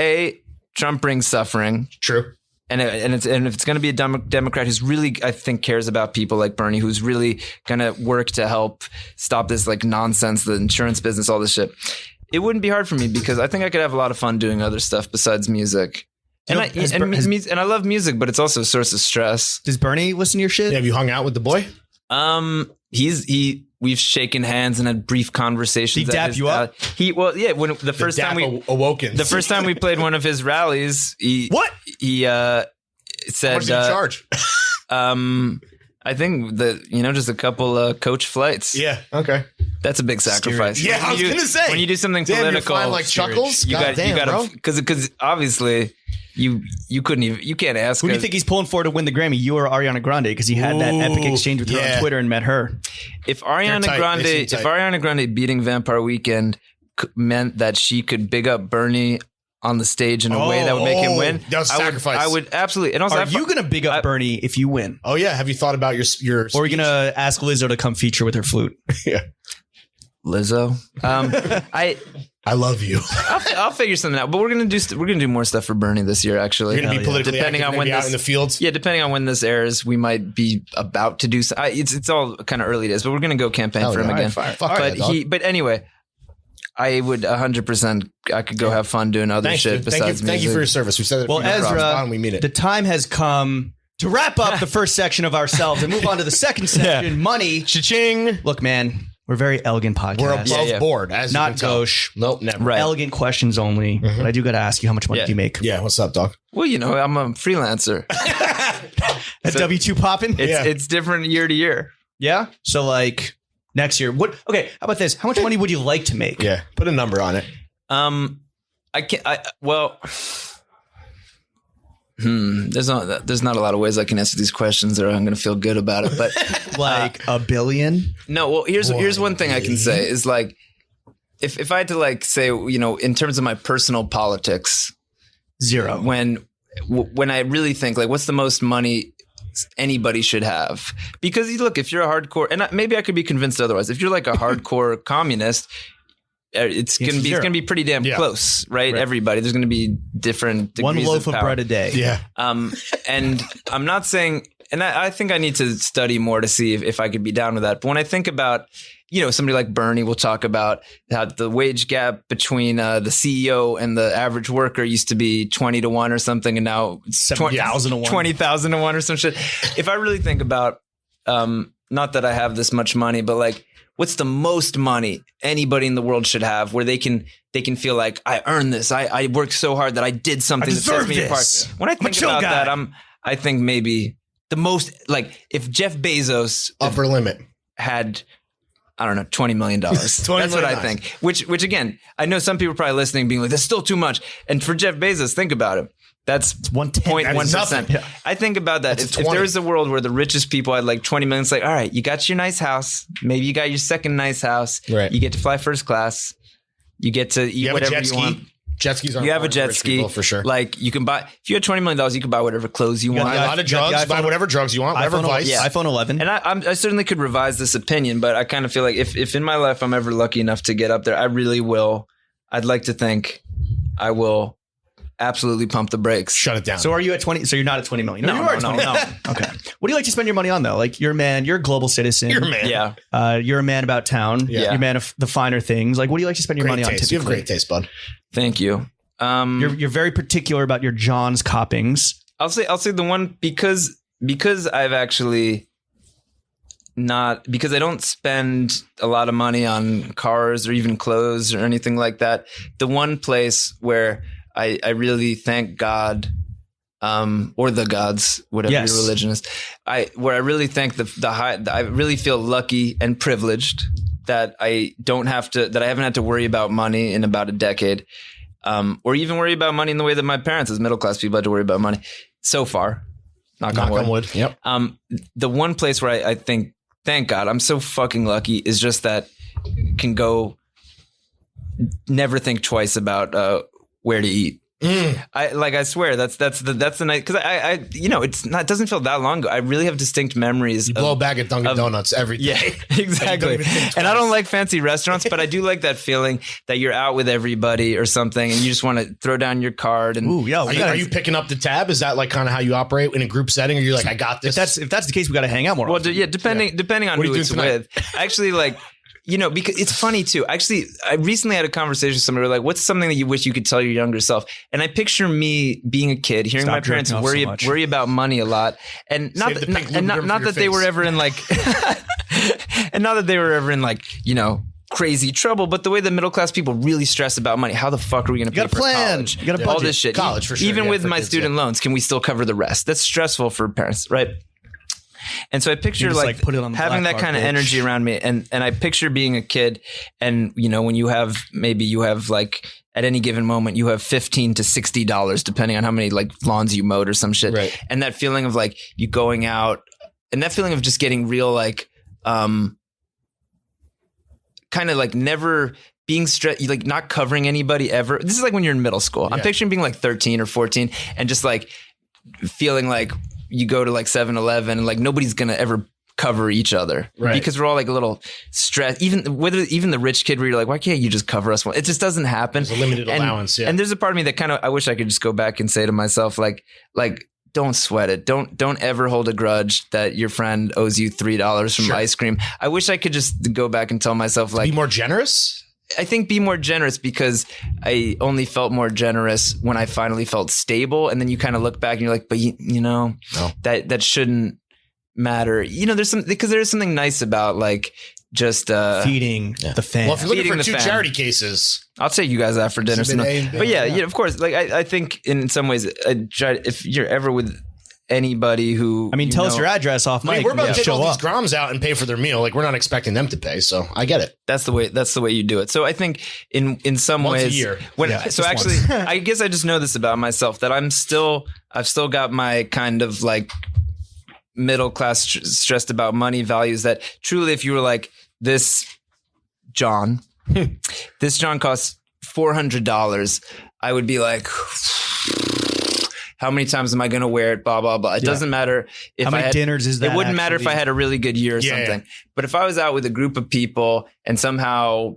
Trump brings suffering. True. And if it's going to be a Democrat who's really, I think, cares about people like Bernie, who's really going to work to help stop this like nonsense, the insurance business, all this shit. It wouldn't be hard for me because I think I could have a lot of fun doing other stuff besides music. And I love music, but it's also a source of stress. Does Bernie listen to your shit? Yeah, have you hung out with the boy? We've shaken hands and had brief conversations. He dapped you up? When the first time we played one of his rallies, he said, what did he charge? I think just a couple coach flights. Yeah. Okay. That's a big sacrifice. Yeah, I was gonna say when you do something political, you find like chuckles. You got to because obviously you can't ask. Who do you think he's pulling for to win the Grammy? You or Ariana Grande? Because he had that epic exchange with her on Twitter and met her. If Ariana Grande beating Vampire Weekend meant that she could big up Bernie on the stage in a way that would make him win, that was sacrifice. I would absolutely. And also, are you going to big up Bernie if you win? Oh yeah. Have you thought about your? Or are you going to ask Lizzo to come feature with her flute? Yeah. Lizzo. I love you. I'll figure something out. But we're gonna do more stuff for Bernie this year. Actually, you're gonna be politically depending active, on when out in the fields. Yeah, depending on when this airs, we might be about to do. It's all kind of early days, but we're gonna go campaign for him again. But anyway. I would 100%. I could go have fun doing other shit besides music. Thank you for your service. We said it. Well, Ezra, we mean it. The time has come to wrap up the first section of ourselves and move on to the second section. Money. Cha-ching. Look, man, we're a very elegant podcast. We're above board, as not you can tell. gauche. Nope, never. Right. Elegant questions only. But I do got to ask you, how much money do you make? Yeah, what's up, dog? Well, I'm a freelancer. That W2 popping? It's different year to year. Yeah. So like next year, what? Okay. How about this? How much money would you like to make? Yeah. Put a number on it. I can't. There's not a lot of ways I can answer these questions, or I'm going to feel good about it. But like $1 billion? No. Well, here's one thing I can say is like, if I had to like say, in terms of my personal politics, zero. When I really think like, what's the most money anybody should have? Because look, if you're a hardcore, and maybe I could be convinced otherwise. If you're like a hardcore communist, it's gonna be pretty damn close, right? Everybody, there's gonna be different degrees one loaf of power. bread a day. Yeah. And I'm not saying, and I think I need to study more to see if I could be down with that. But when I think about, somebody like Bernie will talk about how the wage gap between the CEO and the average worker used to be 20 to 1 or something, and now it's 7,000 to 1. 20,000 to 1 or some shit. If I really think about, not that I have this much money, but like, what's the most money anybody in the world should have, where they can feel like I earned this. I worked so hard that I did something that sets me apart. When I think about that, I think maybe the most, like, if Jeff Bezos upper limit had, I don't know, $20 million. That's what I think. Which again, I know some people are probably listening being like, that's still too much. And for Jeff Bezos, think about it. That's 0.1%. Yeah. I think about that. If there was a world where the richest people had like 20 million, it's like, all right, you got your nice house. Maybe you got your second nice house. Right. You get to fly first class. You get to eat whatever you want. Jet skis aren't. You have a jet ski for sure. Like you can buy, if you had $20 million, you could buy whatever clothes you want. Buy a lot of drugs. Buy whatever drugs you want. Whatever vice. iPhone 11. And I certainly could revise this opinion, but I kind of feel like if in my life I'm ever lucky enough to get up there, I really will. I'd like to think I will absolutely pump the brakes. Shut it down. So are you at 20? So you're not at 20 million? No, you are at 20 million. Okay. What do you like to spend your money on though? Like you're a man, you're a global citizen. You're a man. Yeah. You're a man about town. Yeah. You're a man of the finer things. Like what do you like to spend your money on typically? You have great taste, bud. Thank you. You're very particular about your John's coppings. I'll say the one because I've actually because I don't spend a lot of money on cars or even clothes or anything like that. The one place where I really thank God, or the gods, whatever your religion is, where I really thank I really feel lucky and privileged that I haven't had to worry about money in about a decade. Or even worry about money in the way that my parents as middle class people had to worry about money so far. Knock on wood. Yep. The one place where I think, thank God, I'm so fucking lucky is just that can go never think twice about where to eat. I swear that's the night, because I it doesn't feel that long ago. I really have distinct memories. You blow a bag of Dunkin' Donuts every day. Yeah, exactly. And I don't like fancy restaurants, but I do like that feeling that you're out with everybody or something, and you just want to throw down your card. And are you picking up the tab? Is that like kind of how you operate in a group setting? Or you're like, I got this? If that's the case, we got to hang out more. Well, depending on who it's with. Actually, like. Because it's funny too. Actually, I recently had a conversation with somebody like, what's something that you wish you could tell your younger self? And I picture me being a kid, hearing my parents worry about money a lot. And not that they were ever in like, and not that they were ever in like, crazy trouble, but the way the middle class people really stress about money. How the fuck are we going to pay for college? You got to all this shit. College for sure. Even with my student loans, can we still cover the rest? That's stressful for parents, right? And so I picture like put it on having that kind of energy around me. And I picture being a kid and, when you have like at any given moment, you have $15 to $60, depending on how many like lawns you mowed or some shit. Right. And that feeling of like you going out and that feeling of just getting real, like, kind of like never being stressed, like not covering anybody ever. This is like when you're in middle school. I'm picturing being like 13 or 14 and just like feeling like, you go to like 7-Eleven and like nobody's gonna ever cover each other, right? Because we're all like a little stressed. Even the rich kid where you're like, why can't you just cover us? It just doesn't happen. There's a limited allowance. Yeah. And there's a part of me that kind of I wish I could just go back and say to myself, like don't sweat it. Don't ever hold a grudge that your friend owes you $3 from ice cream. I wish I could just go back and tell myself like be more generous. I think be more generous because I only felt more generous when I finally felt stable. And then you kind of look back and you're like, but no. that shouldn't matter. There's something nice about like just feeding the fan. Well, if you're looking for two charity cases, I'll take you guys out for dinner. But yeah, of course. Like I think in some ways, if you're ever with anybody who. I mean, tell us your address off mic. We're about to take show all these up. Groms out and pay for their meal. Like we're not expecting them to pay, so I get it. That's the way you do it. So I think in some Once a ways, year. So actually, I guess I just know this about myself that I've still got my kind of like middle class stressed about money values. That truly, if you were like this, John, this John costs $400, I would be like, how many times am I going to wear it? Blah, blah, blah. It doesn't matter if how many dinners is that? It wouldn't matter if I had a really good year or something. But if I was out with a group of people and somehow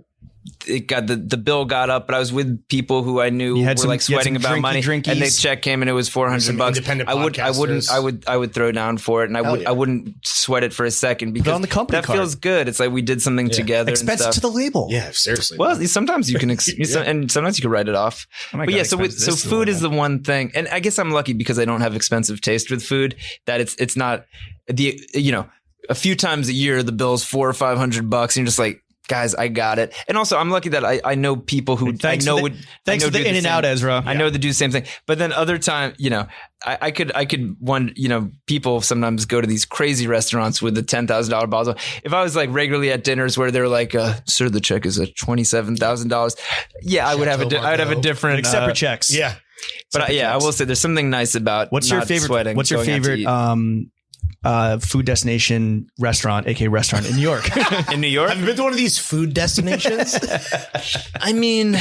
it got the bill got up, but I was with people who I knew were like sweating about money, and the check came and it was $400. I would throw down for it, and I wouldn't sweat it for a second because on the company that card. Feels good. It's like we did something together. Expenses and to stuff. the label. Yeah, seriously. Well, sometimes you can, and sometimes you can write it off. But yeah, so food is the one thing, and I guess I'm lucky because I don't have expensive taste with food. That it's not a few times a year the bill's $400 or $500, and you're just like, guys, I got it. And also, I'm lucky that I know people who Thanks for the in and out, Ezra. I know they do the same thing. But then other time, I could people sometimes go to these crazy restaurants with the $10,000 bottles. If I was like regularly at dinners where they're like, sir, the check is at $27,000. Yeah, I'd have a different except for checks. Yeah. But I will say there's something nice about what's your favorite food destination restaurant, aka restaurant in New York? In New York? Have you been to one of these food destinations? I mean,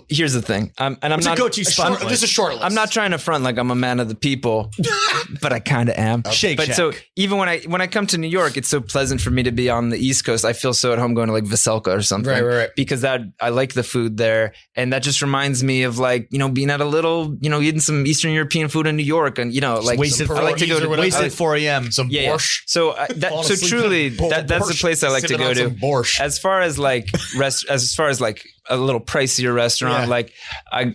here's the thing. I'm not go-to spot. Just a short list. I'm not trying to front like I'm a man of the people, but I kind of am. Shake But Shack. so even when I come to New York, it's so pleasant for me to be on the East Coast. I feel so at home going to like Veselka or something. Right. Because I like the food there, and that just reminds me of like being at a little eating some Eastern European food in New York, and like wasted I like to go to wasted 4 a.m. Some borscht. So truly, that's the place I like to go to. Borscht. As far as like a little pricier restaurant, like I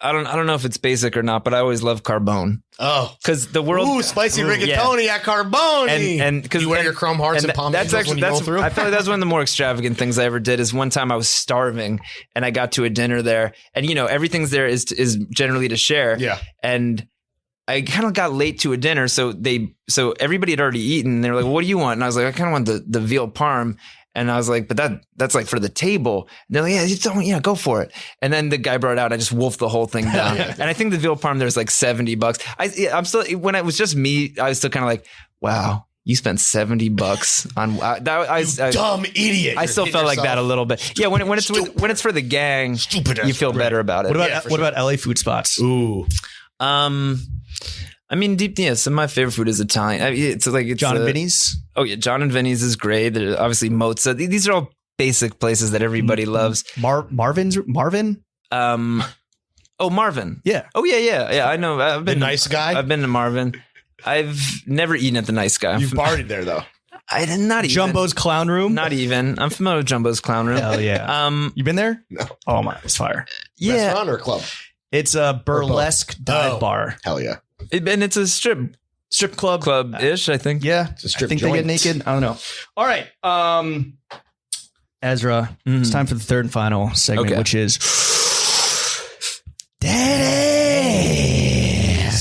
don't know if it's basic or not, but I always love Carbone. Oh, because the world spicy rigatoni at Carbone, and because you wear your chrome hearts and palm that's actually when you roll through. I feel like that's one of the more extravagant things I ever did. Is one time I was starving and I got to a dinner there, and everything's there is generally to share. Yeah, and I kind of got late to a dinner, so everybody had already eaten. And they were like, "What do you want?" And I was like, "I kind of want the veal parm." And I was like, "But that's like for the table." And they're like, "Yeah, go for it." And then the guy brought it out. And I just wolfed the whole thing down. And I think the veal parm there's like $70. I'm still, when it was just me, I was still kind of like, "Wow, you spent $70 on that." Dumb idiot. I still felt like that a little bit. Yeah, when it's for the gang, you feel better about it. What about LA food spots? Ooh. I mean, some of my favorite food is Italian. It's John and Vinny's. Oh yeah, John and Vinny's is great. There's obviously Mozza. These are all basic places that everybody loves. Marvin. Oh, Marvin. Yeah. Oh yeah. I know. I've been The Nice Guy. I've been to Marvin. I've never eaten at the Nice Guy. You've partied there though. I did not even. Jumbo's Clown Room. Not even. I'm familiar with Jumbo's Clown Room. Hell yeah. You been there? No. Oh my, it's fire. Yeah. Restaurant or club? It's a burlesque dive bar. Hell yeah. And it's a strip club-ish, I think. Yeah. It's a strip I think joint. they get naked. I don't know. All right. Ezra, it's time for the third and final segment, which is Daddy.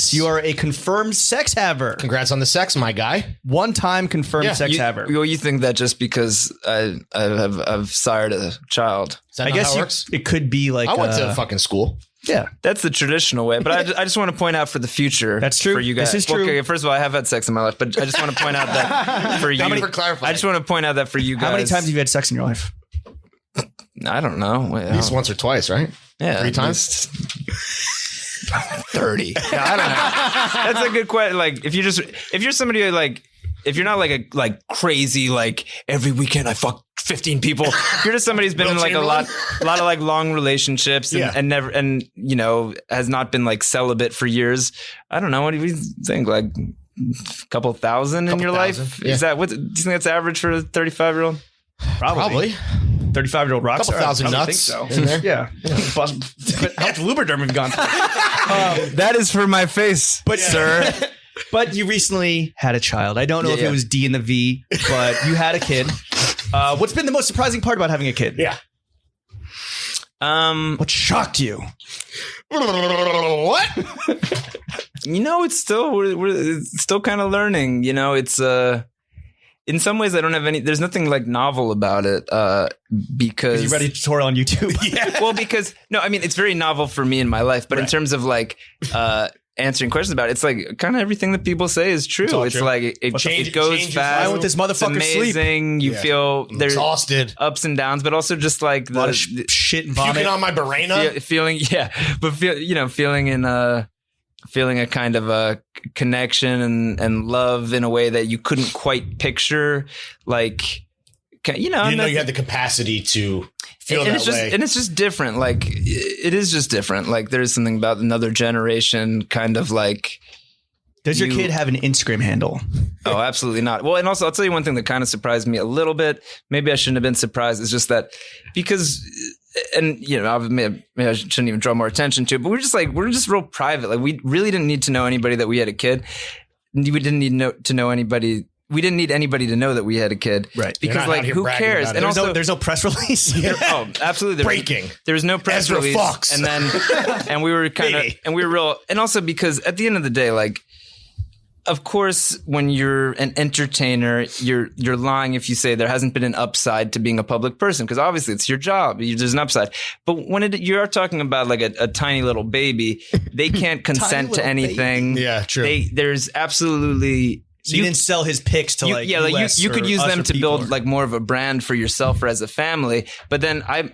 You are a confirmed sex haver. Congrats on the sex, my guy. One-time confirmed sex haver. You think that just because I've sired a child? I guess it could be like I went to fucking school. Yeah, that's the traditional way. But I just want to point out for the future. That's true. For you guys. This is true. Okay, first of all, I have had sex in my life, but I just want to point out that for you. Thank you for clarifying. I just want to point out that for you guys. How many times have you had sex in your life? I don't know. At least once or twice, right? Yeah, 3 times. 30. Yeah, I don't know. That's a good question. Like, if you're somebody like, if you're not like crazy, like every weekend I fuck 15 people. If you're just somebody who's been in like a lot of like long relationships and never, and has not been like celibate for years. I don't know. What do you think? Like a couple thousand in your life? Yeah. Is that do you think that's average for a 35-year-old? Probably. 35-year-old rock star. Couple thousand I would nuts think so. in there. Yeah. How much lubriderm have you gone through? That is for my face, sir. But you recently had a child. I don't know if it was D and the V, but you had a kid. What's been the most surprising part about having a kid? Yeah. What shocked you? What? It's still we're still kind of learning. It's in some ways I don't have any. There's nothing like novel about it because you read a tutorial on YouTube. Yeah. Well, because it's very novel for me in my life, but in terms of like answering questions about it, it's like kind of everything that people say is true. It's true. like it goes fast. Why won't this motherfucker it's amazing. sleep? You feel there's exhausted, ups and downs, but also just like a lot of shit and vomit. Puking on my Barena. Feeling a kind of a connection and love in a way that you couldn't quite picture. Like, you didn't know you had the capacity to feel that way. And it's just different. Like, it is just different. Like, there's something about another generation kind of like. Does your kid have an Instagram handle? Oh, absolutely not. Well, and also I'll tell you one thing that kind of surprised me a little bit. Maybe I shouldn't have been surprised. It's just that because, and maybe I shouldn't even draw more attention to it, but we're just real private. Like we really didn't need to know anybody that we had a kid. We didn't need to know anybody. We didn't need anybody to know that we had a kid. Right. Because like, who cares? And also, there's no press release. Oh, absolutely. Breaking. There was no press Ezra release. Fox. And then, and we were we were real. And also because at the end of the day, like, of course, when you're an entertainer, you're lying if you say there hasn't been an upside to being a public person, because obviously it's your job. There's an upside. But when you are talking about like a tiny little baby, they can't consent to anything. Baby. Yeah, true. There's absolutely. So you didn't sell his pics to you could use them to build like more of a brand for yourself or as a family. But then I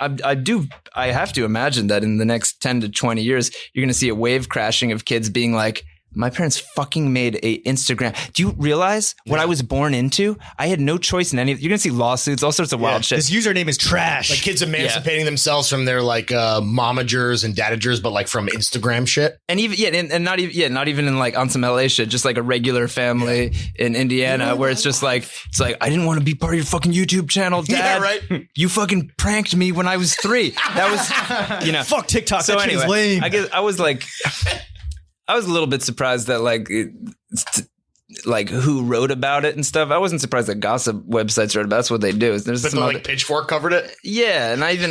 have to imagine that in the next 10 to 20 years, you're going to see a wave crashing of kids being like, my parents fucking made a Instagram. Do you realize what I was born into? I had no choice in any of it. You're going to see lawsuits, all sorts of wild shit. This username is trash. Like kids emancipating themselves from their like momagers and dadagers, but like from Instagram shit. And even, and not even in like on some LA shit, just like a regular family in Indiana where it's just like, I didn't want to be part of your fucking YouTube channel, Dad. Yeah, right. You fucking pranked me when I was 3. That was, fuck TikTok. So that shit is lame. I guess I was a little bit surprised that like who wrote about it and stuff. I wasn't surprised that gossip websites wrote about it. That's what they do. There's but like Pitchfork covered it. Yeah, and I even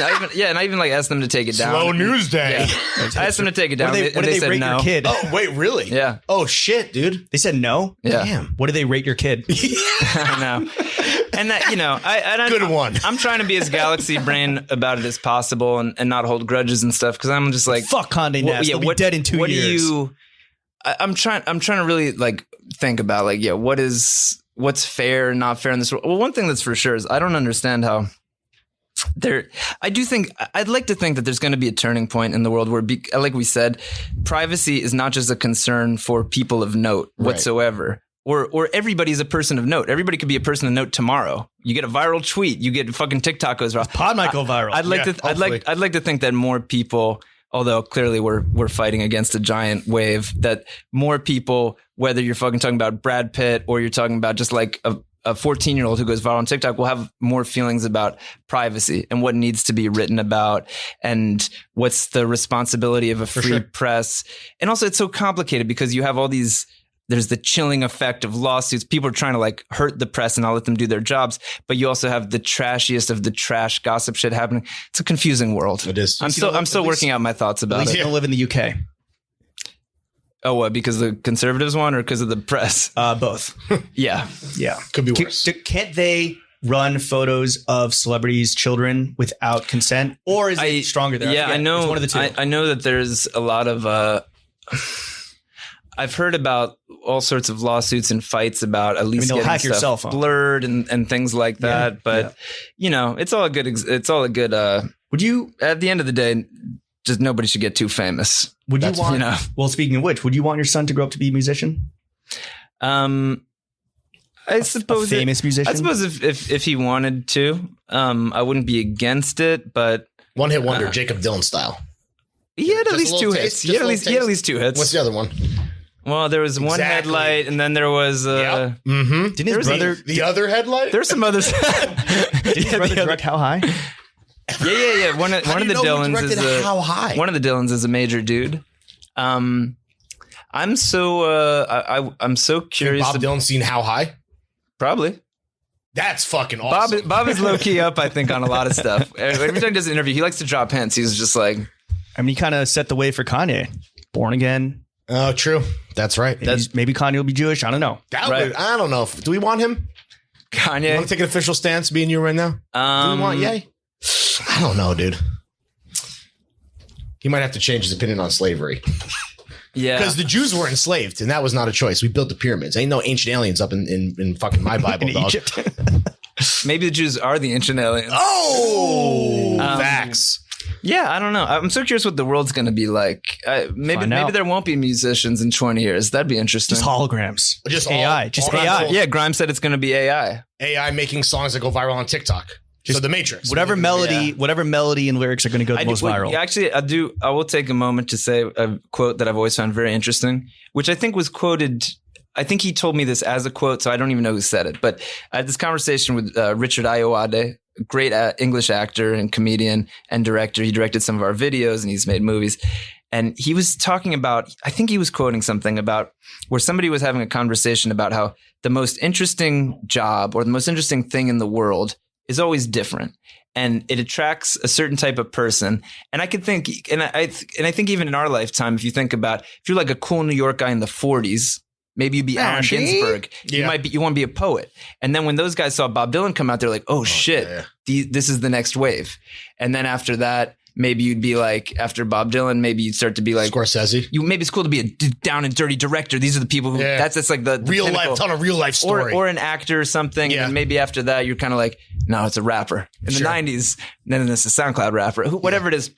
like asked them to take it down. Slow news day. Yeah. I asked them to take it down. What did they said rate no. your kid? Oh wait, really? Yeah. Oh shit, dude. They said no. Yeah. Damn. What did they rate your kid? I know. And that good one. I'm trying to be as galaxy brain about it as possible and not hold grudges and stuff, because I'm just like, fuck Condé Nast. They'll be dead in 2 years. I'm trying to really like think about like, what's fair and not fair in this world. Well, one thing that's for sure is I don't understand how I'd like to think that there's going to be a turning point in the world where, like we said, privacy is not just a concern for people of note whatsoever. Or everybody's a person of note. Everybody could be a person of note tomorrow. You get a viral tweet. You get fucking TikTok goes viral. Pod might go viral. I'd like to think that more people, although clearly we're fighting against a giant wave, that more people, whether you're fucking talking about Brad Pitt or you're talking about just like a 14-year-old who goes viral on TikTok, will have more feelings about privacy and what needs to be written about and what's the responsibility of a free press. And also it's so complicated because you have all these. There's the chilling effect of lawsuits. People are trying to like hurt the press and not let them do their jobs. But you also have the trashiest of the trash gossip shit happening. It's a confusing world. It is. I'm still working out my thoughts about At least it. you don't live in the UK. Oh, what? Because the conservatives won or because of the press? Both. Yeah. Yeah. Could be worse. Can't they run photos of celebrities' children without consent? Or is it stronger there? Yeah, I know. It's one of the two. I know that there's a lot of... I've heard about all sorts of lawsuits and fights about at least they'll getting hack your stuff cell phone. blurred and things like that. But it's all a good. Would you? At the end of the day, just nobody should get too famous. Would you want? Well, speaking of which, would you want your son to grow up to be a musician? I suppose a famous musician. I suppose if he wanted to, I wouldn't be against it. But one hit wonder, Jacob Dylan style. He had at least 2 hits. He had at least 2 hits. What's the other one? Well, there was one headlight, and then there was. Mm-hmm. Didn't his brother the other headlight? There's some others. Did his brother direct How High? Yeah. One of the Dylans is How High. One of the Dylans is a major dude. I'm so curious. Bob Dylan seen How High? Probably. That's fucking awesome. Bob is low key up, I think, on a lot of stuff. Every time he does an interview, he likes to drop hints. He's just like, I mean, he kind of set the way for Kanye. Born Again, Oh, true. That's right. Maybe Kanye will be Jewish. I don't know. I don't know. Do we want him? Kanye. You want to take an official stance, me and you right now? Do we want Ye? I don't know, dude. He might have to change his opinion on slavery. Yeah. Because the Jews were enslaved, and that was not a choice. We built the pyramids. Ain't no ancient aliens up in fucking my Bible, In dog. Egypt. Maybe the Jews are the ancient aliens. Oh! Facts. Yeah, I don't know. I'm so curious what the world's going to be like. Maybe there won't be musicians in 20 years. That'd be interesting. Just holograms. Just AI. Just AI. Yeah, Grimes said it's going to be AI. AI making songs that go viral on TikTok. So the Matrix. Whatever melody and lyrics are going to go the most viral. Actually, I will take a moment to say a quote that I've always found very interesting, which I think was quoted. I think he told me this as a quote, so I don't even know who said it. But I had this conversation with Richard Ayoade, a great English actor and comedian and director. He directed some of our videos and he's made movies. And he was talking about, I think he was quoting something about where somebody was having a conversation about how the most interesting job or the most interesting thing in the world is always different. And it attracts a certain type of person. And I could think, and I think even in our lifetime, if you think about, if you're like a cool New York guy in the 40s, maybe you'd be Allen Ginsberg. Yeah. You want to be a poet. And then when those guys saw Bob Dylan come out, they're like, oh shit, this is the next wave. And then after that, maybe you'd be like, after Bob Dylan, maybe you'd start to be like Scorsese. Maybe it's cool to be a down and dirty director. These are the people who that's like the real pinnacle. life, ton of real life story. Or an actor or something. Yeah. And maybe after that, you're kind of like, no, it's a rapper. In the 90s, then it's a SoundCloud rapper. Whatever it is,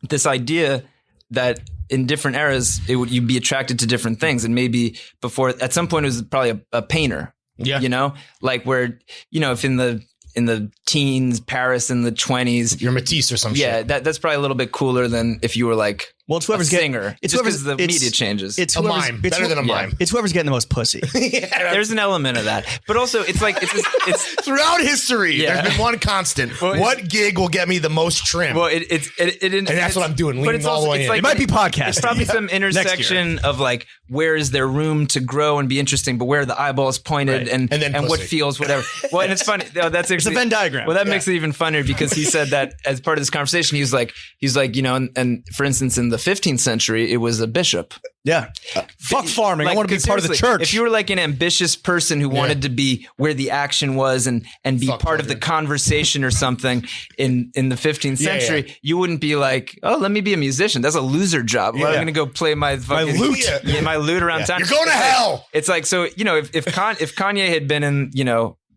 this idea that in different eras, you'd be attracted to different things. And maybe before, at some point, it was probably a painter. Yeah. You know, like where, if in the teens, Paris in the 20s. You're Matisse or some shit. Yeah, that's probably a little bit cooler than if you were like it's whoever's a singer. It's just because the media changes. It's a mime. Better than a mime. It's whoever's getting the most pussy. There's an element of that. But also, it's like, it's throughout history, there's been one constant. What gig will get me the most trim? Well, and that's what I'm doing, leaning all the way in. It might be podcasting. It's probably some intersection of like, where is there room to grow and be interesting, but where are the eyeballs pointed and what feels, whatever. Well, and it's funny. That's actually, it's a Venn diagram. Well, that makes it even funnier because he said that as part of this conversation, he's like, and for instance, in the 15th century, it was a bishop. Yeah. Fuck farming. I want to be part of the church. If you were like an ambitious person who wanted to be where the action was and be part of the conversation or something in the 15th century, you wouldn't be like, oh, let me be a musician. That's a loser job. Well, I'm going to go play my fucking lute. My lute around town. You're going to hell. It's like, so, if Kanye had been in,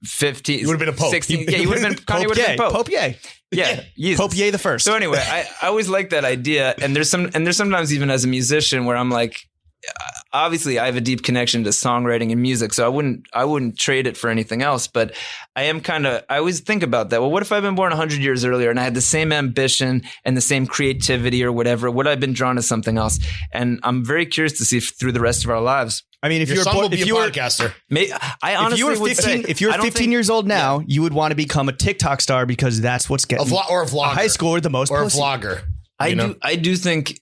15, you would have been a pope. 16, you would have been Kanye would have been Pope. Pope Ye. Yeah, Pope Ye the first. So anyway, I always like that idea, and there's sometimes even as a musician where I'm like, obviously I have a deep connection to songwriting and music, so I wouldn't trade it for anything else. But I always think about that. Well, what if I'd been born 100 years earlier and I had the same ambition and the same creativity or whatever? Would I have been drawn to something else? And I'm very curious to see if through the rest of our lives. I mean, if your you're son will be a podcaster. I honestly if you were 15 years old now, you would want to become a TikTok star because that's what's getting or a vlogger. A high schooler the most or pussy. A vlogger. I do think.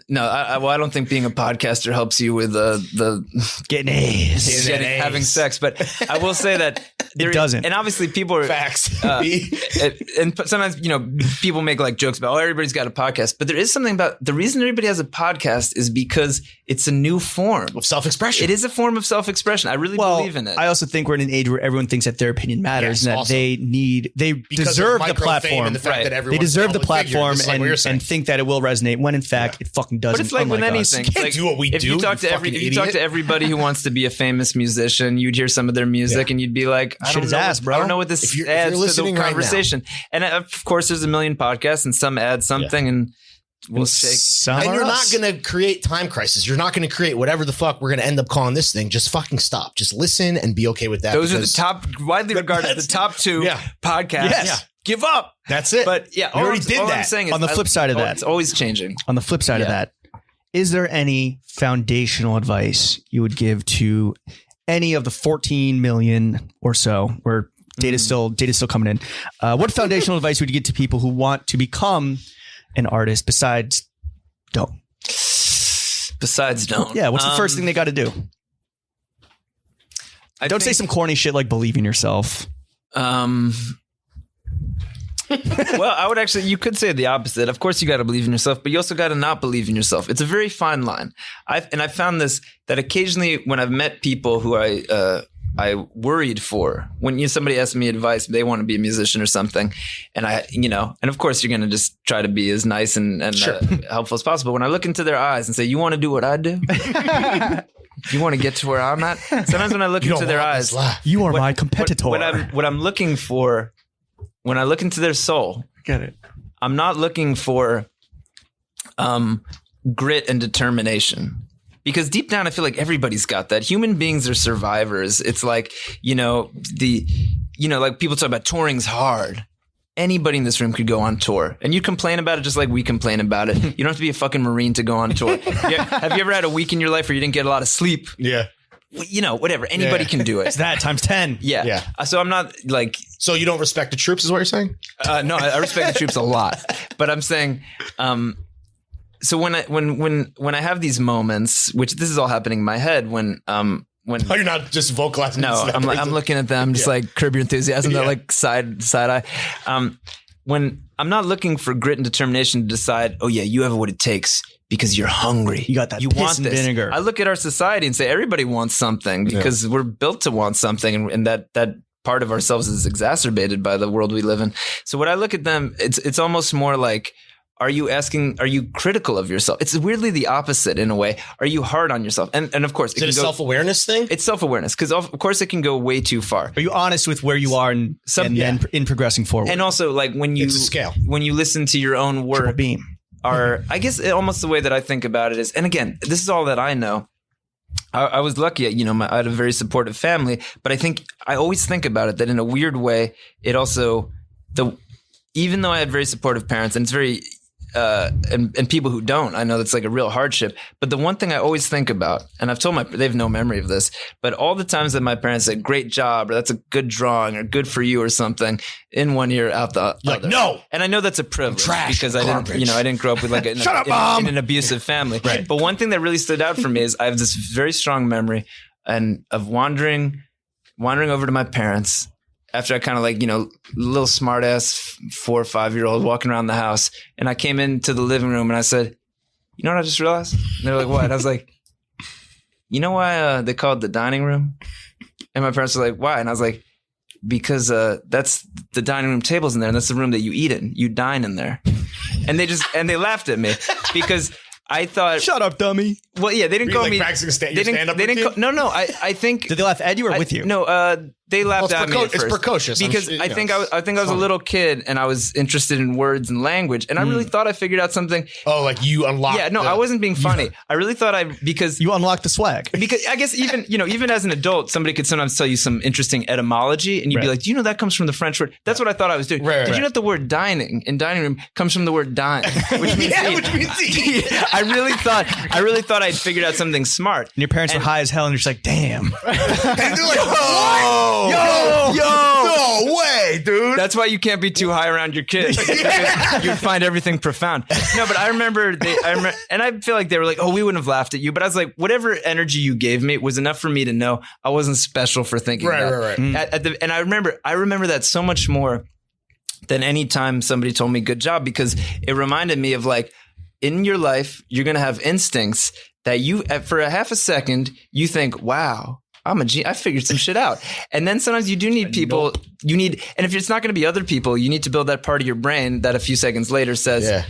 No, I don't think being a podcaster helps you with the getting A's, having sex. But I will say that it doesn't. And obviously, people are facts. And sometimes people make like jokes about everybody's got a podcast, but there is something about the reason everybody has a podcast is because it's a new form of self-expression. It is a form of self-expression. I really believe in it. I also think we're in an age where everyone thinks that their opinion matters and that they deserve the platform. They deserve the platform and think that it will resonate when in fact it fucking doesn't. But it's like with anything. You can't do what we do. If you talk to everybody who wants to be a famous musician, you'd hear some of their music and you'd be like, I don't know what this adds to the conversation. And of course, there's a million podcasts and some add something and we'll shake. And you're not going to create time crisis. You're not going to create whatever the fuck we're going to end up calling this thing. Just fucking stop. Just listen and be okay with that. Those are the top, widely regarded, the top two podcasts. Yes. Yeah. Give up. That's it. But yeah, we already did that. I'm saying on the flip side of that, it's always changing. On the flip side of that, is there any foundational advice you would give to any of the 14 million or so where data's still coming in? What foundational advice would you give to people who want to become an artist besides don't? Yeah. What's the first thing they got to do? Don't say some corny shit like believe in yourself. Well, I would actually, you could say the opposite. Of course, you got to believe in yourself, but you also got to not believe in yourself. It's a very fine line. I've found this, that occasionally when I've met people who I worried for, when somebody asks me advice, they want to be a musician or something, and and of course you're going to just try to be as nice and helpful as possible. When I look into their eyes and say, "You want to do what I do? You want to get to where I'm at?" Sometimes when I look into their eyes, you are my competitor. What I'm looking for, when I look into their soul, get it. I'm not looking for grit and determination. Because deep down, I feel like everybody's got that. Human beings are survivors. It's like, like people talk about touring's hard. Anybody in this room could go on tour. And you complain about it just like we complain about it. You don't have to be a fucking Marine to go on tour. Have you ever had a week in your life where you didn't get a lot of sleep? Yeah. Whatever. Anybody can do it. It's that times 10. Yeah. So I'm not like... So you don't respect the troops is what you're saying? No, I respect the troops a lot. But I'm saying... So when I have these moments, which this is all happening in my head, when oh, you're not just vocalizing. No, I'm looking at them just like Curb Your Enthusiasm, that like side eye. When I'm not looking for grit and determination to decide, oh yeah, you have what it takes because you're hungry. You got that. You want this. Vinegar. I look at our society and say everybody wants something because we're built to want something, and that part of ourselves is exacerbated by the world we live in. So when I look at them, it's almost more like, are you critical of yourself? It's weirdly the opposite in a way. Are you hard on yourself? And of course, is it a self-awareness thing? It's self-awareness because of course it can go way too far. Are you honest with where you are and then in progressing forward? And also like it's a scale. When you listen to your own work, triple beam. I guess almost the way that I think about it is, and again, this is all that I know. I was lucky, I had a very supportive family, but I think I always think about it that in a weird way, it also even though I had very supportive parents, and it's very and people who don't, I know that's like a real hardship. But the one thing I always think about, and I've told they have no memory of this, but all the times that my parents said, "Great job," or "That's a good drawing," or "Good for you," or something, in one ear, out the other. Like, no. And I know that's a privilege because I didn't grow up with like in an abusive family. Right. But one thing that really stood out for me is I have this very strong memory of wandering over to my parents. After I kind of like, little smart ass 4 or 5 year old walking around the house. And I came into the living room and I said, "You know what I just realized?" And they're like, "What?" I was like, "You know why they call it the dining room?" And my parents were like, "Why?" And I was like, "Because that's the dining room table's in there. And that's the room that you eat in. You dine in there." And they laughed at me because I thought, "Shut up, dummy." Well, yeah, they didn't call me. Practicing stand-up. They didn't. No. I think. Did they laugh at you or with you? No. They laughed at me. It's precocious because I think I was a little kid and I was interested in words and language, and I really thought I figured out something. Oh, like you unlocked. Yeah, no, I wasn't being funny. I really thought because you unlocked the swag. Because I guess even as an adult, somebody could sometimes tell you some interesting etymology, and you'd be like, "Do you know that comes from the French word?" That's what I thought I was doing. Did you know that the word dining in dining room comes from the word dine, which means eat? Which means eat. I really thought I'd figured out something smart. And your parents were high as hell, and you're just like, "Damn." And they're like, "Yo, no way, dude." That's why you can't be too high around your kids. You'd find everything profound. No, but I remember, and I feel like they were like, "Oh, we wouldn't have laughed at you." But I was like, whatever energy you gave me was enough for me to know I wasn't special for thinking that. Right. And I remember that so much more than any time somebody told me good job, because it reminded me of like, in your life, you're going to have instincts that you, for a half a second, you think, "Wow, I'm a genius. I figured some shit out." And then sometimes you do need people. And if it's not going to be other people, you need to build that part of your brain that a few seconds later says,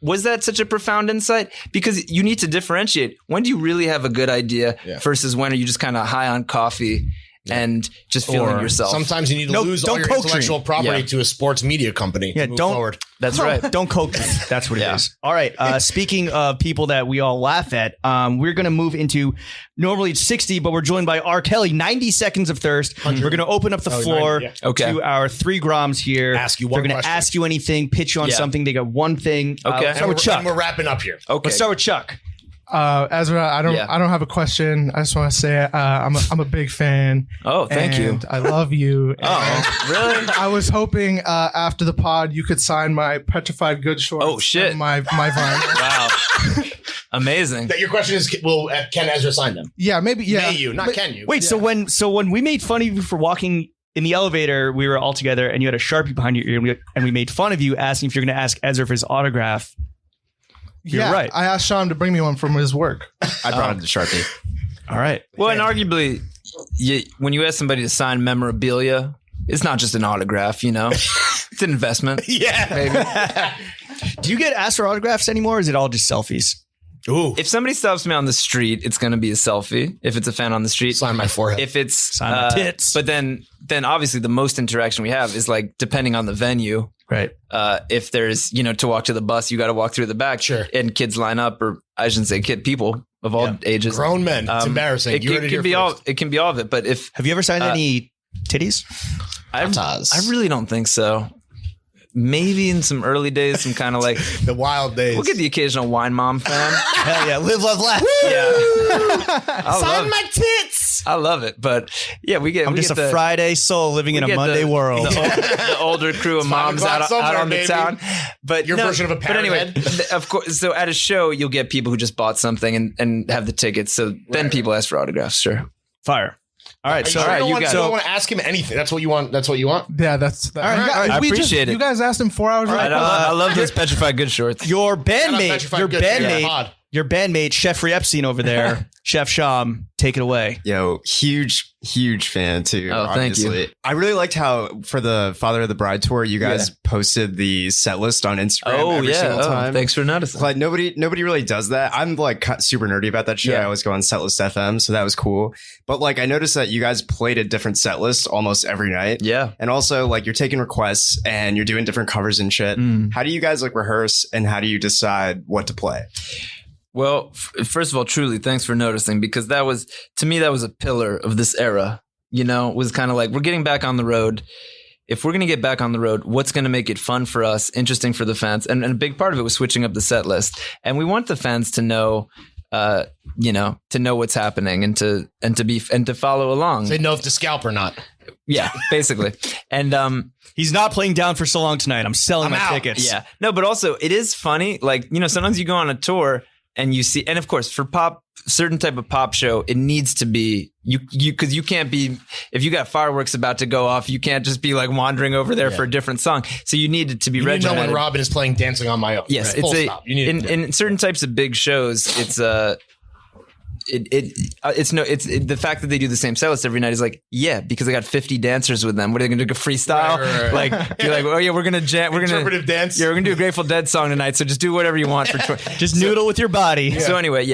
"Was that such a profound insight?" Because you need to differentiate. When do you really have a good idea versus when are you just kind of high on coffee and just feeling yourself? Sometimes you need to lose all your intellectual property to a sports media company to move forward. That's right. Don't coke me. That's what it is. All right. Speaking of people that we all laugh at, we're going to move into, normally it's 60, but we're joined by R. Kelly, 90 Seconds of Thirst. 100. We're going to open up the floor to our 3 Groms here. Ask you one They're going to ask you anything, pitch you on something. They got one thing. Okay. Let's start with Chuck. And we're wrapping up here. Okay. Let's start with Chuck. Ezra, I don't have a question. I just want to say I'm a big fan. Oh, thank you. I love you. Oh, really? I was hoping after the pod you could sign my Petrified Good shorts. Oh shit! And my vinyl. Wow, amazing. Your question is, will Ken Ezra sign them? Yeah, maybe. Yeah, May you, not can you? Wait, so when we made fun of you for walking in the elevator, we were all together, and you had a Sharpie behind your ear, and we made fun of you, asking if you're going to ask Ezra for his autograph. You're right. I asked Sean to bring me one from his work. I brought him the Sharpie. All right. Well, and arguably, when you ask somebody to sign memorabilia, it's not just an autograph, it's an investment. Yeah. Maybe. Do you get asked for autographs anymore, or is it all just selfies? Ooh. If somebody stops me on the street, it's going to be a selfie. If it's a fan on the street, Sign my forehead. If it's Sign my tits. But then obviously the most interaction we have is like depending on the venue. Right. If there's to walk to the bus, you got to walk through the back. Sure. And kids line up, or I shouldn't say people of all ages. Grown men. It's embarrassing. It can be all. It can be all of it. But if have you ever signed any titties? I really don't think so. Maybe in some early days, some kind of like the wild days. We'll get the occasional wine mom fan. Hell yeah. Live, love, laugh. Yeah. Sign my tits. I love it. But yeah, I'm just a Friday soul living in a Monday world. The older crew of moms out on the town. But your version of a parrot. But anyway, of course. So at a show, you'll get people who just bought something and have the tickets. So then people ask for autographs. Sure. Fire. All right, so you don't want to ask him anything. That's what you want. That's what you want. Yeah, that's all right. I appreciate it. You guys asked him 4 hours. Right, I love those petrified good shorts. Your bandmate, your bandmate, Chef Epstein over there, Chef Sham, take it away. Yo, huge fan too. Oh, obviously. thank you. I really liked how for the Father of the Bride tour, you guys posted the set list on Instagram every single time. Thanks for noticing. Like nobody really does that. I'm like super nerdy about that shit. I always go on Setlist FM, so that was cool. But like I noticed that you guys played a different set list almost every night. Yeah. And also like you're taking requests and you're doing different covers and shit. How do you guys like rehearse and how do you decide what to play? Well, first of all, truly, thanks for noticing, because to me, that was a pillar of this era, was kind of like, we're getting back on the road. If we're going to get back on the road, what's going to make it fun for us, interesting for the fans? And a big part of it was switching up the set list. And we want the fans to know, to know what's happening and to follow along. They know if to scalp or not. Yeah, basically. And, he's not playing down for so long tonight. I'm selling my tickets. Yeah. No, but also it is funny. Like, sometimes you go on a tour and you see, and of course for certain type of pop show, it needs to be because you can't be, if you got fireworks about to go off, you can't just be like wandering over there for a different song. So you need it to be regimented. You know when Robin is playing Dancing on My Own. Yes, right? it's in certain types of big shows, it's the fact that they do the same set list every night is like, because they got 50 dancers with them. What are they going to do? Freestyle? Right. Like, you're like, oh yeah, we're going to jam. We're going to interpretive dance. Yeah, we're going to do a Grateful Dead song tonight. So just do whatever you want for just noodle with your body. Yeah. So anyway,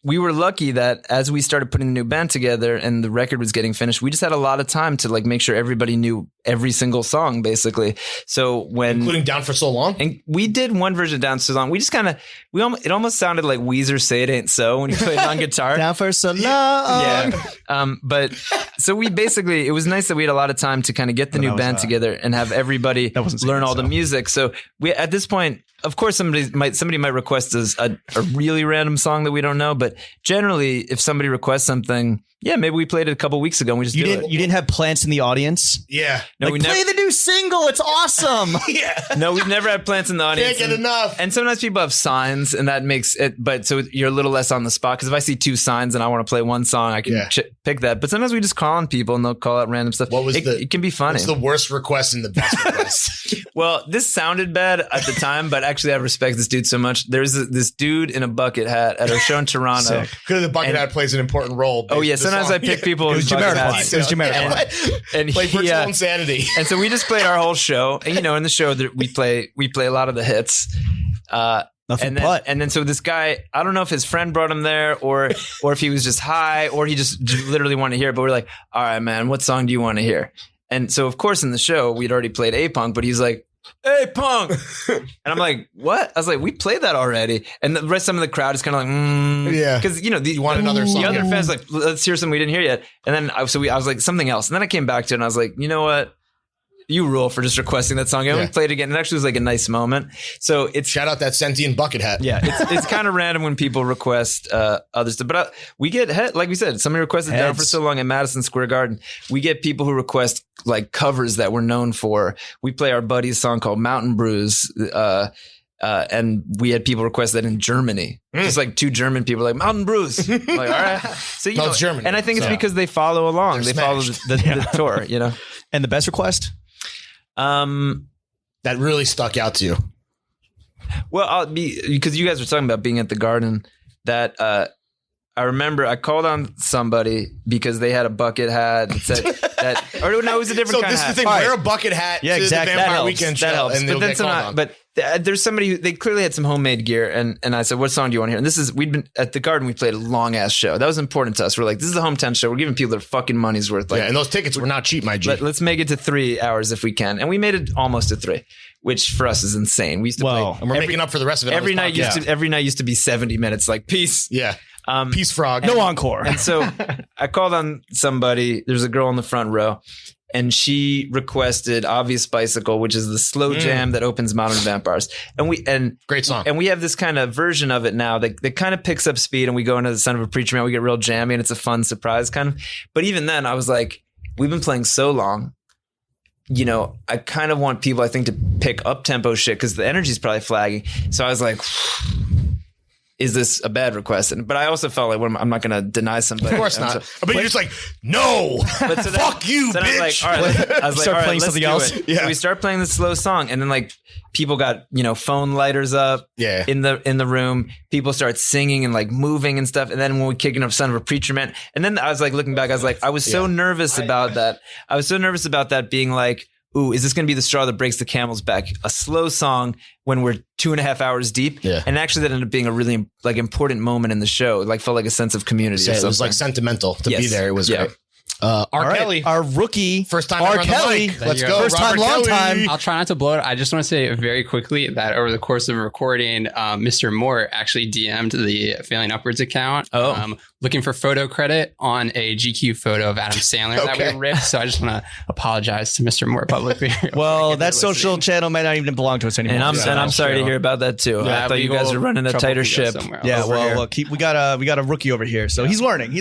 we were lucky that as we started putting the new band together and the record was getting finished, we just had a lot of time to like make sure everybody knew every single song, basically. So including Down for So Long, and we did one version of Down for So Long. We just it almost sounded like Weezer "Say It Ain't So" when you played it on guitar. Down for So Long. Yeah. But so we basically, it was nice that we had a lot of time to kind of get the new band together and have everybody learn all the music. So we, at this point, of course, somebody might request a really random song that we don't know, but generally, if somebody requests something, maybe we played it a couple weeks ago and we just you didn't have plants in the audience. Yeah, no, like, play the new single. It's awesome. No, we've never had plants in the audience. Can't get enough. And sometimes people have signs, and that makes it. But so you're a little less on the spot because if I see 2 signs and I want to play one song, I can pick that. But sometimes we just call on people and they'll call out random stuff. It can be funny. What's the worst request and the best request? Well, this sounded bad at the time, but actually I respect this dude so much. There's this dude in a bucket hat at our show in Toronto. Because the bucket hat plays an important role. Oh yeah, sometimes I pick people. It was Jamiroquai. And play Virtual Insanity. And so we just played our whole show. And in the show that we play a lot of the hits. And then so this guy, I don't know if his friend brought him there or if he was just high or he just literally wanted to hear it. But we're like, all right, man, what song do you want to hear? And so of course in the show we'd already played A-Punk, but he's like, hey, punk. And I'm like, what? I was like, we played that already. And the rest of the crowd is kind of like, yeah. Because, you want another song. The other fans like, let's hear something we didn't hear yet. And then I was like, something else. And then I came back to it and I was like, you know what? You rule for just requesting that song. And we played it again. It actually was like a nice moment. So it's shout out that sentient bucket hat. Yeah, it's kind of random when people request other stuff. But we get like we said, somebody requested Down for So Long at Madison Square Garden. We get people who request like covers that we're known for. We play our buddy's song called Mountain Brews. And we had people request that in Germany. Just like 2 German people like Mountain Brews. Like, all right. So, you know, it's Germany. And I think it's because they follow along. They follow the tour, you know. And the best request? That really stuck out to you. Well, because you guys were talking about being at the Garden, that I remember I called on somebody because they had a bucket hat that said that, or no, it was a different kind of hat. So this is the thing, wear a bucket hat to exactly. the Vampire Weekend show. That helps. And but then someone, there's somebody who, they clearly had some homemade gear, and I said, what song do you want to hear? And this is, we'd been at the Garden, we played a long ass show. That was important to us. We're like, this is a hometown show. We're giving people their fucking money's worth. Like, and those tickets were not cheap, my G. Let's make it to 3 hours if we can. And we made it almost to 3. Which for us is insane. We used to play, and we're making up for the rest of it. Every night used to be 70 minutes. Like peace, peace frog, no encore. And so I called on somebody. There's a girl in the front row, and she requested "Obvious Bicycle," which is the slow jam that opens Modern Vampires. And great song. And we have this kind of version of it now that kind of picks up speed, and we go into the Son of a Preacher Man. We get real jammy, and it's a fun surprise kind of. But even then, I was like, we've been playing so long. You know, I kind of want people, I think, to pick up tempo shit because the energy is probably flagging. So I was like, is this a bad request? But I also felt like I'm not going to deny somebody. Of course not. But you're just like, no, fuck you, bitch. I was like, all right, start playing something else. Yeah. So we start playing this slow song, and then like people got, you know, phone lighters up in the room. People start singing and like moving and stuff. And then when we kicking up Son of a Preacher Man, and then I was like looking back, I was like, I was so nervous about that. I was so nervous about that being like, ooh, is this going to be the straw that breaks the camel's back? A slow song when we're 2.5 hours deep. Yeah. And actually that ended up being a really like important moment in the show. It like felt like a sense of community. It was like sentimental to be there. It was great. R. Kelly, our rookie, first time R. Kelly. Let's go. First time, long time. I'll try not to blow it. I just want to say very quickly that over the course of recording, Mr. Moore actually DM'd the Failing Upwards account, looking for photo credit on a GQ photo of Adam Sandler that we ripped. So I just want to apologize to Mr. Moore publicly. Well, that social channel might not even belong to us anymore. And I'm sorry to hear about that too. I thought you guys were running a tighter ship. Yeah, well, look, we got a rookie over here, so he's learning.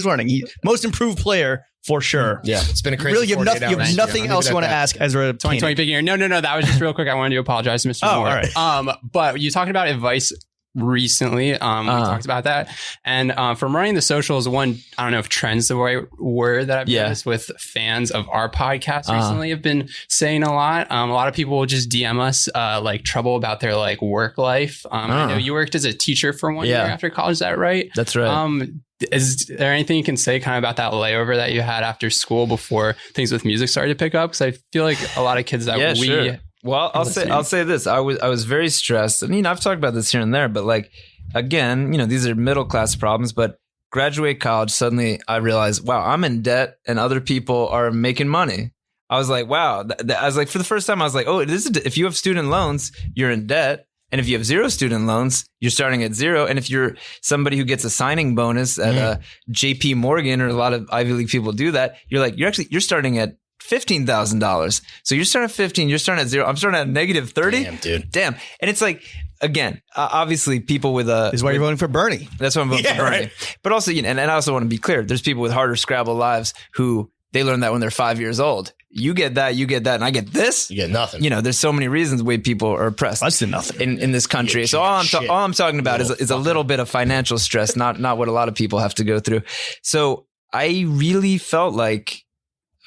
Most improved player. For sure. Yeah. It's been a crazy really, you have nothing else you want to ask Ezra. 2020 big year. No. That was just real quick. I wanted to apologize to Mr. Moore. All right. But you talking about advice recently. We talked about that. And from running the socials, I don't know if trends the right word that I've noticed with fans of our podcast recently have been saying a lot. A lot of people will just DM us like trouble about their like work life. I know you worked as a teacher for 1 year after college. Is that right? That's right. Is there anything you can say kind of about that layover that you had after school before things with music started to pick up? Because I feel like a lot of kids that sure. Well, I'll say this. I was very stressed. And, you know, I've talked about this here and there, but like, again, you know, these are middle class problems, but graduate college, suddenly I realized, wow, I'm in debt and other people are making money. I was like, wow. I was like, for the first time, I was like, oh, if you have student loans, you're in debt. And if you have 0 student loans, you're starting at 0. And if you're somebody who gets a signing bonus at JP Morgan, or a lot of Ivy League people do that, you're starting at $15,000. So you're starting at 15, you're starting at 0. I'm starting at negative 30. Damn, dude. Damn. And it's like, again, obviously people with this is why you're voting for Bernie. That's why I'm voting for Bernie. Right. But also, you know, and I also want to be clear. There's people with harder Scrabble lives who they learn that when they're 5 years old. You get that, and I get this. You get nothing. You know, there's so many reasons the way people are oppressed. Less than nothing in this country. So all I'm talking about is a little bit of financial stress, not what a lot of people have to go through. So I really felt like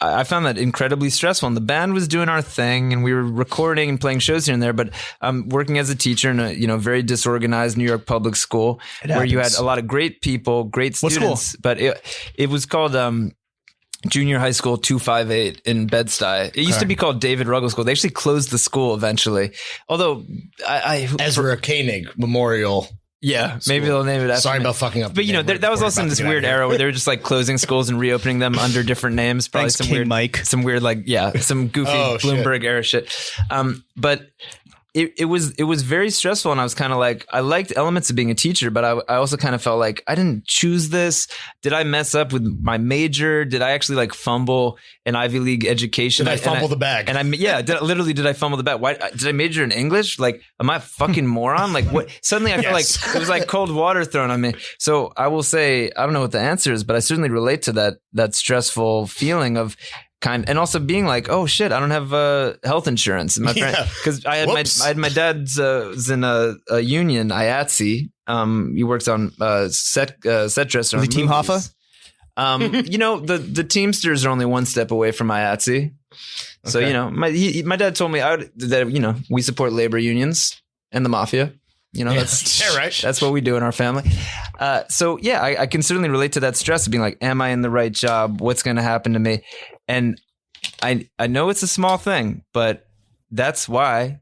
I found that incredibly stressful. And the band was doing our thing, and we were recording and playing shows here and there. But I'm working as a teacher in a very disorganized New York public school where you had a lot of great people, great students. What school? But it was called Junior High School 258 in Bed-Stuy. It used to be called David Ruggles School. They actually closed the school eventually. Although Ezra Koenig Memorial. Yeah, maybe they'll name it after. Sorry about fucking up. But you know, that was also in this weird era where they were just like closing schools and reopening them under different names. Probably Thanks, King Mike. Some weird some goofy Bloomberg era shit. But it was very stressful, and I was kind of like, I liked elements of being a teacher, but I also kind of felt like I didn't choose this. Did I mess up with my major? Did I actually like fumble an Ivy League education? Did I fumble the bag? And did I fumble the bag? Why did I major in English? Like, am I a fucking moron? Like, what? Suddenly I feel like it was like cold water thrown on me. So I will say, I don't know what the answer is, but I certainly relate to that stressful feeling of, and also being like, oh shit, I don't have health insurance. And my friend, because I had my dad's was in a union, IATSE. He works on set dresser. Was he Team Hoffa? The Teamsters are only one step away from IATSE. So, my dad told me that, we support labor unions and the mafia. That's right. That's what we do in our family. I can certainly relate to that stress of being like, am I in the right job? What's going to happen to me? And I know it's a small thing, but that's why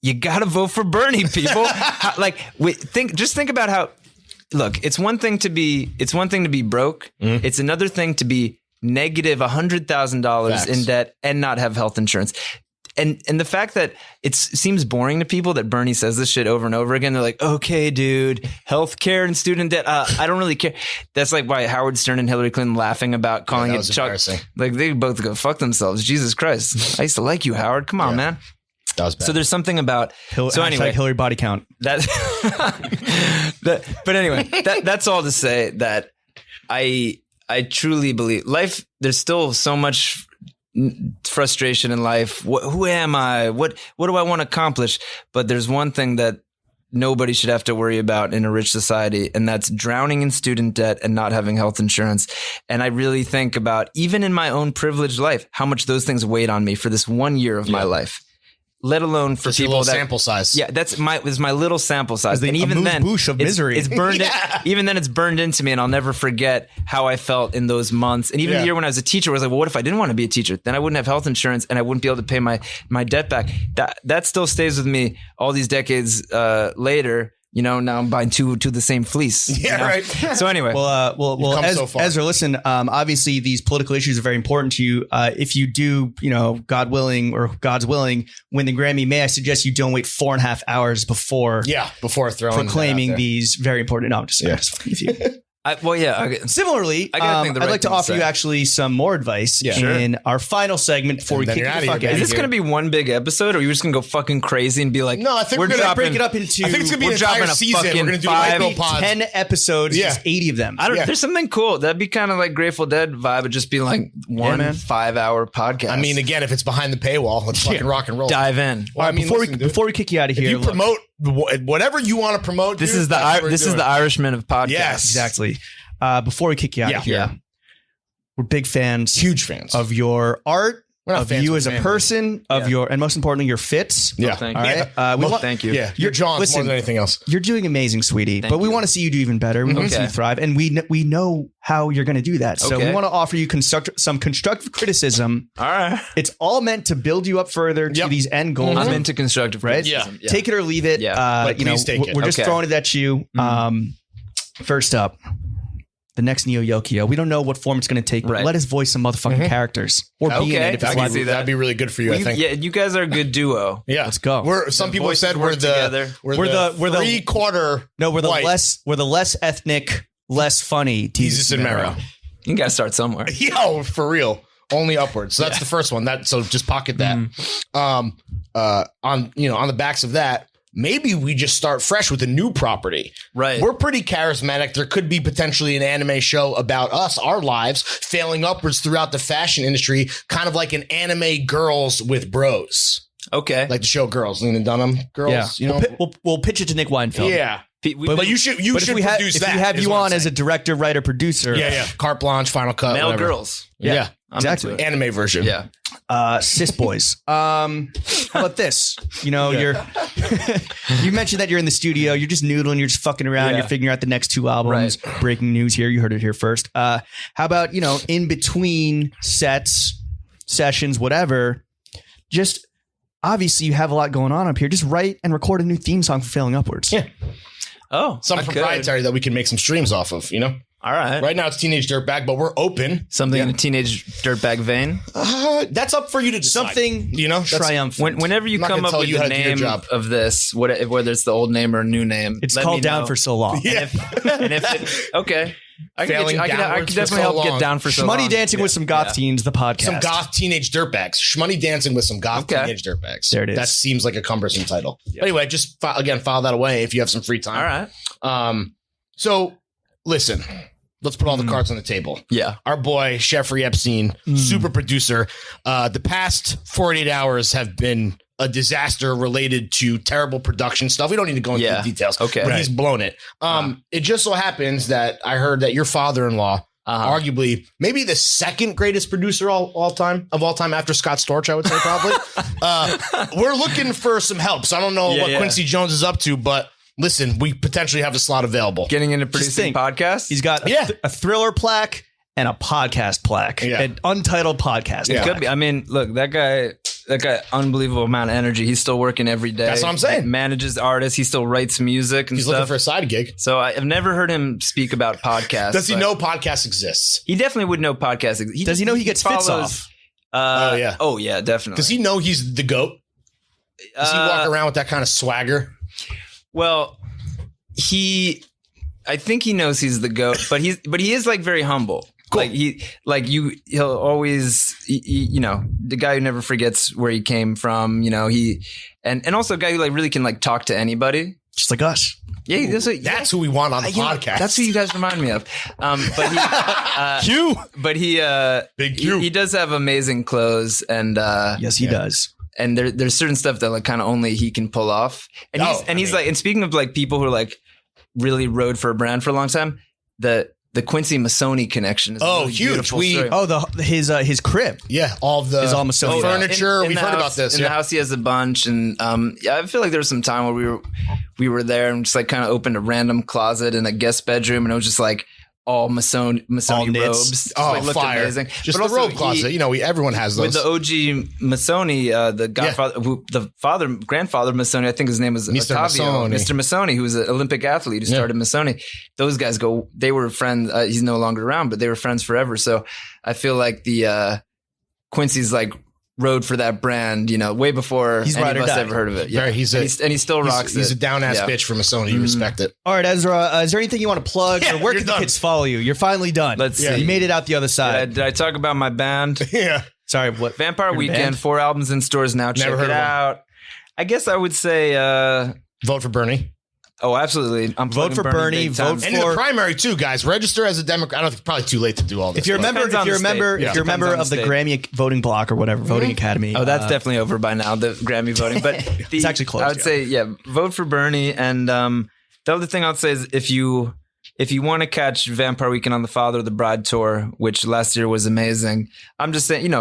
you got to vote for Bernie, people. Think about how, look, it's one thing to be broke. Mm-hmm. It's another thing to be negative $100,000 in debt and not have health insurance. And the fact that it seems boring to people that Bernie says this shit over and over again. They're like, okay, dude, healthcare and student debt. I don't really care. That's like why Howard Stern and Hillary Clinton laughing about calling it Chuck. Like they both go fuck themselves. Jesus Christ. I used to like you, Howard. Come on, man. That was bad. So there's something about Hillary body count. But anyway, that's all to say that I truly believe life. There's still so much frustration in life. Who am I? What do I want to accomplish? But there's one thing that nobody should have to worry about in a rich society, and that's drowning in student debt and not having health insurance. And I really think about, even in my own privileged life, how much those things weighed on me for this 1 year of my life. Let alone for just people that sample size. Yeah, that's my little sample size. And even then, of misery. It's burned. Even then, it's burned into me, and I'll never forget how I felt in those months. And even the year when I was a teacher, I was like, well, what if I didn't want to be a teacher? Then I wouldn't have health insurance, and I wouldn't be able to pay my debt back. That still stays with me all these decades later. Now I'm buying two the same fleece. Yeah, right. So anyway, Ezra, listen. Obviously, these political issues are very important to you. If you do, God willing or God's willing, win the Grammy, may I suggest you don't wait 4.5 hours before throwing proclaiming these very important. No, I'm just fucking with you. Similarly, I'd like to offer you actually some more advice in our final segment before we kick the fuck out of here. Is this going to be one big episode, or are you just going to go fucking crazy and be like, no, I think we're going to break it up into, I think it's going to be an entire season. We're going to do 10 episodes, just 80 of them. There's something cool. That'd be kind of like Grateful Dead vibe of just being like 1 5-hour podcast. I mean, again, if it's behind the paywall, let's fucking rock and roll. Dive in. Well, before we kick you out of here, if you promote whatever you want to promote. This is the Irishman of podcasts. Yes, exactly. Before we kick you out of here, we're big fans, huge fans of your art, of you as a person, of your, and most importantly, your fits. Yeah. Thank you. Thank you. Yeah. Your John's more than anything else. You're doing amazing, sweetie. But we want to see you do even better. We want to see you thrive. And we know how you're going to do that. So we want to offer you some constructive criticism. All right. It's all meant to build you up further to these end goals. I'm into constructive criticism. Yeah. Take it or leave it. But please take it. We're just throwing it at you. First up, the next Neo Yokio. We don't know what form it's going to take, but let us voice some motherfucking characters. Or be in it if it's like that'd be really good for you, I think. Yeah, you guys are a good duo. Yeah. Let's go. Some people said we're the 3/4. No, we're the less ethnic, less funny Jesus and Mero. You got to start somewhere. Yo, for real. Only upwards. So that's the first one. So just pocket that. On the backs of that, maybe we just start fresh with a new property. Right. We're pretty charismatic. There could be potentially an anime show about us, our lives, failing upwards throughout the fashion industry, kind of like an anime Girls with Bros. Okay. Like the show Girls, Lena Dunham Girls. Yeah. We'll pitch it to Nick Weinfeld. Yeah. But you should produce that. If we have you on as a director, writer, producer. Yeah. Carte blanche, final cut. Male whatever. girls. Yeah. Exactly. Anime version. Yeah. Cis boys. How about this? You're you mentioned that you're in the studio, you're just noodling, you're just fucking around, you're figuring out the next 2 albums. Right. Breaking news here, you heard it here first. How about, in between sets, sessions, whatever, just obviously you have a lot going on up here. Just write and record a new theme song for Failing Upwards. Yeah. Oh, some proprietary that we can make some streams off of, All right. Right now it's Teenage Dirtbag, but we're open. Something in a Teenage Dirtbag vein? That's up for you to decide. Something triumphant. Whenever you come up with the name of this, whether it's the old name or a new name, it's called Down for So Long. Yeah. Okay. I can definitely help get Down for So Long. Schmoney Dancing with some goth teens, the podcast. Some goth teenage dirtbags. Schmoney Dancing with some goth teenage dirtbags. There it is. That seems like a cumbersome title. Yep. Anyway, just file that away if you have some free time. All right. So listen, let's put all the cards on the table. Yeah. Our boy, Jeffrey Epstein, super producer. The past 48 hours have been a disaster related to terrible production stuff. We don't need to go into the details. Okay. But he's blown it. It just so happens that I heard that your father-in-law, arguably maybe the second greatest producer of all time after Scott Storch, I would say probably. We're looking for some help. So I don't know what Quincy Jones is up to, but listen, we potentially have a slot available. Getting into producing podcasts. He's got a thriller plaque and a podcast plaque, an untitled podcast. It could be. I mean, look, that guy, unbelievable amount of energy. He's still working every day. That's what I'm saying. He manages artists. He still writes music and He's stuff. looking for a side gig. So I've never heard him speak about podcasts. Does he know podcasts exists? He definitely would know podcasts. Does he know he gets fits off? Oh yeah, definitely. Does he know he's the GOAT? Does he walk around with that kind of swagger? Well, I think he knows he's the GOAT, but he is like very humble. Cool. He'll always, the guy who never forgets where he came from, and also a guy who like really can like talk to anybody. Just like us. Yeah, that's who we want on the podcast. That's who you guys remind me of. But he, Big Q. He does have amazing clothes, and yes, he does. And there's certain stuff that like kind of only he can pull off. And he's like, and speaking of like people who are like really rode for a brand for a long time, the Quincy Masoni connection is a really huge. His crib. Yeah, all of the is all Masoni furniture. We've heard about this. In the house, he has a bunch, and I feel like there was some time where we were there and just like kind of opened a random closet in a guest bedroom, and it was just like all Masoni robes. Looked fire! Amazing. Just the robe closet. Everyone has those. With the OG Masoni, the godfather, grandfather Masoni, I think his name was Mr. Ottavio. Masoni. Mr. Masoni, who was an Olympic athlete who started Masoni. Those guys they were friends. He's no longer around, but they were friends forever. So I feel like the Quincy's like rode for that brand, way before any of us ever heard of it. Yeah. He still rocks it. He's a down ass bitch for Masoni. You respect it. All right, Ezra, is there anything you want to plug? Or where can the kids follow you? You're finally done. Let's see. You made it out the other side. Did I talk about my band? Yeah. Sorry, what? Vampire Weekend, 4 albums in stores now. Check it out. I guess I would say vote for Bernie. Oh, absolutely. I'm vote for Bernie. Vote for in the primary too, guys. Register as a Democrat. I don't think it's probably too late to do all this. If you're a member of the Grammy voting block or whatever, voting academy. Oh, that's definitely over by now, the Grammy voting. But it's actually closed. I would say, vote for Bernie. And the other thing I'd say is if you want to catch Vampire Weekend on the Father of the Bride tour, which last year was amazing, I'm just saying,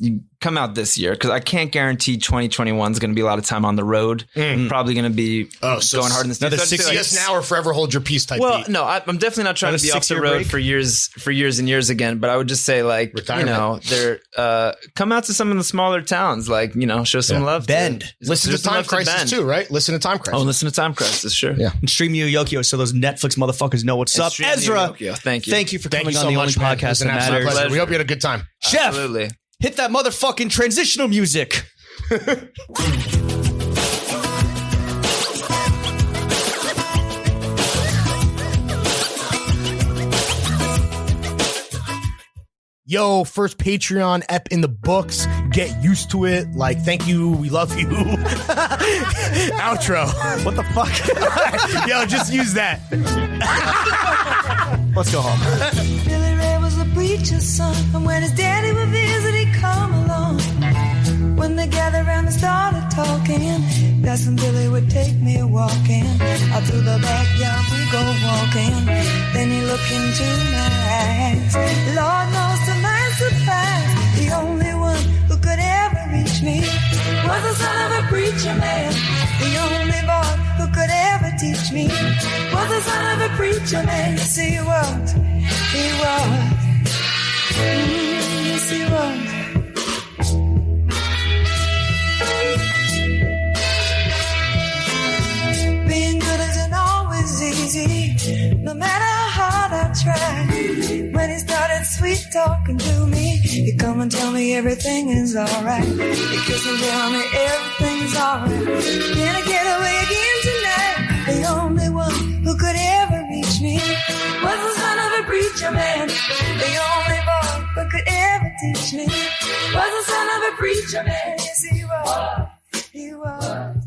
you come out this year, because I can't guarantee 2021 is going to be a lot of time on the road. Probably going to be going hard in the another 6 years now or forever hold your peace type. Well, no, I'm definitely not trying to be off the road for years and years again. But I would just say, like, they're come out to some of the smaller towns, like, show some love. Bend. Listen to Time Crisis too, right? Listen to Time Crisis. Oh, listen to Time Crisis, sure. Yeah. And stream you Yokio so those Netflix motherfuckers know what's up. Ezra, thank you. Thank you for coming on the only podcast that matters. We hope you had a good time. Chef, absolutely. Hit that motherfucking transitional music. Yo, first Patreon ep in the books. Get used to it. Like, thank you. We love you. Outro. What the fuck? Yo, just use that. Let's go home. Billy Ray was a preacher's son, and when his daddy would visit, he'd come along. When they gathered around and started talking, that's when Billy would take me walking. Out through the backyard we go walking. Then he looked into my eyes. Lord knows to my surprise, the only one who could ever reach me was the son of a preacher man. The only boy who could ever teach me was the son of a preacher man. Yes, he was. He was. Yes, he was. Being good isn't always easy, no matter how hard I try. When he started sweet talking to me, he'd come and tell me everything is alright. He kissed me, tell me everything's alright. Can I get away again tonight? The only one who could ever reach me was the son of a preacher man. The only boy who could ever teach me was the son of a preacher man. Yes, he was. He was.